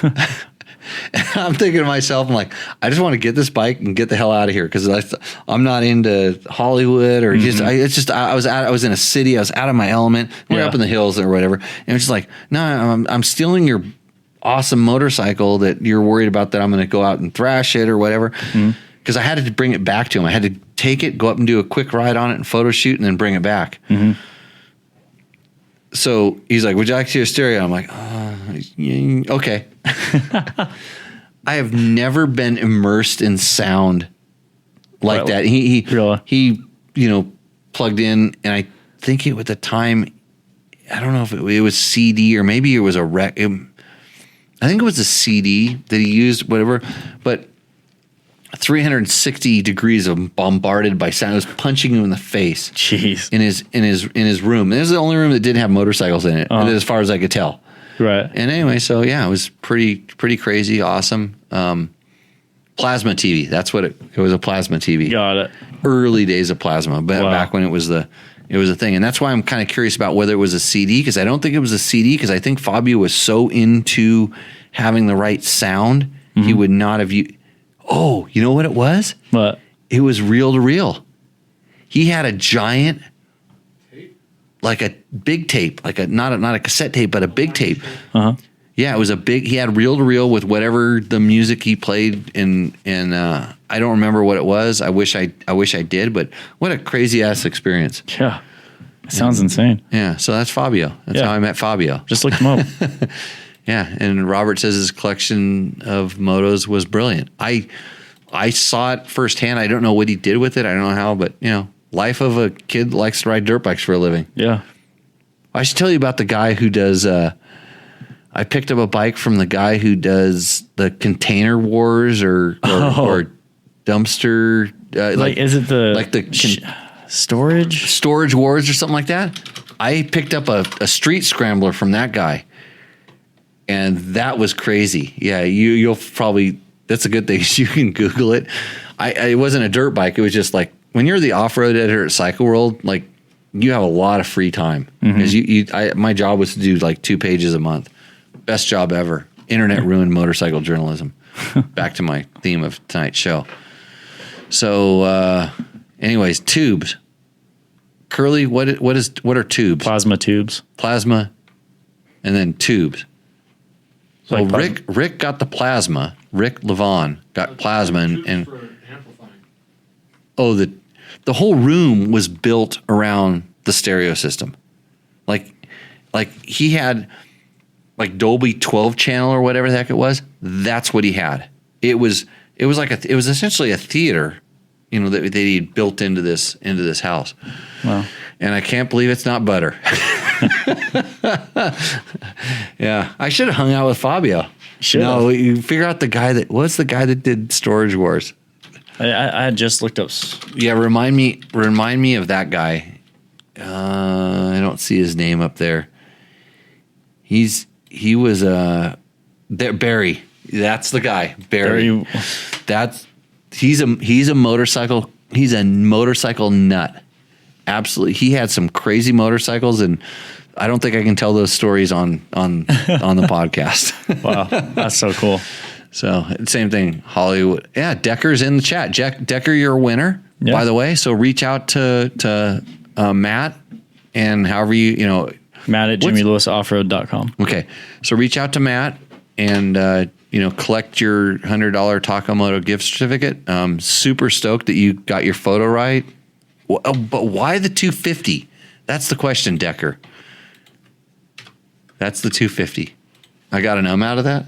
I'm thinking to myself, I'm like, I just want to get this bike and get the hell out of here because I'm not into Hollywood or I was in a city. I was out of my element. We're up in the hills or whatever. And it's just like, no, I'm stealing your awesome motorcycle that you're worried about that I'm going to go out and thrash it or whatever. Because I had to bring it back to him. I had to take it, go up and do a quick ride on it and photo shoot and then bring it back. So he's like, "Would you like to hear stereo?" I'm like, okay. I have never been immersed in sound like that. He you know, plugged in, and I think at the time, I don't know if it was CD or maybe it was a rec. I think it was a CD that he used, whatever, but 360 degrees of bombarded by sound. It was punching him in the face. Jeez. In his room. And this is the only room that didn't have motorcycles in it, as far as I could tell. Right. And anyway, so yeah, it was pretty crazy, awesome. Plasma TV. That's what it was, a plasma TV. Got it. Early days of plasma, but back when it was a thing. And that's why I'm kind of curious about whether it was a CD, because I don't think it was a CD, because I think Fabio was so into having the right sound, he would not have Oh, you know what it was? What? It was reel to reel. He had a giant tape, like a big tape, like not a cassette tape, but a big tape. Yeah, it was he had reel to reel with whatever the music he played, and I don't remember what it was. I wish I did, but what a crazy ass experience. Yeah. Sounds insane. Yeah, so that's Fabio. That's how I met Fabio. Just looked him up. Yeah, and Robert says his collection of motos was brilliant. I saw it firsthand. I don't know what he did with it. I don't know how, but you know, life of a kid that likes to ride dirt bikes for a living. Yeah. I should tell you about the guy who does. I picked up a bike from the guy who does the container wars or dumpster is it the like the storage wars or something like that? I picked up a street scrambler from that guy, and that was crazy. Yeah, you'll probably, that's a good thing. You can Google it. It wasn't a dirt bike. It was just like, when you're the off-road editor at Cycle World, like, you have a lot of free time. Because my job was to do like 2 pages a month. Best job ever. Internet ruined motorcycle journalism. Back to my theme of tonight's show. So, anyways, tubes. Curly, what are tubes? Plasma tubes. Plasma, and then tubes. So Like Rick got the plasma. Rick Levon got plasma, and For amplifying. the whole room was built around the stereo system. Like he had like Dolby 12 channel or whatever the heck it was. That's what he had. It was essentially a theater, that he'd built into this house. Wow. And I can't believe it's not butter. Yeah, I should have hung out with Fabio. No, you figure out what's the guy that did Storage Wars? I had just looked up. Yeah, remind me of that guy. I don't see his name up there. He was Barry. That's the guy, Barry. He's a motorcycle. He's a motorcycle nut. Absolutely, he had some crazy motorcycles, and I don't think I can tell those stories on the podcast. Wow, that's so cool. So same thing, Hollywood. Yeah, Decker's in the chat. Decker, you're a winner, by the way. So reach out to Matt, and however Matt at JimmyLewisOffroad.com. Okay, so reach out to Matt and collect your $100 Takamoto gift certificate. Super stoked that you got your photo right. But why the 250? That's the question, Decker. That's the 250. I got an out of that?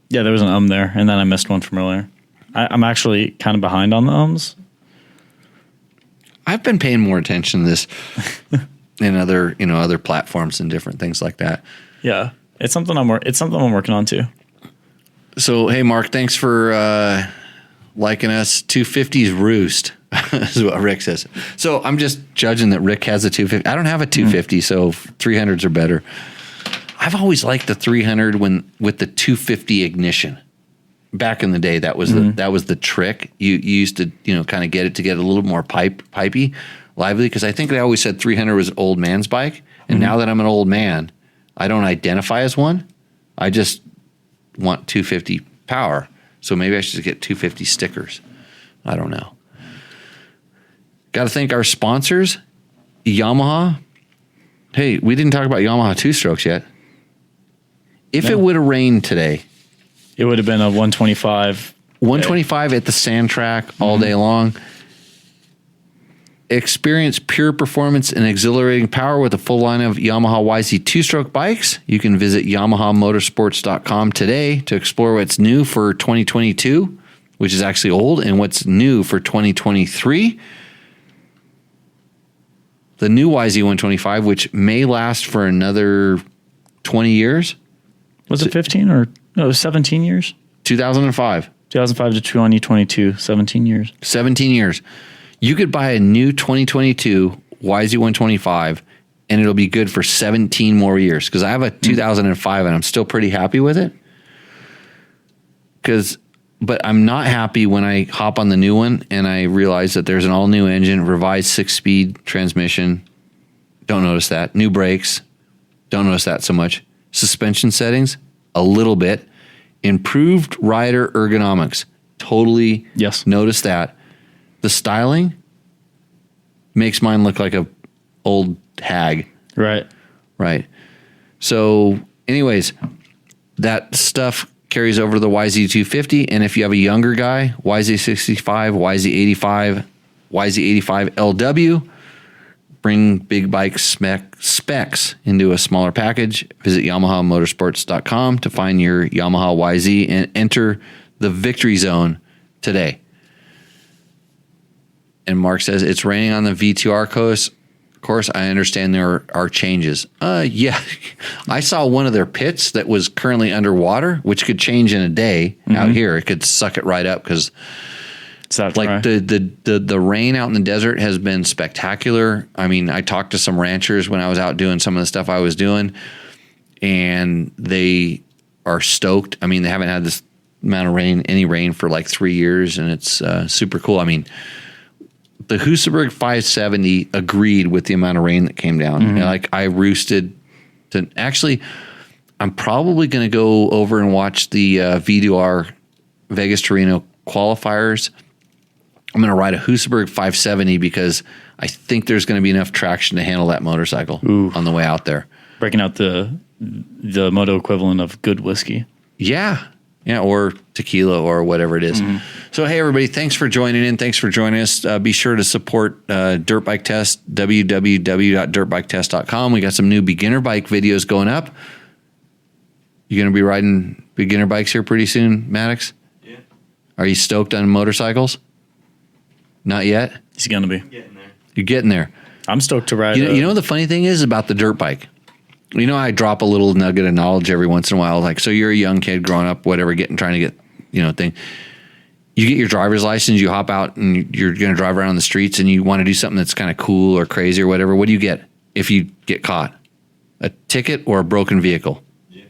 Yeah, there was an there, and then I missed one from earlier. I'm actually kind of behind on the ums. I've been paying more attention to this in other platforms and different things like that. Yeah, it's something I'm working on too. So hey, Mark, thanks for liking us. 250's roost. Is what Rick says. So I'm just judging that Rick has a 250. I don't have a 250, so 300s are better. I've always liked the 300 with the 250 ignition. Back in the day, that was the trick. You used to kind of get it to get a little more pipey, lively, because I think they always said 300 was an old man's bike, and now that I'm an old man, I don't identify as one. I just want 250 power. So maybe I should get 250 stickers. I don't know. Got to thank our sponsors, Yamaha. Hey, we didn't talk about Yamaha 2-strokes yet. If it would have rained today, it would have been a 125. 125 at the sand track all day long. Experience pure performance and exhilarating power with a full line of Yamaha YZ 2-stroke bikes. You can visit YamahaMotorsports.com today to explore what's new for 2022, which is actually old, and what's new for 2023. The new YZ125, which may last for another 20 years. Was it 15 or no, 17 years? 2005. 2005 to 2022, 17 years. 17 years. You could buy a new 2022 YZ125 and it'll be good for 17 more years, because I have a 2005 and I'm still pretty happy with it. But I'm not happy when I hop on the new one and I realize that there's an all-new engine, revised 6-speed transmission. Don't notice that. New brakes. Don't notice that so much. Suspension settings, a little bit. Improved rider ergonomics. Totally notice that. The styling makes mine look like a old hag. Right. So anyways, that stuff carries over to the YZ250, and if you have a younger guy, YZ65, YZ85, YZ85 LW, bring big bike specs into a smaller package. Visit YamahaMotorsports.com to find your Yamaha YZ and enter the victory zone today. And Mark says, it's raining on the VTR course. Of course, I understand there are changes. Yeah, I saw one of their pits that was currently underwater, which could change in a day out here. It could suck it right up because It's that like dry. the rain out in the desert has been spectacular. I mean, I talked to some ranchers when I was out doing some of the stuff I was doing, and they are stoked. I mean, they haven't had this amount of any rain for like 3 years, and it's super cool. I mean, the Husaberg 570 agreed with the amount of rain that came down. And like I roosted to actually, I'm probably going to go over and watch the V2R Vegas Torino qualifiers. I'm going to ride a Husaberg 570 because I think there's going to be enough traction to handle that motorcycle on the way out there. Breaking out the Moto equivalent of good whiskey. Yeah, or tequila or whatever it is. So, hey, everybody, thanks for joining in. Thanks for joining us. Be sure to support Dirt Bike Test, www.dirtbiketest.com. We got some new beginner bike videos going up. You going to be riding beginner bikes here pretty soon, Maddox? Yeah. Are you stoked on motorcycles? Not yet? He's going to be. Getting there. You're getting there. I'm stoked to ride. You know the funny thing is about the dirt bike? You know, I drop a little nugget of knowledge every once in a while. Like, so you're a young kid growing up, whatever, trying to get, thing. You get your driver's license, you hop out and you're going to drive around the streets and you want to do something that's kind of cool or crazy or whatever. What do you get if you get caught? A ticket or a broken vehicle? Yeah.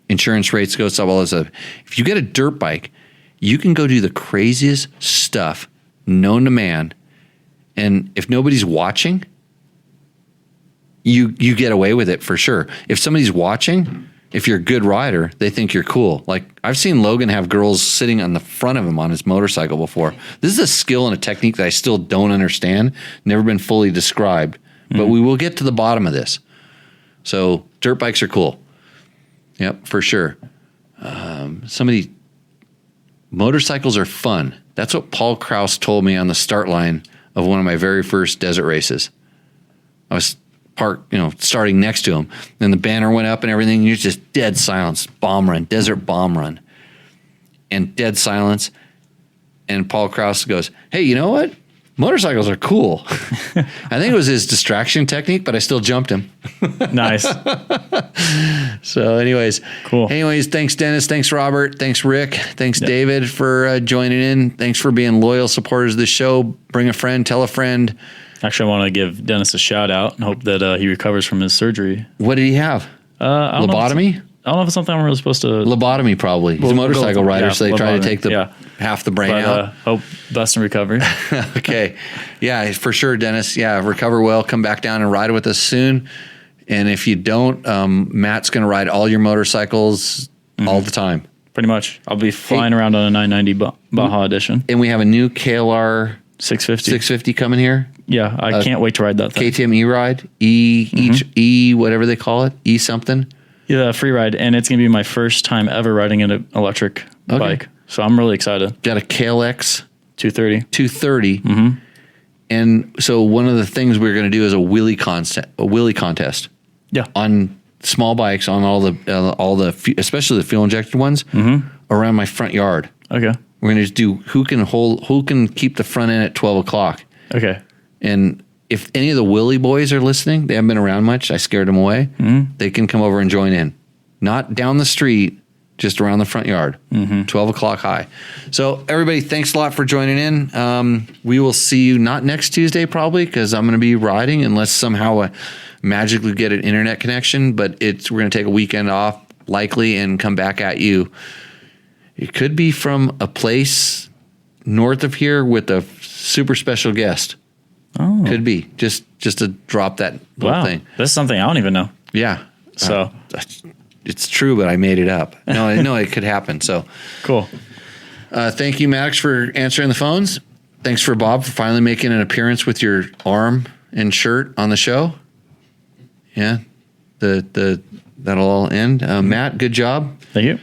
Insurance rates go up, all this stuff. If you get a dirt bike, you can go do the craziest stuff known to man. And if nobody's watching, you get away with it for sure. If somebody's watching, if you're a good rider, they think you're cool. Like I've seen Logan have girls sitting on the front of him on his motorcycle before. This is a skill and a technique that I still don't understand, never been fully described, but we will get to the bottom of this. So dirt bikes are cool. Yep, for sure. Motorcycles are fun. That's what Paul Krause told me on the start line of one of my very first desert races. I was parked, starting next to him. Then the banner went up and everything. And you're just dead silence. Bomb run, desert bomb run. And dead silence. And Paul Krause goes, hey, you know what? Motorcycles are cool. I think it was his distraction technique, but I still jumped him. Nice. So anyways, cool. Anyways, thanks, Dennis. Thanks, Robert. Thanks, Rick. Thanks, David, for joining in. Thanks for being loyal supporters of the show. Bring a friend, tell a friend. Actually, I want to give Dennis a shout out and hope that he recovers from his surgery. What did he have? Lobotomy? I don't know if it's something I'm really supposed to. Lobotomy, probably. He's a motorcycle rider, so they try to take half the brain out. Hope best in recovery. Okay. Yeah, for sure, Dennis. Yeah, recover well. Come back down and ride with us soon. And if you don't, Matt's going to ride all your motorcycles all the time. Pretty much. I'll be flying around on a 990 Baja Edition. And we have a new KLR 650 coming here. Yeah, I can't wait to ride that thing. KTM E-Ride, E whatever they call it, E something. Yeah, free ride, and it's going to be my first time ever riding an electric bike. So I'm really excited. Got a KLX 230. And so one of the things we're going to do is a wheelie contest. Yeah. On small bikes, on all the especially the fuel injected ones around my front yard. Okay. We're going to do who can keep the front end at 12 o'clock. Okay. And if any of the Willie boys are listening, they haven't been around much. I scared them away. They can come over and join in. Not down the street, just around the front yard. 12 o'clock high. So everybody, thanks a lot for joining in. We will see you not next Tuesday probably because I'm going to be riding unless somehow I magically get an internet connection. But we're going to take a weekend off likely and come back at you. It could be from a place north of here with a super special guest. Oh. Could be. Just to drop that little thing. That's something I don't even know. Yeah. So it's true, but I made it up. No, I know it could happen. So cool. Thank you, Maddox, for answering the phones. Thanks for Bob for finally making an appearance with your arm and shirt on the show. Yeah. That'll all end. Matt, good job. Thank you.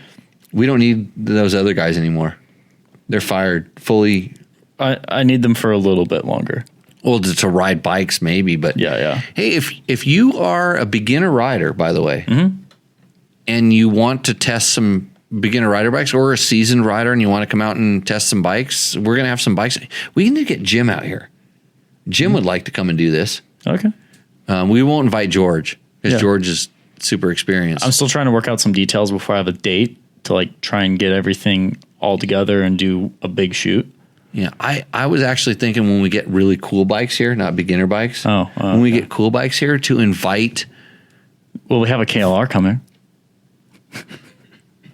We don't need those other guys anymore. They're fired fully. I need them for a little bit longer. Well, to ride bikes maybe, but yeah. Hey, if you are a beginner rider, by the way, and you want to test some beginner rider bikes or a seasoned rider and you want to come out and test some bikes, we're going to have some bikes. We need to get Jim out here. Jim would like to come and do this. Okay. We won't invite George because George is super experienced. I'm still trying to work out some details before I have a date to try and get everything all together and do a big shoot. Yeah, I was actually thinking when we get really cool bikes here, not beginner bikes. When we get cool bikes here, to invite. Well, we have a KLR coming.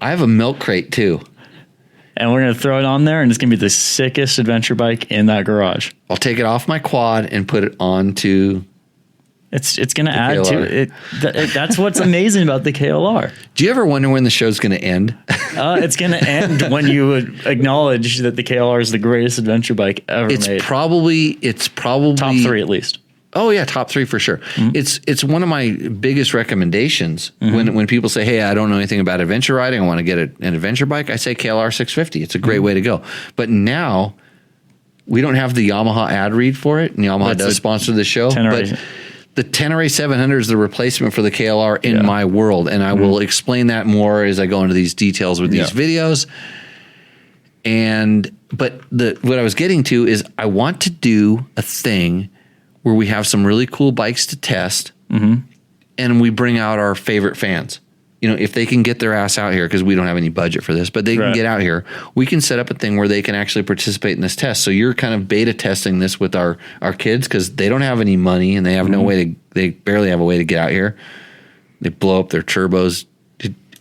I have a milk crate too. And we're going to throw it on there, and it's going to be the sickest adventure bike in that garage. I'll take it off my quad and put it onto. It's going to add to it. That's what's amazing about the KLR. Do you ever wonder when the show's going to end? It's going to end when you would acknowledge that the KLR is the greatest adventure bike ever made. It's probably top 3 at least. Oh yeah, top 3 for sure. Mm-hmm. It's one of my biggest recommendations when people say, "Hey, I don't know anything about adventure riding. I want to get an adventure bike." I say KLR 650. It's a great way to go. But now we don't have the Yamaha ad read for it, and Yamaha does sponsor the show. But the Tenere 700 is the replacement for the KLR in my world, and I will explain that more as I go into these details with these videos. But what I was getting to is I want to do a thing where we have some really cool bikes to test, and we bring out our favorite fans. You know, if they can get their ass out here, because we don't have any budget for this, but they can get out here, we can set up a thing where they can actually participate in this test. So you're kind of beta testing this with our kids, because they don't have any money and they have no way to, they barely have a way to get out here. They blow up their turbos.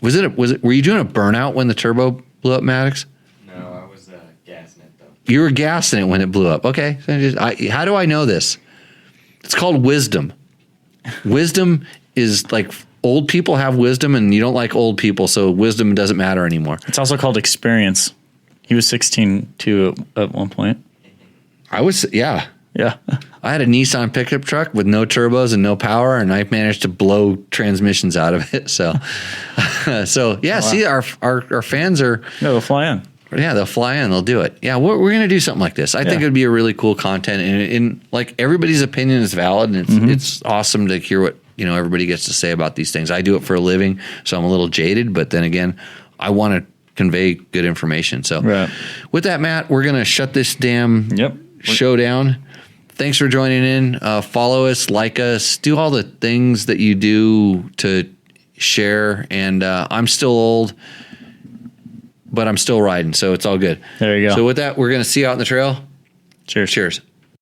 Were you doing a burnout when the turbo blew up, Maddox? No, I was gassing it though. You were gassing it when it blew up. Okay. So how do I know this? It's called wisdom. Wisdom is like old people have wisdom, and you don't like old people, so wisdom doesn't matter anymore. It's also called experience. He was 16 too at one point. I was, yeah. I had a Nissan pickup truck with no turbos and no power, and I managed to blow transmissions out of it. So, see, our fans are. Yeah, they'll fly in. Yeah, they'll fly in. They'll do it. Yeah, we're going to do something like this. I think it would be a really cool content, and like everybody's opinion is valid, and it's awesome to hear what everybody gets to say about these things. I do it for a living, so I'm a little jaded, but then again, I want to convey good information. So, with that, Matt, we're going to shut this damn show down. Thanks for joining in. Follow us, like us, do all the things that you do to share. And I'm still old, but I'm still riding, so it's all good. There you go. So with that, we're going to see you out in the trail. Cheers. Cheers.